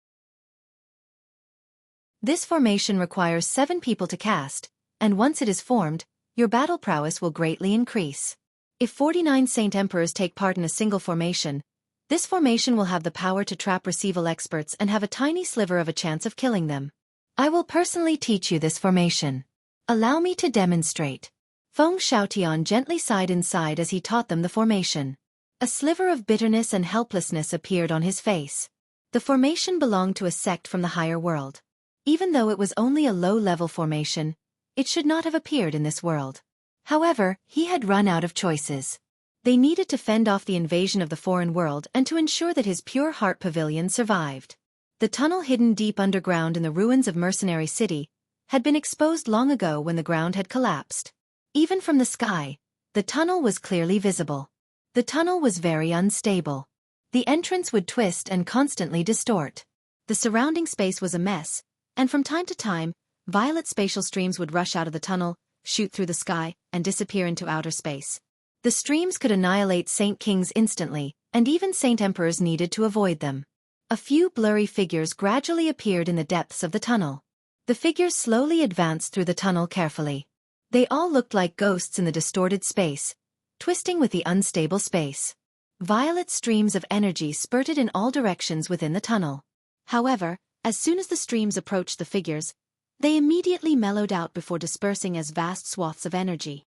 This formation requires 7 people to cast, and once it is formed, your battle prowess will greatly increase. If 49 Saint Emperors take part in a single formation, this formation will have the power to trap receival experts and have a tiny sliver of a chance of killing them. I will personally teach you this formation. Allow me to demonstrate." Feng Xiaotian gently sighed inside as he taught them the formation. A sliver of bitterness and helplessness appeared on his face. The formation belonged to a sect from the higher world. Even though it was only a low-level formation, it should not have appeared in this world. However, he had run out of choices. They needed to fend off the invasion of the foreign world and to ensure that his pure heart pavilion survived. The tunnel hidden deep underground in the ruins of Mercenary City had been exposed long ago when the ground had collapsed. Even from the sky, the tunnel was clearly visible. The tunnel was very unstable. The entrance would twist and constantly distort. The surrounding space was a mess, and from time to time, violet spatial streams would rush out of the tunnel, shoot through the sky, and disappear into outer space. The streams could annihilate Saint Kings instantly, and even Saint Emperors needed to avoid them. A few blurry figures gradually appeared in the depths of the tunnel. The figures slowly advanced through the tunnel carefully. They all looked like ghosts in the distorted space, twisting with the unstable space. Violet streams of energy spurted in all directions within the tunnel. However, as soon as the streams approached the figures, they immediately mellowed out before dispersing as vast swaths of energy.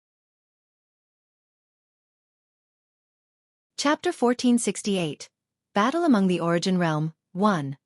Chapter 1468. Battle Among the Origin Realm, 1.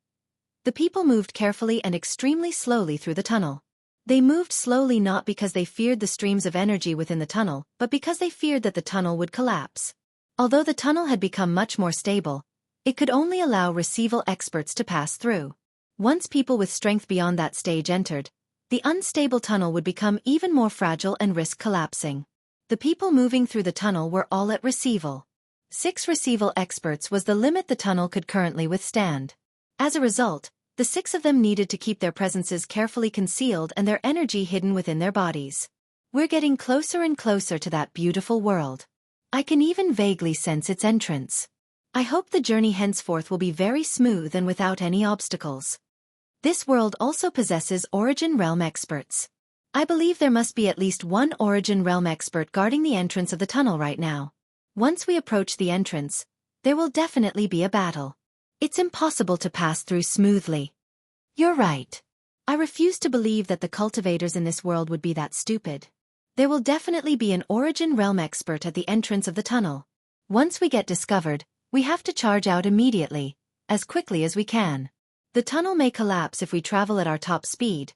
The people moved carefully and extremely slowly through the tunnel. They moved slowly not because they feared the streams of energy within the tunnel, but because they feared that the tunnel would collapse. Although the tunnel had become much more stable, it could only allow receival experts to pass through. Once people with strength beyond that stage entered, the unstable tunnel would become even more fragile and risk collapsing. The people moving through the tunnel were all at receival. 6 receival experts was the limit the tunnel could currently withstand. As a result, the 6 of them needed to keep their presences carefully concealed and their energy hidden within their bodies. We're getting closer and closer to that beautiful world. I can even vaguely sense its entrance. I hope the journey henceforth will be very smooth and without any obstacles. This world also possesses Origin Realm experts. I believe there must be at least one Origin Realm expert guarding the entrance of the tunnel right now. Once we approach the entrance, there will definitely be a battle. It's impossible to pass through smoothly. You're right. I refuse to believe that the cultivators in this world would be that stupid. There will definitely be an Origin Realm expert at the entrance of the tunnel. Once we get discovered, we have to charge out immediately, as quickly as we can. The tunnel may collapse if we travel at our top speed,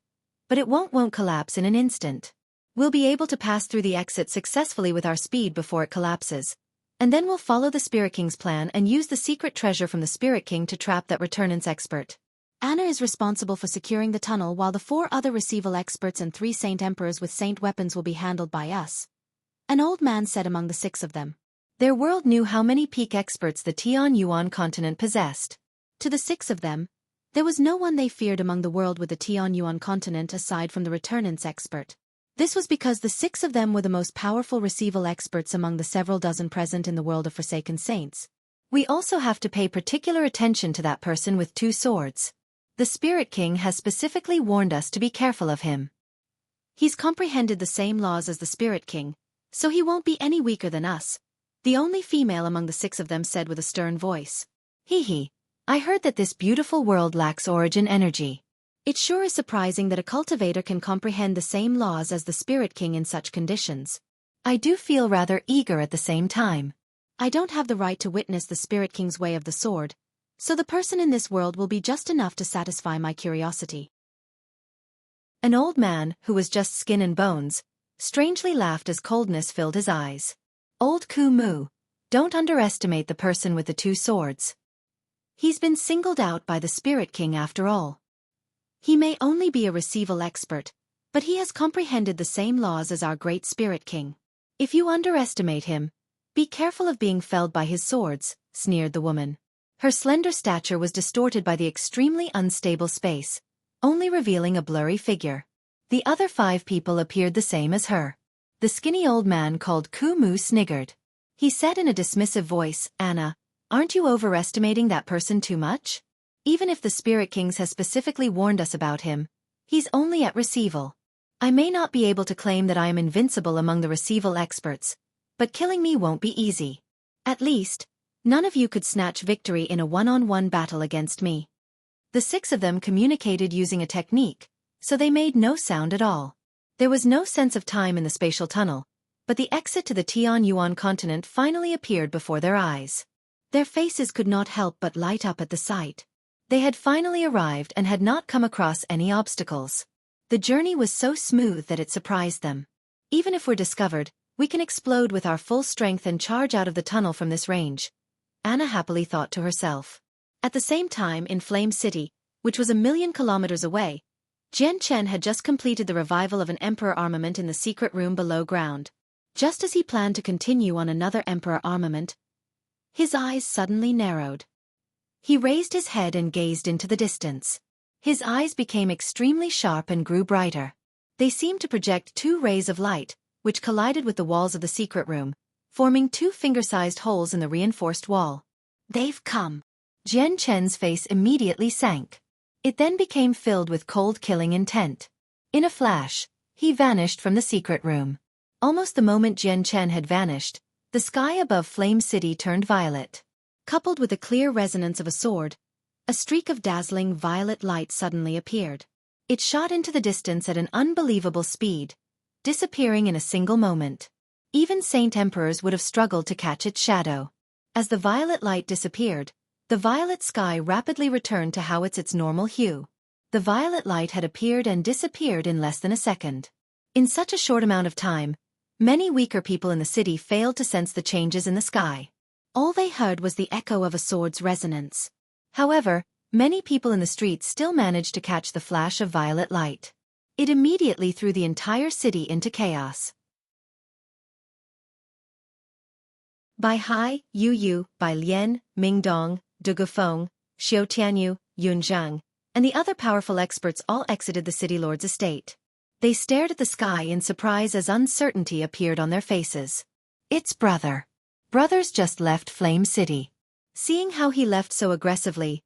but it won't collapse in an instant. We'll be able to pass through the exit successfully with our speed before it collapses, and then we'll follow the Spirit King's plan and use the secret treasure from the Spirit King to trap that returnance expert. Anna is responsible for securing the tunnel while the 4 other receival experts and 3 Saint Emperors with Saint weapons will be handled by us. An old man said among the 6 of them. Their world knew how many peak experts the Tian Yuan continent possessed. To the 6 of them, there was no one they feared among the world with the Tian Yuan continent aside from the returnance expert. This was because the 6 of them were the most powerful receival experts among the several dozen present in the world of Forsaken Saints. We also have to pay particular attention to that person with 2 swords. The Spirit King has specifically warned us to be careful of him. He's comprehended the same laws as the Spirit King, so he won't be any weaker than us. The only female among the 6 of them said with a stern voice. Hee. I heard that this beautiful world lacks origin energy. It sure is surprising that a cultivator can comprehend the same laws as the Spirit King in such conditions. I do feel rather eager at the same time. I don't have the right to witness the Spirit King's way of the sword, so the person in this world will be just enough to satisfy my curiosity. An old man, who was just skin and bones, strangely laughed as coldness filled his eyes. Old Kumu, don't underestimate the person with the 2 swords. He's been singled out by the Spirit King after all. He may only be a receival expert, but he has comprehended the same laws as our great Spirit King. If you underestimate him, be careful of being felled by his swords, sneered the woman. Her slender stature was distorted by the extremely unstable space, only revealing a blurry figure. The other 5 people appeared the same as her. The skinny old man called Kumu sniggered. He said in a dismissive voice, Anna, aren't you overestimating that person too much? Even if the Spirit Kings has specifically warned us about him, he's only at receival. I may not be able to claim that I am invincible among the receival experts, but killing me won't be easy. At least, none of you could snatch victory in a one-on-one battle against me. The 6 of them communicated using a technique, so they made no sound at all. There was no sense of time in the spatial tunnel, but the exit to the Tian Yuan continent finally appeared before their eyes. Their faces could not help but light up at the sight. They had finally arrived and had not come across any obstacles. The journey was so smooth that it surprised them. Even if we're discovered, we can explode with our full strength and charge out of the tunnel from this range, Anna happily thought to herself. At the same time in Flame City, which was 1,000,000 kilometers away, Jian Chen had just completed the revival of an Emperor armament in the secret room below ground. Just as he planned to continue on another Emperor armament, his eyes suddenly narrowed. He raised his head and gazed into the distance. His eyes became extremely sharp and grew brighter. They seemed to project 2 rays of light, which collided with the walls of the secret room, forming 2 finger-sized holes in the reinforced wall. They've come. Jian Chen's face immediately sank. It then became filled with cold killing intent. In a flash, he vanished from the secret room. Almost the moment Jian Chen had vanished, The sky above Flame City turned violet. Coupled with the clear resonance of a sword, a streak of dazzling violet light suddenly appeared. It shot into the distance at an unbelievable speed, disappearing in a single moment. Even Saint Emperors would have struggled to catch its shadow. As the violet light disappeared, the violet sky rapidly returned to how its normal hue. The violet light had appeared and disappeared in less than a second. In such a short amount of time, many weaker people in the city failed to sense the changes in the sky. All they heard was the echo of a sword's resonance. However, many people in the streets still managed to catch the flash of violet light. It immediately threw the entire city into chaos. By Hai, Yu Yu, by Lian, Mingdong, De Gufeng, Xiao Tianyu, Yun Zhang, and the other powerful experts all exited the city lord's estate. They stared at the sky in surprise as uncertainty appeared on their faces. It's brother. Brother's just left Flame City. Seeing how he left so aggressively,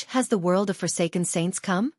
has the world of Forsaken Saints come?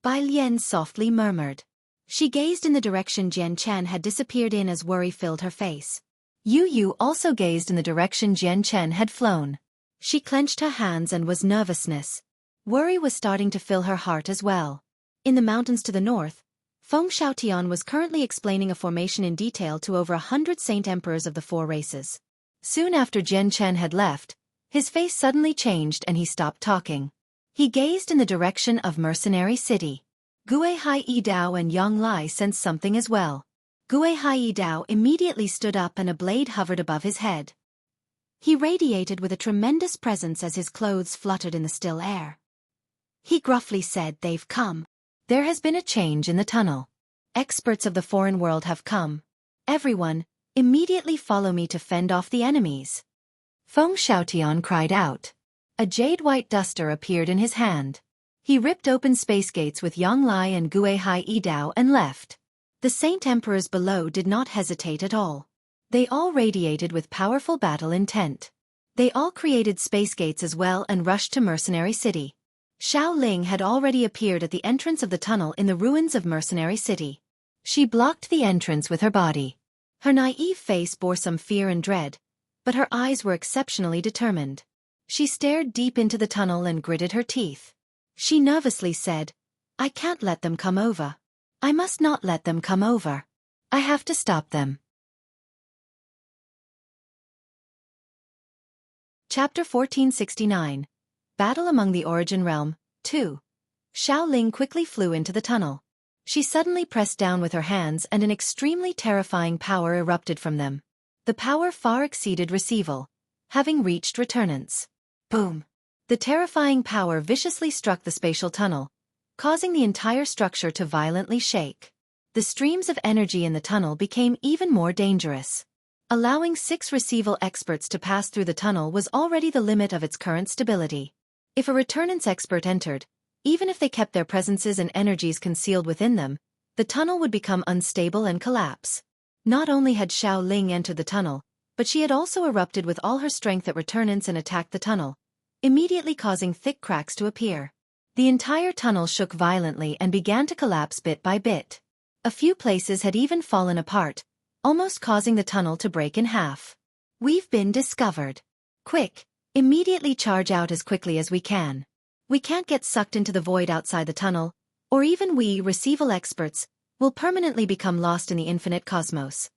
Bai Lian softly murmured. She gazed in the direction Jian Chen had disappeared in as worry filled her face. Yu Yu also gazed in the direction Jian Chen had flown. She clenched her hands and was nervousness. Worry was starting to fill her heart as well. In the mountains to the north, Feng Xiaotian was currently explaining a formation in detail to over 100 Saint Emperors of the 4 races. Soon after Jian Chen had left, his face suddenly changed and he stopped talking. He gazed in the direction of Mercenary City. Gue Hai Dao and Yang Lai sensed something as well. Gue Hai Dao immediately stood up and a blade hovered above his head. He radiated with a tremendous presence as his clothes fluttered in the still air. He gruffly said, "They've come. There has been a change in the tunnel. Experts of the foreign world have come. Everyone, immediately follow me to fend off the enemies." Feng Xiaotian cried out. A jade-white duster appeared in his hand. He ripped open space gates with Yang Lai and Gue Hai Dao and left. The Saint Emperors below did not hesitate at all. They all radiated with powerful battle intent. They all created space gates as well and rushed to Mercenary City. Xiao Ling had already appeared at the entrance of the tunnel in the ruins of Mercenary City. She blocked the entrance with her body. Her naive face bore some fear and dread, but her eyes were exceptionally determined. She stared deep into the tunnel and gritted her teeth. She nervously said, "I can't let them come over. I must not let them come over. I have to stop them." Chapter 1469. Battle Among the Origin Realm, 2. Xiao Ling quickly flew into the tunnel. She suddenly pressed down with her hands and an extremely terrifying power erupted from them. The power far exceeded receival, having reached returnance. Boom! The terrifying power viciously struck the spatial tunnel, causing the entire structure to violently shake. The streams of energy in the tunnel became even more dangerous. Allowing 6 receival experts to pass through the tunnel was already the limit of its current stability. If a returnance expert entered, even if they kept their presences and energies concealed within them, the tunnel would become unstable and collapse. Not only had Xiao Ling entered the tunnel, but she had also erupted with all her strength at returnance and attacked the tunnel, immediately causing thick cracks to appear. The entire tunnel shook violently and began to collapse bit by bit. A few places had even fallen apart, almost causing the tunnel to break in half. "We've been discovered. Quick, immediately charge out as quickly as we can. We can't get sucked into the void outside the tunnel, or even we, receival experts, will permanently become lost in the infinite cosmos."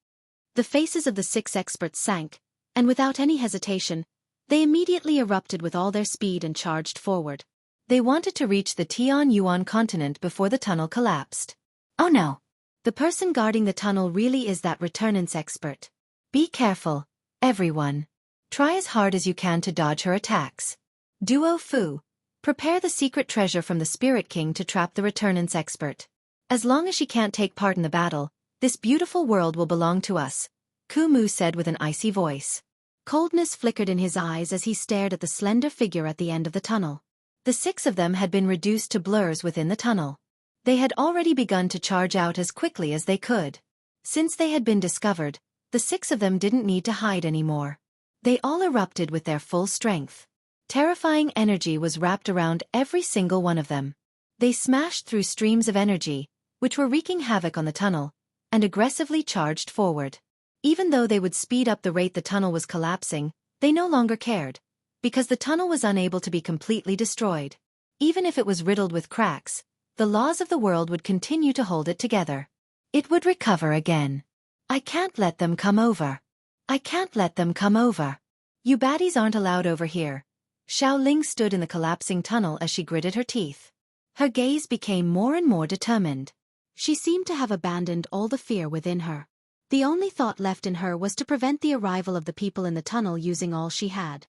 The faces of the 6 experts sank, and without any hesitation, they immediately erupted with all their speed and charged forward. They wanted to reach the Tian Yuan continent before the tunnel collapsed. Oh no! The person guarding the tunnel really is that returnance expert. Be careful, everyone. Try as hard as you can to dodge her attacks. Duo Fu, prepare the secret treasure from the Spirit King to trap the returnance expert. As long as she can't take part in the battle, this beautiful world will belong to us, Ku Mu said with an icy voice. Coldness flickered in his eyes as he stared at the slender figure at the end of the tunnel. The 6 of them had been reduced to blurs within the tunnel. They had already begun to charge out as quickly as they could. Since they had been discovered, the 6 of them didn't need to hide anymore. They all erupted with their full strength. Terrifying energy was wrapped around every single one of them. They smashed through streams of energy, which were wreaking havoc on the tunnel, and aggressively charged forward. Even though they would speed up the rate the tunnel was collapsing, they no longer cared, because the tunnel was unable to be completely destroyed. Even if it was riddled with cracks, the laws of the world would continue to hold it together. It would recover again. I can't let them come over. I can't let them come over. You baddies aren't allowed over here. Xiaoling stood in the collapsing tunnel as she gritted her teeth. Her gaze became more and more determined. She seemed to have abandoned all the fear within her. The only thought left in her was to prevent the arrival of the people in the tunnel using all she had.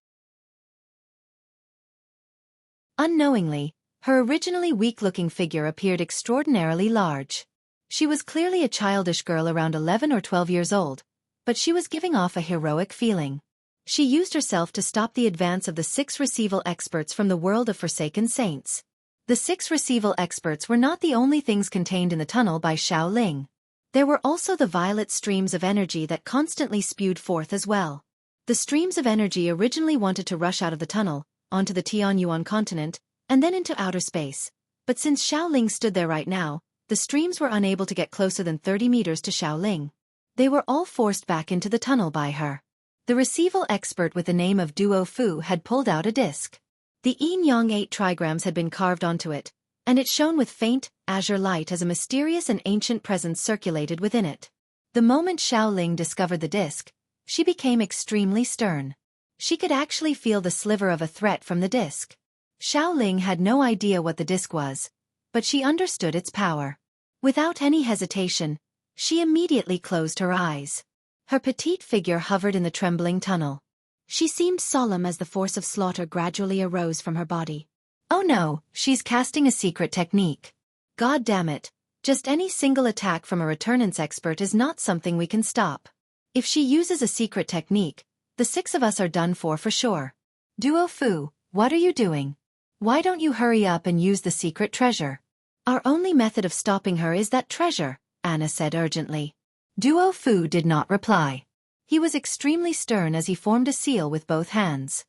Unknowingly, her originally weak-looking figure appeared extraordinarily large. She was clearly a childish girl around 11 or 12 years old, but she was giving off a heroic feeling. She used herself to stop the advance of the 6 receival experts from the world of Forsaken Saints. The 6 receival experts were not the only things contained in the tunnel by Xiaoling. There were also the violet streams of energy that constantly spewed forth as well. The streams of energy originally wanted to rush out of the tunnel, onto the Tianyuan continent, and then into outer space. But since Xiaoling stood there right now, the streams were unable to get closer than 30 meters to Xiaoling. They were all forced back into the tunnel by her. The receival expert with the name of Duo Fu had pulled out a disc. The yin-yang 8 trigrams had been carved onto it, and it shone with faint, azure light as a mysterious and ancient presence circulated within it. The moment Xiaoling discovered the disc, she became extremely stern. She could actually feel the sliver of a threat from the disc. Xiaoling had no idea what the disc was, but she understood its power. Without any hesitation, she immediately closed her eyes. Her petite figure hovered in the trembling tunnel. She seemed solemn as the force of slaughter gradually arose from her body. Oh no, she's casting a secret technique. God damn it, just any single attack from a returnance expert is not something we can stop. If she uses a secret technique, the 6 of us are done for sure. Duo Fu, what are you doing? Why don't you hurry up and use the secret treasure? Our only method of stopping her is that treasure, Anna said urgently. Duo Fu did not reply. He was extremely stern as he formed a seal with both hands.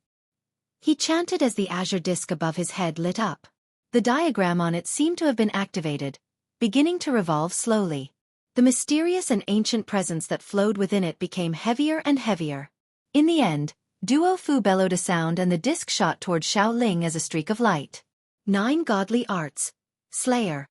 He chanted as the azure disk above his head lit up. The diagram on it seemed to have been activated, beginning to revolve slowly. The mysterious and ancient presence that flowed within it became heavier and heavier. In the end, Duo Fu bellowed a sound and the disc shot toward Xiaoling as a streak of light. 9 godly arts. Slayer.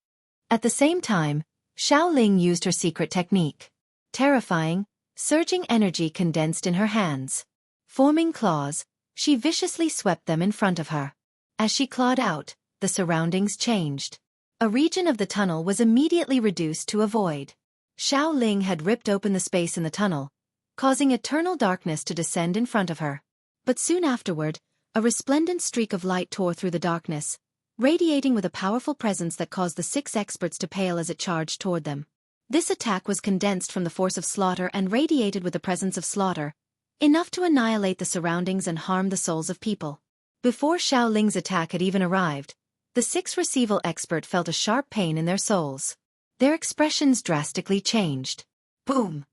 At the same time, Xiaoling used her secret technique. Terrifying, surging energy condensed in her hands. Forming claws, she viciously swept them in front of her. As she clawed out, the surroundings changed. A region of the tunnel was immediately reduced to a void. Xiaoling had ripped open the space in the tunnel, causing eternal darkness to descend in front of her. But soon afterward, a resplendent streak of light tore through the darkness, radiating with a powerful presence that caused the 6 experts to pale as it charged toward them. This attack was condensed from the force of slaughter and radiated with the presence of slaughter, enough to annihilate the surroundings and harm the souls of people. Before Xiaoling's attack had even arrived, the 6 receival expert felt a sharp pain in their souls. Their expressions drastically changed. Boom!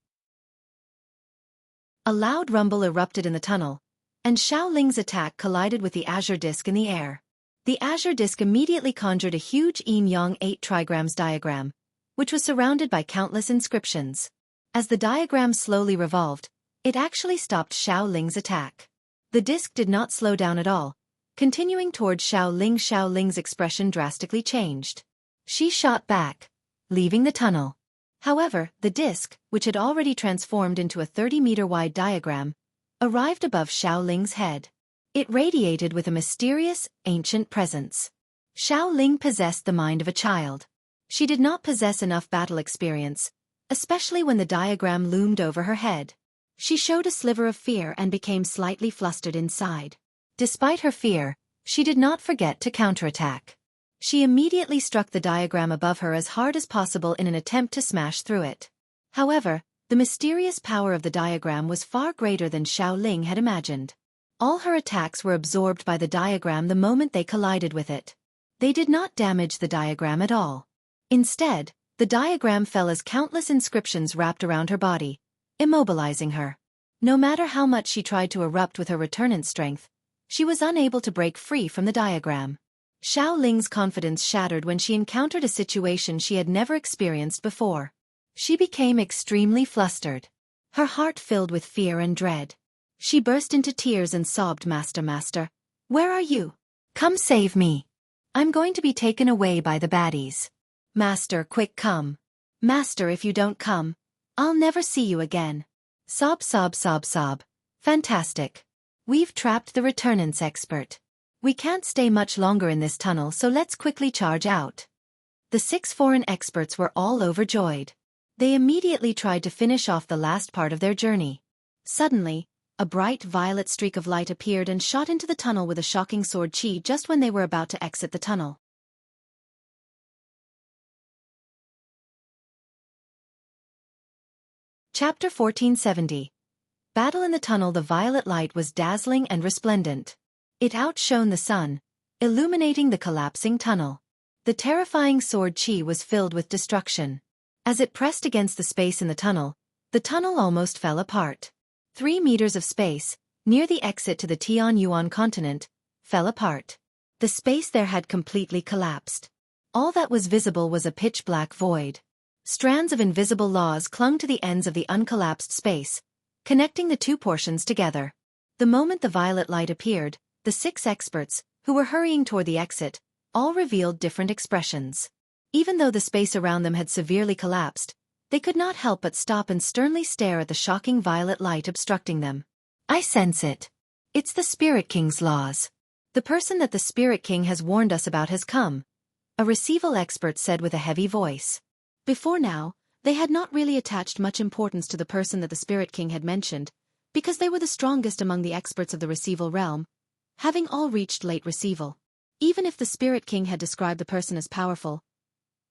A loud rumble erupted in the tunnel, and Xiaoling's attack collided with the azure disk in the air. The azure disk immediately conjured a huge yin-yang 8 trigrams diagram, which was surrounded by countless inscriptions. As the diagram slowly revolved, it actually stopped Xiaoling's attack. The disc did not slow down at all, continuing towards Xiaoling. Xiaoling's expression drastically changed. She shot back, leaving the tunnel. However, the disc, which had already transformed into a 30-meter-wide diagram, arrived above Xiaoling's head. It radiated with a mysterious, ancient presence. Xiaoling possessed the mind of a child. She did not possess enough battle experience, especially when the diagram loomed over her head. She showed a sliver of fear and became slightly flustered inside. Despite her fear, she did not forget to counterattack. She immediately struck the diagram above her as hard as possible in an attempt to smash through it. However, the mysterious power of the diagram was far greater than Xiaoling had imagined. All her attacks were absorbed by the diagram the moment they collided with it. They did not damage the diagram at all. Instead, the diagram fell as countless inscriptions wrapped around her body, immobilizing her. No matter how much she tried to erupt with her returnant strength, she was unable to break free from the diagram. Xiaoling's confidence shattered when she encountered a situation she had never experienced before. She became extremely flustered. Her heart filled with fear and dread. She burst into tears and sobbed, "Master, master, where are you? Come save me. I'm going to be taken away by the baddies. Master, quick come. Master, if you don't come, I'll never see you again." Sob, sob, sob, sob. Fantastic. We've trapped the returnance expert. We can't stay much longer in this tunnel, so let's quickly charge out. The 6 foreign experts were all overjoyed. They immediately tried to finish off the last part of their journey. Suddenly, a bright violet streak of light appeared and shot into the tunnel with a shocking sword chi just when they were about to exit the tunnel. Chapter 1470. Battle in the tunnel. The violet light was dazzling and resplendent. It outshone the sun, illuminating the collapsing tunnel. The terrifying sword chi was filled with destruction. As it pressed against the space in the tunnel almost fell apart. 3 meters of space, near the exit to the Tianyuan continent, fell apart. The space there had completely collapsed. All that was visible was a pitch-black void. Strands of invisible laws clung to the ends of the uncollapsed space, connecting the 2 portions together. The moment the violet light appeared, the 6 experts, who were hurrying toward the exit, all revealed different expressions. Even though the space around them had severely collapsed, they could not help but stop and sternly stare at the shocking violet light obstructing them. "I sense it. It's the Spirit King's laws. The person that the Spirit King has warned us about has come," a receival expert said with a heavy voice. Before now, they had not really attached much importance to the person that the Spirit King had mentioned, because they were the strongest among the experts of the receival realm, having all reached late receival. Even if the Spirit King had described the person as powerful,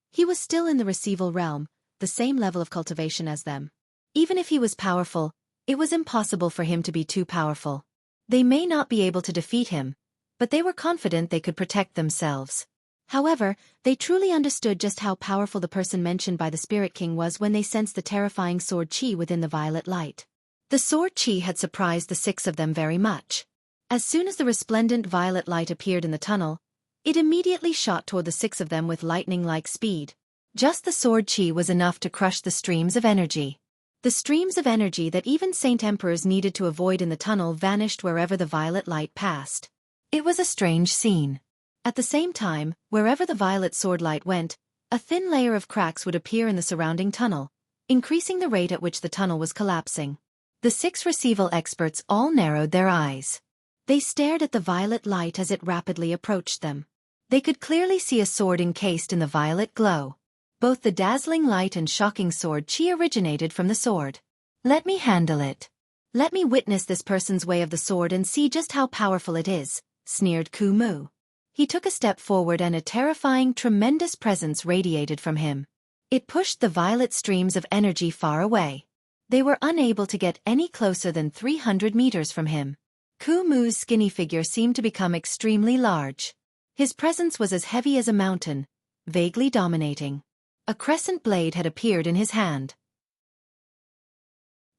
he was still in the receival realm, the same level of cultivation as them. Even if he was powerful, it was impossible for him to be too powerful. They may not be able to defeat him, but they were confident they could protect themselves. However, they truly understood just how powerful the person mentioned by the Spirit King was when they sensed the terrifying sword chi within the violet light. The sword chi had surprised the 6 of them very much. As soon as the resplendent violet light appeared in the tunnel, it immediately shot toward the 6 of them with lightning-like speed. Just the sword chi was enough to crush the streams of energy. The streams of energy that even Saint Emperors needed to avoid in the tunnel vanished wherever the violet light passed. It was a strange scene. At the same time, wherever the violet sword light went, a thin layer of cracks would appear in the surrounding tunnel, increasing the rate at which the tunnel was collapsing. The 6 receival experts all narrowed their eyes. They stared at the violet light as it rapidly approached them. They could clearly see a sword encased in the violet glow. Both the dazzling light and shocking sword chi originated from the sword. "Let me handle it. Let me witness this person's way of the sword and see just how powerful it is," sneered Ku Mu. He took a step forward and a terrifying, tremendous presence radiated from him. It pushed the violet streams of energy far away. They were unable to get any closer than 300 meters from him. Ku Mu's skinny figure seemed to become extremely large. His presence was as heavy as a mountain, vaguely dominating. A crescent blade had appeared in his hand.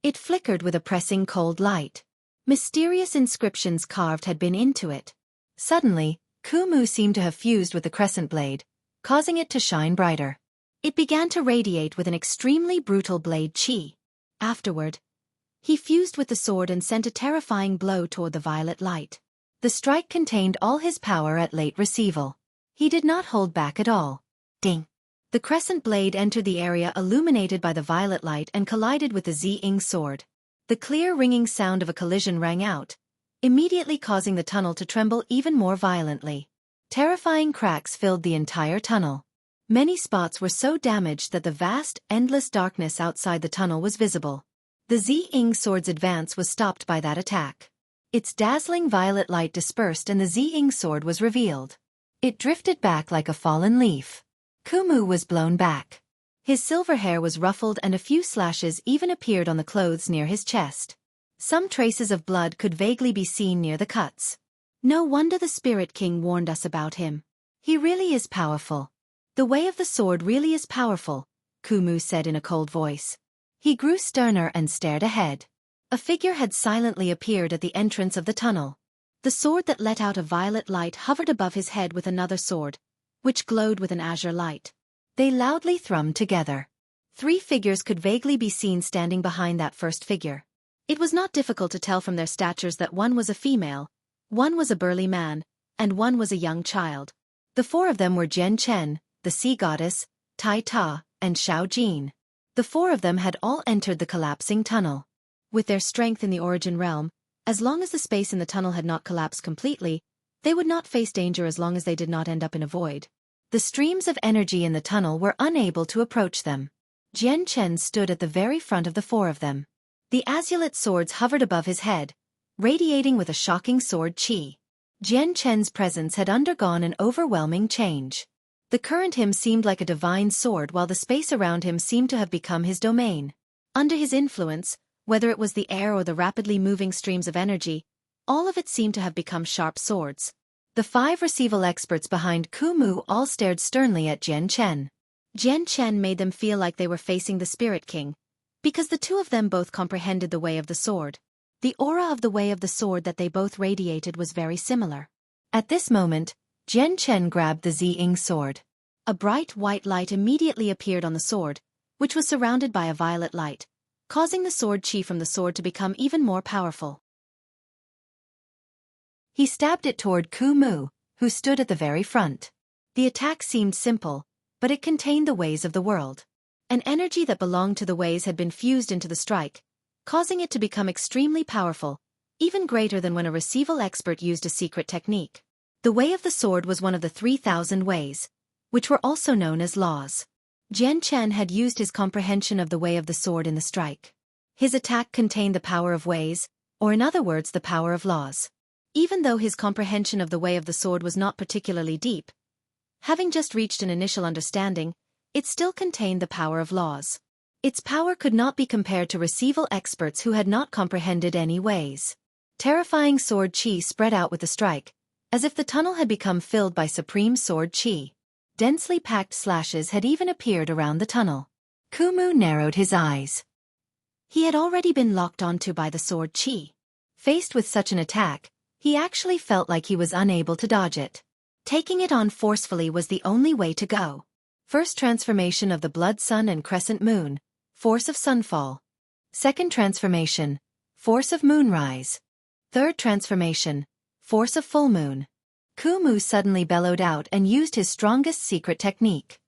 It flickered with a pressing cold light. Mysterious inscriptions carved had been into it. Suddenly, Ku Mu seemed to have fused with the crescent blade, causing it to shine brighter. It began to radiate with an extremely brutal blade chi. Afterward, he fused with the sword and sent a terrifying blow toward the violet light. The strike contained all his power at late receival. He did not hold back at all. Ding! The crescent blade entered the area illuminated by the violet light and collided with the Ziying sword. The clear ringing sound of a collision rang out, immediately causing the tunnel to tremble even more violently. Terrifying cracks filled the entire tunnel. Many spots were so damaged that the vast, endless darkness outside the tunnel was visible. The Ziying sword's advance was stopped by that attack. Its dazzling violet light dispersed and the Ziying sword was revealed. It drifted back like a fallen leaf. Ku Mu was blown back. His silver hair was ruffled and a few slashes even appeared on the clothes near his chest. Some traces of blood could vaguely be seen near the cuts. No wonder the Spirit King warned us about him. He really is powerful. The way of the sword really is powerful, Ku Mu said in a cold voice. He grew sterner and stared ahead. A figure had silently appeared at the entrance of the tunnel. The sword that let out a violet light hovered above his head with another sword, which glowed with an azure light. They loudly thrummed together. 3 figures could vaguely be seen standing behind that first figure. It was not difficult to tell from their statures that one was a female, one was a burly man, and one was a young child. The 4 of them were Jian Chen, the sea goddess, Tai Ta, and Xiao Jin. The 4 of them had all entered the collapsing tunnel. With their strength in the origin realm, as long as the space in the tunnel had not collapsed completely, they would not face danger as long as they did not end up in a void. The streams of energy in the tunnel were unable to approach them. Jian Chen stood at the very front of the 4 of them. The azulate swords hovered above his head, radiating with a shocking sword chi. Jian Chen's presence had undergone an overwhelming change. The current him seemed like a divine sword while the space around him seemed to have become his domain. Under his influence, whether it was the air or the rapidly moving streams of energy, all of it seemed to have become sharp swords. The 5 receival experts behind Kumu all stared sternly at Jian Chen. Jian Chen made them feel like they were facing the Spirit King, because the 2 of them both comprehended the way of the sword. The aura of the way of the sword that they both radiated was very similar. At this moment, Jian Chen grabbed the Ziying sword. A bright white light immediately appeared on the sword, which was surrounded by a violet light, causing the sword chi from the sword to become even more powerful. He stabbed it toward Kumu, who stood at the very front. The attack seemed simple, but it contained the ways of the world. An energy that belonged to the ways had been fused into the strike, causing it to become extremely powerful, even greater than when a receival expert used a secret technique. The way of the sword was one of the 3,000 ways, which were also known as laws. Jian Chen had used his comprehension of the way of the sword in the strike. His attack contained the power of ways, or in other words the power of laws. Even though his comprehension of the way of the sword was not particularly deep, having just reached an initial understanding, it still contained the power of laws. Its power could not be compared to receival experts who had not comprehended any ways. Terrifying sword chi spread out with the strike, as if the tunnel had become filled by supreme sword chi. Densely packed slashes had even appeared around the tunnel. Kumu narrowed his eyes. He had already been locked onto by the sword chi. Faced with such an attack, he actually felt like he was unable to dodge it. Taking it on forcefully was the only way to go. First transformation of the blood sun and crescent moon, force of sunfall. Second transformation, force of moonrise. Third transformation, force of full moon. Kumu suddenly bellowed out and used his strongest secret technique.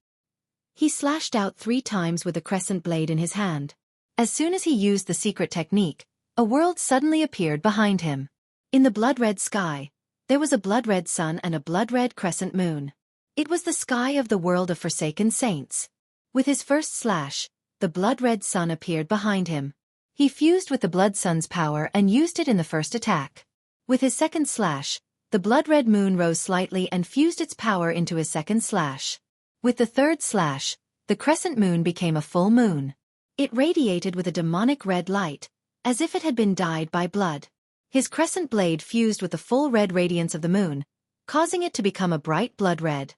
He slashed out 3 times with the crescent blade in his hand. As soon as he used the secret technique, a world suddenly appeared behind him. In the blood-red sky, there was a blood-red sun and a blood-red crescent moon. It was the sky of the world of forsaken saints. With his first slash, the blood-red sun appeared behind him. He fused with the blood sun's power and used it in the first attack. With his second slash, the blood-red moon rose slightly and fused its power into his second slash. With the third slash, the crescent moon became a full moon. It radiated with a demonic red light, as if it had been dyed by blood. His crescent blade fused with the full red radiance of the moon, causing it to become a bright blood red.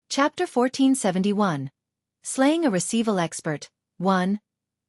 Chapter 1471. Slaying a receival expert. 1.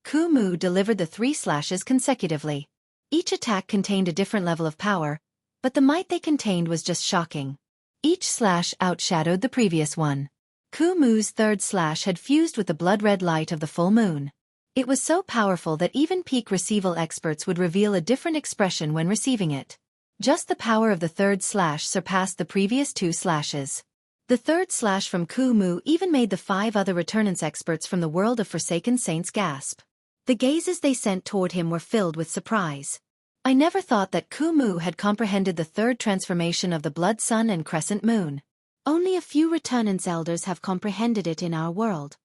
Kumu delivered the 3 slashes consecutively. Each attack contained a different level of power, but the might they contained was just shocking. Each slash outshadowed the previous one. Kumu's third slash had fused with the blood-red light of the full moon. It was so powerful that even peak receival experts would reveal a different expression when receiving it. Just the power of the third slash surpassed the previous 2 slashes. The third slash from Kumu even made the 5 other returnance experts from the world of forsaken saints gasp. The gazes they sent toward him were filled with surprise. I never thought that Kumu had comprehended the third transformation of the blood sun and crescent moon. Only a few returnance elders have comprehended it in our world.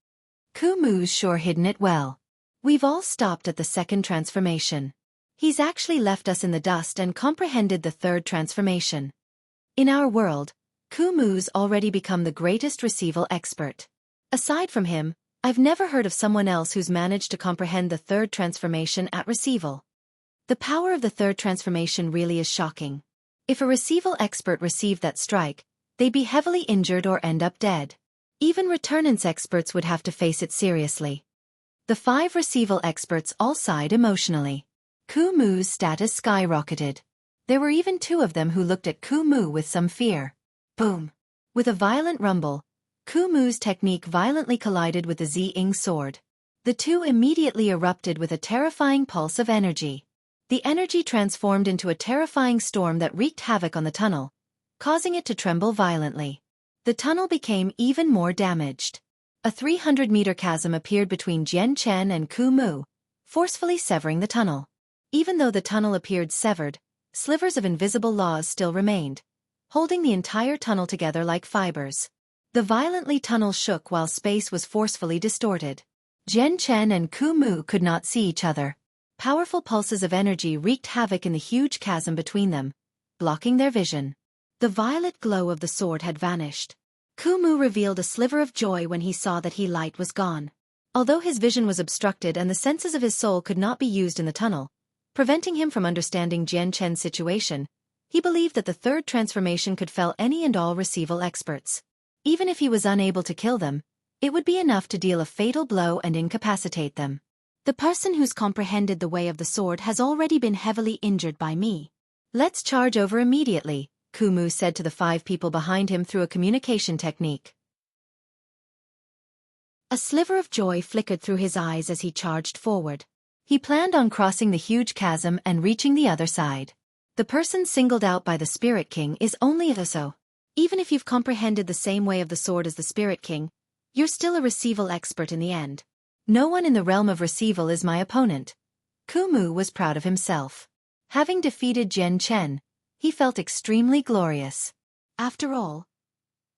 Kumu's sure hidden it well. We've all stopped at the second transformation. He's actually left us in the dust and comprehended the third transformation. In our world, Kumu's already become the greatest receival expert. Aside from him, I've never heard of someone else who's managed to comprehend the third transformation at receival. The power of the third transformation really is shocking. If a receival expert received that strike, they'd be heavily injured or end up dead. Even returnance experts would have to face it seriously. The 5 receival experts all sighed emotionally. Kumu's status skyrocketed. There were even two of them who looked at Ku Mu with some fear. Boom! With a violent rumble, Ku Mu's technique violently collided with the Ziying sword. The two immediately erupted with a terrifying pulse of energy. The energy transformed into a terrifying storm that wreaked havoc on the tunnel, causing it to tremble violently. The tunnel became even more damaged. A 300-meter chasm appeared between Jian Chen and Ku Mu, forcefully severing the tunnel. Even though the tunnel appeared severed, slivers of invisible laws still remained, holding the entire tunnel together like fibers. The violently tunnel shook while space was forcefully distorted. Jian Chen and Ku Mu could not see each other. Powerful pulses of energy wreaked havoc in the huge chasm between them, blocking their vision. The violet glow of the sword had vanished. Ku Mu revealed a sliver of joy when he saw that his light was gone. Although his vision was obstructed and the senses of his soul could not be used in the tunnel, preventing him from understanding Jian Chen's situation, he believed that the third transformation could fell any and all receival experts. Even if he was unable to kill them, it would be enough to deal a fatal blow and incapacitate them. The person who's comprehended the way of the sword has already been heavily injured by me. Let's charge over immediately, Ku Mu said to the 5 people behind him through a communication technique. A sliver of joy flickered through his eyes as he charged forward. He planned on crossing the huge chasm and reaching the other side. The person singled out by the Spirit King is only a so. Even if you've comprehended the same way of the sword as the Spirit King, you're still a receival expert in the end. No one in the realm of receival is my opponent. Ku Mu was proud of himself. Having defeated Jian Chen, he felt extremely glorious. After all,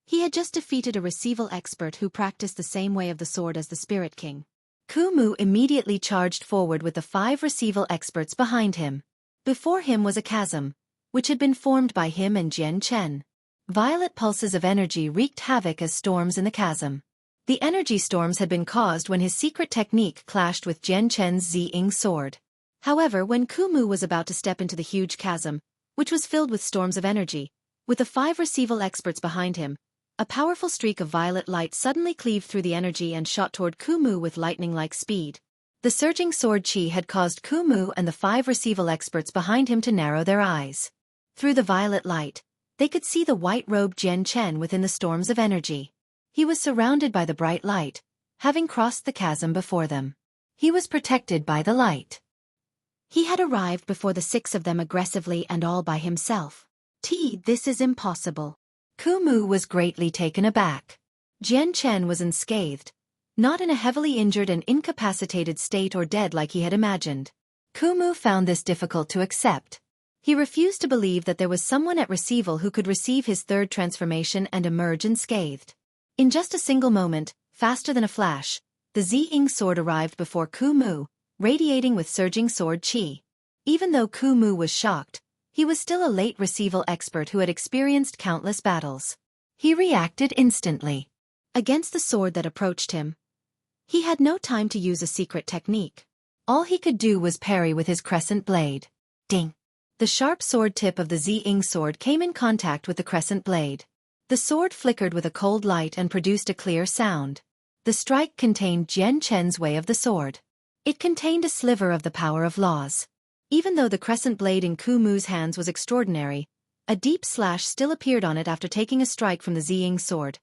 he had just defeated a receival expert who practiced the same way of the sword as the Spirit King. Ku Mu immediately charged forward with the 5 receival experts behind him. Before him was a chasm, which had been formed by him and Jian Chen. Violet pulses of energy wreaked havoc as storms in the chasm. The energy storms had been caused when his secret technique clashed with Jian Chen's Ziying sword. However, when Ku Mu was about to step into the huge chasm, which was filled with storms of energy, with the 5 receival experts behind him, a powerful streak of violet light suddenly cleaved through the energy and shot toward Ku Mu with lightning-like speed. The surging sword chi had caused Ku Mu and the 5 receival experts behind him to narrow their eyes. Through the violet light, they could see the white-robed Jian Chen within the storms of energy. He was surrounded by the bright light, having crossed the chasm before them. He was protected by the light. He had arrived before the 6 of them aggressively and all by himself. This is impossible. Ku Mu was greatly taken aback. Jian Chen was unscathed, not in a heavily injured and incapacitated state or dead like he had imagined. Ku Mu found this difficult to accept. He refused to believe that there was someone at Receival who could receive his third transformation and emerge unscathed. In just a single moment, faster than a flash, the Ziying sword arrived before Ku Mu, radiating with surging sword chi. Even though Ku Mu was shocked, he was still a late Receival expert who had experienced countless battles. He reacted instantly. Against the sword that approached him, he had no time to use a secret technique. All he could do was parry with his crescent blade. Ding! The sharp sword tip of the Ziying sword came in contact with the crescent blade. The sword flickered with a cold light and produced a clear sound. The strike contained Jian Chen's way of the sword. It contained a sliver of the power of laws. Even though the crescent blade in Ku Mu's hands was extraordinary, a deep slash still appeared on it after taking a strike from the Ziying sword,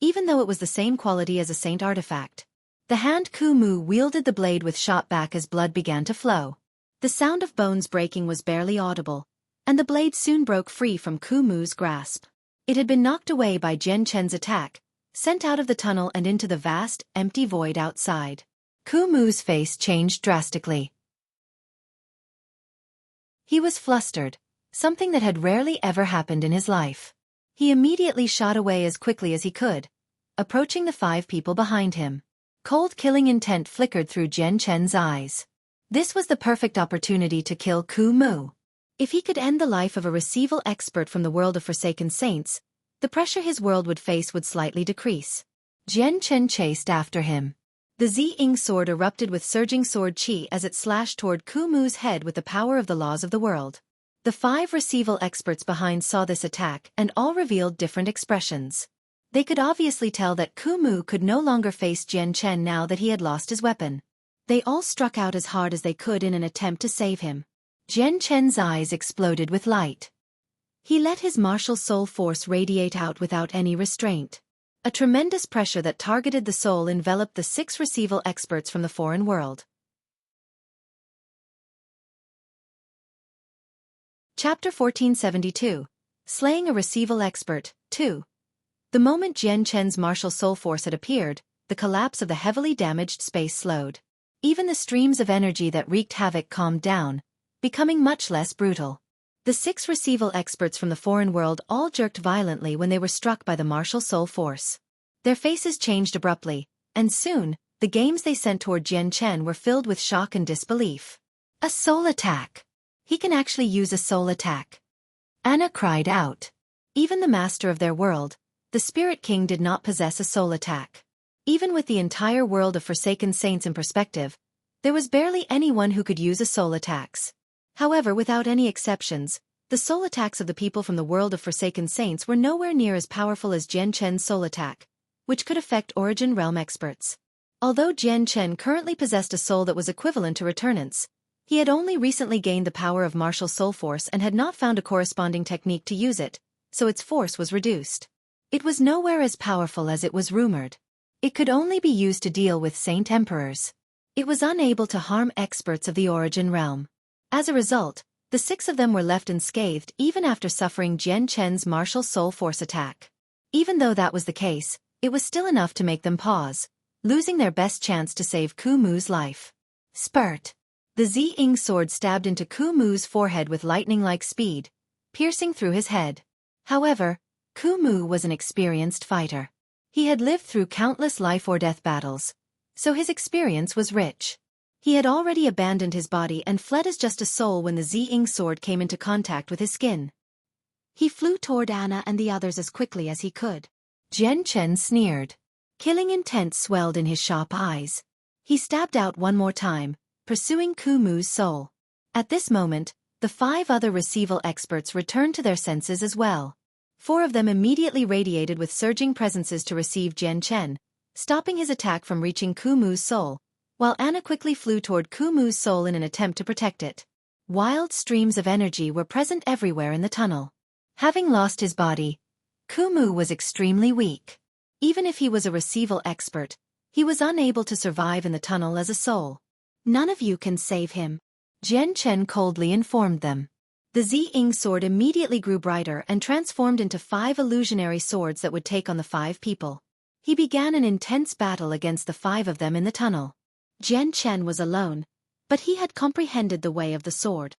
even though it was the same quality as a saint artifact. The hand Ku Mu wielded the blade with shot back as blood began to flow. The sound of bones breaking was barely audible, and the blade soon broke free from Ku Mu's grasp. It had been knocked away by Jian Chen's attack, sent out of the tunnel and into the vast, empty void outside. Ku Mu's face changed drastically. He was flustered, something that had rarely ever happened in his life. He immediately shot away as quickly as he could, approaching the 5 people behind him. Cold killing intent flickered through Jian Chen's eyes. This was the perfect opportunity to kill Ku Mu. If he could end the life of a Receival expert from the world of Forsaken Saints, the pressure his world would face would slightly decrease. Jian Chen chased after him. The Ziying sword erupted with surging sword chi as it slashed toward Ku Mu's head with the power of the laws of the world. The 5 Receival experts behind saw this attack and all revealed different expressions. They could obviously tell that Ku Mu could no longer face Jian Chen now that he had lost his weapon. They all struck out as hard as they could in an attempt to save him. Jian Chen's eyes exploded with light. He let his martial soul force radiate out without any restraint. A tremendous pressure that targeted the soul enveloped the 6 receival experts from the foreign world. Chapter 1472. Slaying a Receival Expert, 2. The moment Jian Chen's martial soul force had appeared, the collapse of the heavily damaged space slowed. Even the streams of energy that wreaked havoc calmed down, becoming much less brutal. The 6 receival experts from the foreign world all jerked violently when they were struck by the martial soul force. Their faces changed abruptly, and soon, the games they sent toward Jian Chen were filled with shock and disbelief. A soul attack! He can actually use a soul attack. Anna cried out. Even the master of their world, the Spirit King, did not possess a soul attack. Even with the entire world of Forsaken Saints in perspective, there was barely anyone who could use a soul attacks. However, without any exceptions, the soul attacks of the people from the world of Forsaken Saints were nowhere near as powerful as Jian Chen's soul attack, which could affect Origin Realm experts. Although Jian Chen currently possessed a soul that was equivalent to Returnance, he had only recently gained the power of martial soul force and had not found a corresponding technique to use it, so its force was reduced. It was nowhere as powerful as it was rumored. It could only be used to deal with Saint Emperors. It was unable to harm experts of the Origin Realm. As a result, the 6 of them were left unscathed even after suffering Jian Chen's martial soul force attack. Even though that was the case, it was still enough to make them pause, losing their best chance to save Ku Mu's life. Spurt! The Ziying sword stabbed into Ku Mu's forehead with lightning-like speed, piercing through his head. However, Ku Mu was an experienced fighter. He had lived through countless life-or-death battles, so his experience was rich. He had already abandoned his body and fled as just a soul when the Ziying sword came into contact with his skin. He flew toward Anna and the others as quickly as he could. Jian Chen sneered. Killing intent swelled in his sharp eyes. He stabbed out one more time, pursuing Ku Mu's soul. At this moment, the 5 other receival experts returned to their senses as well. 4 of them immediately radiated with surging presences to receive Jian Chen, stopping his attack from reaching Ku Mu's soul, while Anna quickly flew toward Ku Mu's soul in an attempt to protect it. Wild streams of energy were present everywhere in the tunnel. Having lost his body, Ku Mu was extremely weak. Even if he was a receival expert, he was unable to survive in the tunnel as a soul. None of you can save him, Jian Chen coldly informed them. The Ziying sword immediately grew brighter and transformed into 5 illusionary swords that would take on the 5 people. He began an intense battle against the 5 of them in the tunnel. Jian Chen was alone, but he had comprehended the way of the sword.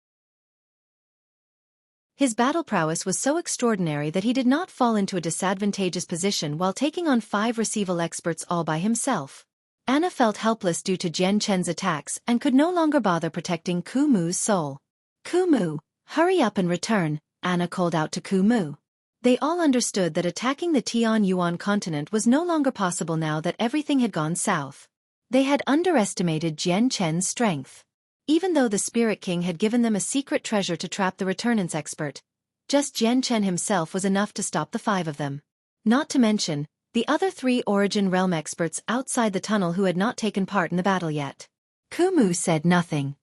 His battle prowess was so extraordinary that he did not fall into a disadvantageous position while taking on 5 receival experts all by himself. Anna felt helpless due to Jian Chen's attacks and could no longer bother protecting Ku Mu's soul. Ku Mu, hurry up and return, Anna called out to Ku Mu. They all understood that attacking the Tian Yuan continent was no longer possible now that everything had gone south. They had underestimated Jian Chen's strength. Even though the Spirit King had given them a secret treasure to trap the Returnance expert, just Jian Chen himself was enough to stop the 5 of them. Not to mention the other 3 Origin Realm experts outside the tunnel who had not taken part in the battle yet. Ku Mu said nothing.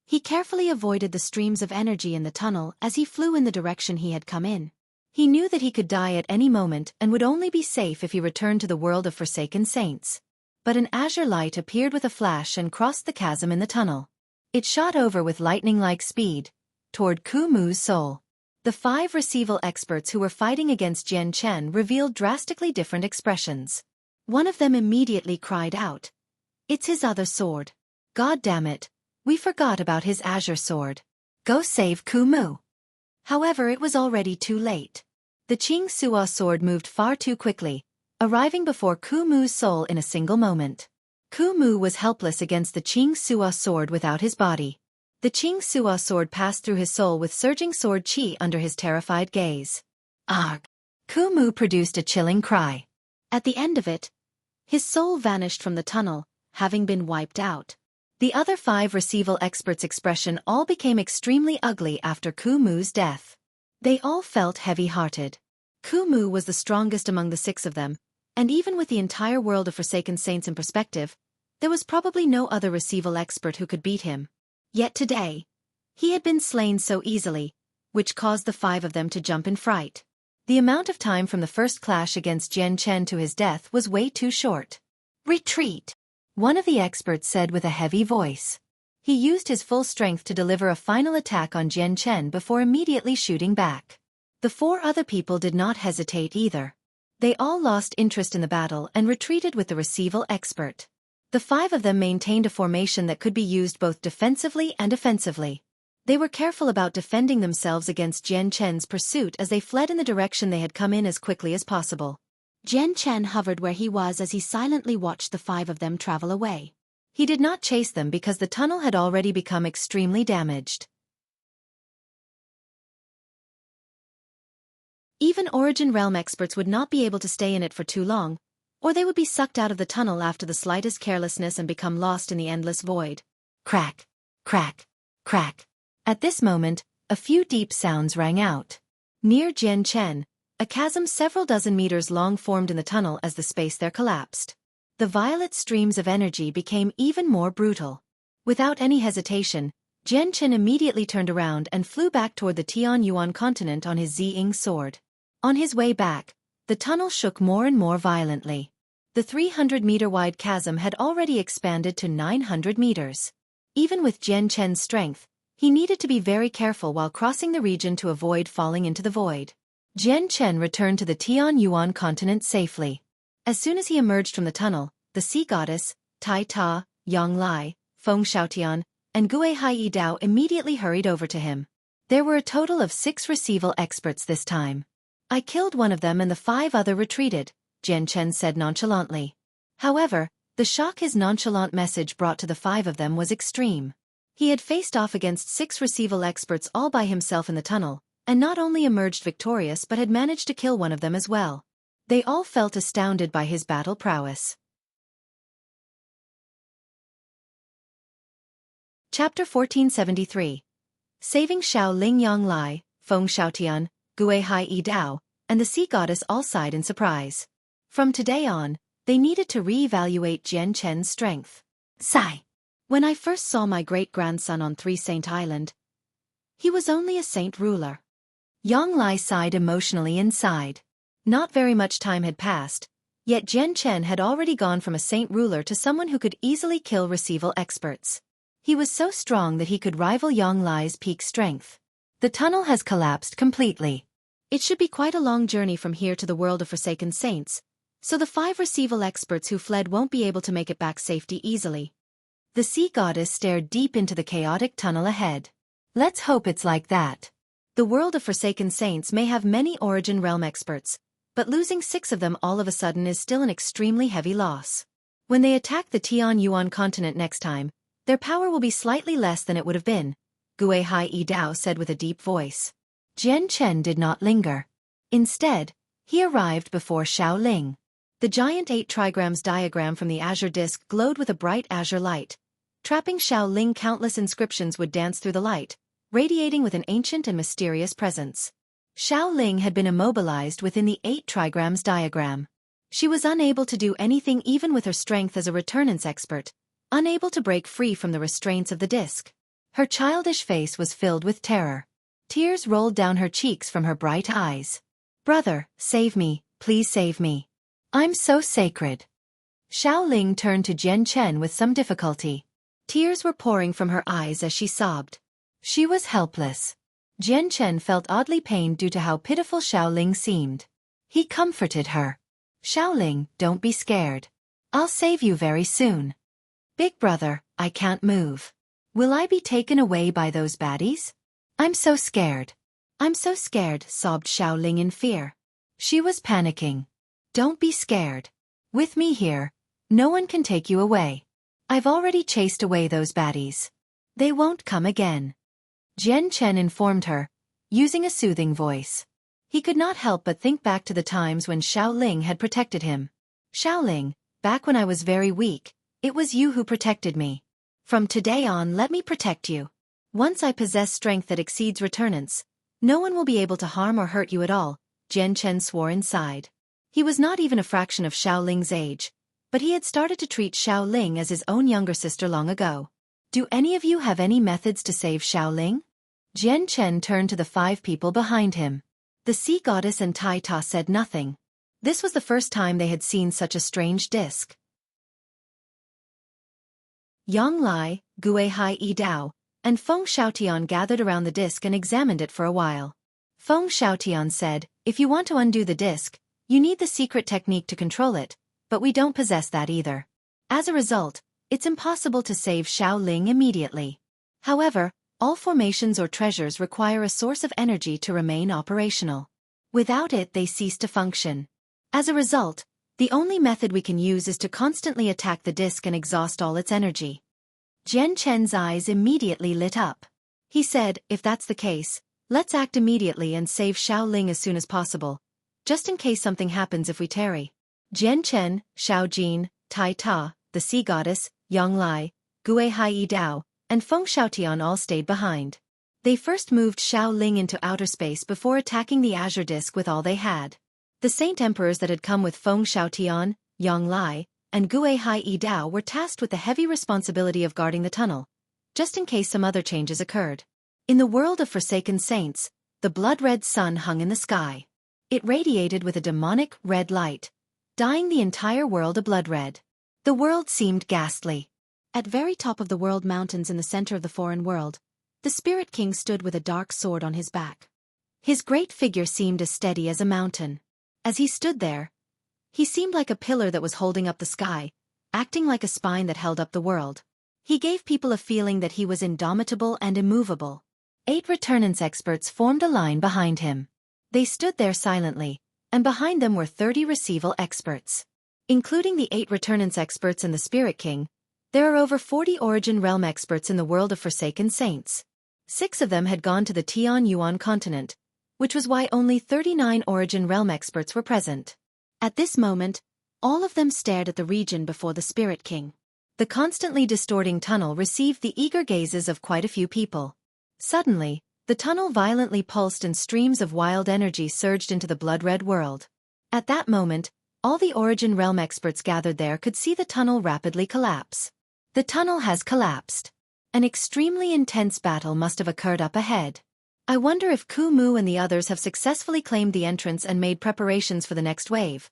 He carefully avoided the streams of energy in the tunnel as he flew in the direction he had come in. He knew that he could die at any moment and would only be safe if he returned to the world of Forsaken Saints. But an azure light appeared with a flash and crossed the chasm in the tunnel. It shot over with lightning-like speed, toward Ku Mu's soul. The 5 receival experts who were fighting against Jian Chen revealed drastically different expressions. One of them immediately cried out, "It's his other sword. God damn it, we forgot about his azure sword. Go save Ku Mu." However, it was already too late. The Qing Suo sword moved far too quickly, arriving before Ku Mu's soul in a single moment. Ku Mu was helpless against the Qing Suo sword without his body. The Qing Suo sword passed through his soul with surging sword qi under his terrified gaze. Arg! Ku Mu produced a chilling cry. At the end of it, his soul vanished from the tunnel, having been wiped out. The other 5 receival experts' expression all became extremely ugly after Ku Mu's death. They all felt heavy-hearted. Ku Mu was the strongest among the 6 of them, and even with the entire world of Forsaken Saints in perspective, there was probably no other receival expert who could beat him. Yet today, He had been slain so easily, which caused the 5 of them to jump in fright. The amount of time from the first clash against Jian Chen to his death was way too short. "Retreat," one of the experts said with a heavy voice. He used his full strength to deliver a final attack on Jian Chen before immediately shooting back. The 4 other people did not hesitate either. They all lost interest in the battle and retreated with the receival expert. The 5 of them maintained a formation that could be used both defensively and offensively. They were careful about defending themselves against Jian Chen's pursuit as they fled in the direction they had come in as quickly as possible. Jian Chen hovered where he was as he silently watched the 5 of them travel away. He did not chase them because the tunnel had already become extremely damaged. Even Origin Realm experts would not be able to stay in it for too long, or they would be sucked out of the tunnel after the slightest carelessness and become lost in the endless void. Crack, crack, crack. At this moment, a few deep sounds rang out. Near Jian Chen, a chasm several dozen meters long formed in the tunnel as the space there collapsed. The violet streams of energy became even more brutal. Without any hesitation, Jian Chen immediately turned around and flew back toward the Tianyuan continent on his Ziying sword. On his way back, the tunnel shook more and more violently. The 300-meter-wide chasm had already expanded to 900 meters. Even with Jian Chen's strength, he needed to be very careful while crossing the region to avoid falling into the void. Jian Chen returned to the Tianyuan continent safely. As soon as he emerged from the tunnel, the sea goddess, Tai Ta, Yang Lai, Feng Xiaotian, and Gue Hai Dao immediately hurried over to him. There were a total of 6 receival experts this time. "I killed one of them and the 5 other retreated," Jian Chen said nonchalantly. However, the shock his nonchalant message brought to the 5 of them was extreme. He had faced off against 6 receival experts all by himself in the tunnel, and not only emerged victorious but had managed to kill one of them as well. They all felt astounded by his battle prowess. Chapter 1473. Saving Xiao Ling. Yang Lai, Feng Xiaotian, Gue Hai Dao, and the sea goddess all sighed in surprise. From today on, they needed to re-evaluate Jian Chen's strength. Sigh. When I first saw my great-grandson on 3 Saint Island, he was only a saint ruler. Yang Lai sighed emotionally inside. Not very much time had passed, yet Jian Chen had already gone from a saint ruler to someone who could easily kill receival experts. He was so strong that he could rival Yang Lai's peak strength. The tunnel has collapsed completely. It should be quite a long journey from here to the world of Forsaken Saints, so the 5 receival experts who fled won't be able to make it back safely easily. The sea goddess stared deep into the chaotic tunnel ahead. Let's hope it's like that. The world of Forsaken Saints may have many Origin Realm experts, but losing 6 of them all of a sudden is still an extremely heavy loss. When they attack the Tianyuan continent next time, their power will be slightly less than it would have been, Gue Hai Dao said with a deep voice. Jian Chen did not linger. Instead, he arrived before Xiao Ling. The giant 8 trigrams diagram from the azure disk glowed with a bright azure light. Trapping Xiao Ling, countless inscriptions would dance through the light, radiating with an ancient and mysterious presence. Xiao Ling had been immobilized within the 8 trigrams diagram. She was unable to do anything even with her strength as a returnance expert, unable to break free from the restraints of the disk. Her childish face was filled with terror. Tears rolled down her cheeks from her bright eyes. "Brother, save me, please save me. I'm so sacred." Xiao Ling turned to Jian Chen with some difficulty. Tears were pouring from her eyes as she sobbed. She was helpless. Jian Chen felt oddly pained due to how pitiful Xiao Ling seemed. He comforted her. "Xiao Ling, don't be scared. I'll save you very soon." "Big brother, I can't move. Will I be taken away by those baddies? I'm so scared. I'm so scared," sobbed Xiao Ling in fear. She was panicking. "Don't be scared. With me here, no one can take you away. I've already chased away those baddies. They won't come again," Jian Chen informed her, using a soothing voice. He could not help but think back to the times when Xiao Ling had protected him. "Xiao Ling, back when I was very weak, it was you who protected me. From today on, let me protect you. Once I possess strength that exceeds returnance, no one will be able to harm or hurt you at all," Jian Chen swore inside. He was not even a fraction of Xiao Ling's age, but he had started to treat Xiao Ling as his own younger sister long ago. "Do any of you have any methods to save Xiao Ling?" Jian Chen turned to the 5 people behind him. The sea goddess and Tai Ta said nothing. This was the first time they had seen such a strange disk. Yang Lai, Gue Hai Yi Dao, and Feng Xiaotian gathered around the disk and examined it for a while. Feng Xiaotian said, "If you want to undo the disk, you need the secret technique to control it, but we don't possess that either. As a result, it's impossible to save Xiaoling immediately. However, all formations or treasures require a source of energy to remain operational. Without it, they cease to function. As a result, the only method we can use is to constantly attack the disk and exhaust all its energy." Jian Chen's eyes immediately lit up. He said, "If that's the case, let's act immediately and save Xiaoling as soon as possible, just in case something happens if we tarry." Jian Chen, Xiao Jin, Tai Ta, the sea goddess, Yang Lai, Gue Hai Yi Dao, and Feng Xiaotian all stayed behind. They first moved Xiaoling into outer space before attacking the azure disk with all they had. The Saint Emperors that had come with Feng Xiaotian, Yang Lai, and Gue Hai Yi Dao were tasked with the heavy responsibility of guarding the tunnel, just in case some other changes occurred. In the world of Forsaken Saints, the blood-red sun hung in the sky. It radiated with a demonic red light, dyeing the entire world a blood red. The world seemed ghastly. At very top of the world mountains in the center of the foreign world, the Spirit King stood with a dark sword on his back. His great figure seemed as steady as a mountain. As he stood there, he seemed like a pillar that was holding up the sky, acting like a spine that held up the world. He gave people a feeling that he was indomitable and immovable. 8 returnance experts formed a line behind him. They stood there silently, and behind them were 30 receival experts. Including the 8 returnance experts and the Spirit King, there are over 40 Origin Realm experts in the world of Forsaken Saints. 6 of them had gone to the Tian Yuan continent, which was why only 39 Origin Realm experts were present. At this moment, all of them stared at the region before the Spirit King. The constantly distorting tunnel received the eager gazes of quite a few people. Suddenly, the tunnel violently pulsed and streams of wild energy surged into the blood-red world. At that moment, all the Origin Realm experts gathered there could see the tunnel rapidly collapse. The tunnel has collapsed. An extremely intense battle must have occurred up ahead. I wonder if Ku Mu and the others have successfully claimed the entrance and made preparations for the next wave.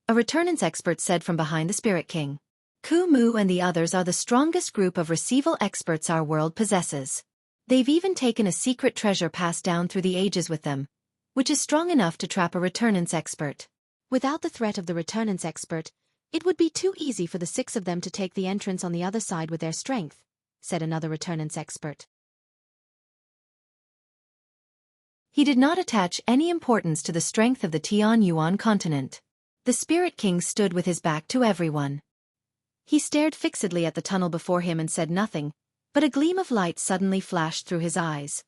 A returnance expert said from behind the Spirit King. Ku Mu and the others are the strongest group of receival experts our world possesses. They've even taken a secret treasure passed down through the ages with them, which is strong enough to trap a returnance expert. Without the threat of the returnance expert, it would be too easy for the 6 of them to take the entrance on the other side with their strength, said another returnance expert. He did not attach any importance to the strength of the Tian Yuan continent. The Spirit King stood with his back to everyone. He stared fixedly at the tunnel before him and said nothing, but a gleam of light suddenly flashed through his eyes.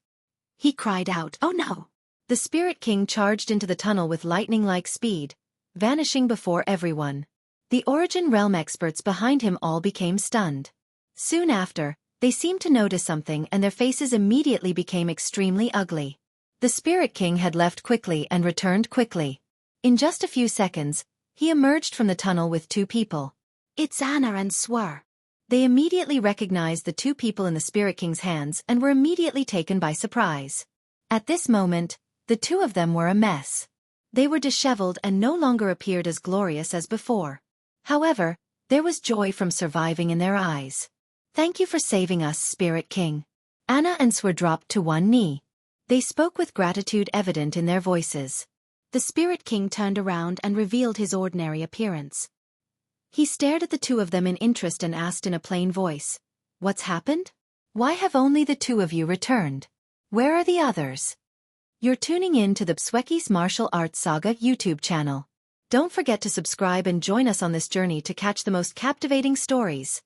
He cried out, "Oh no!" The Spirit King charged into the tunnel with lightning-like speed, vanishing before everyone. The Origin Realm experts behind him all became stunned. Soon after, they seemed to notice something and their faces immediately became extremely ugly. The Spirit King had left quickly and returned quickly. In just a few seconds, he emerged from the tunnel with 2 people. "It's Anna and Swar." They immediately recognized the 2 people in the Spirit King's hands and were immediately taken by surprise. At this moment, the 2 of them were a mess. They were disheveled and no longer appeared as glorious as before. However, there was joy from surviving in their eyes. "Thank you for saving us, Spirit King." Anna and Swar dropped to one knee. They spoke with gratitude evident in their voices. The Spirit King turned around and revealed his ordinary appearance. He stared at the 2 of them in interest and asked in a plain voice, "What's happened? Why have only the 2 of you returned? Where are the others?" You're tuning in to the Xueqi's Martial Arts Saga YouTube channel. Don't forget to subscribe and join us on this journey to catch the most captivating stories.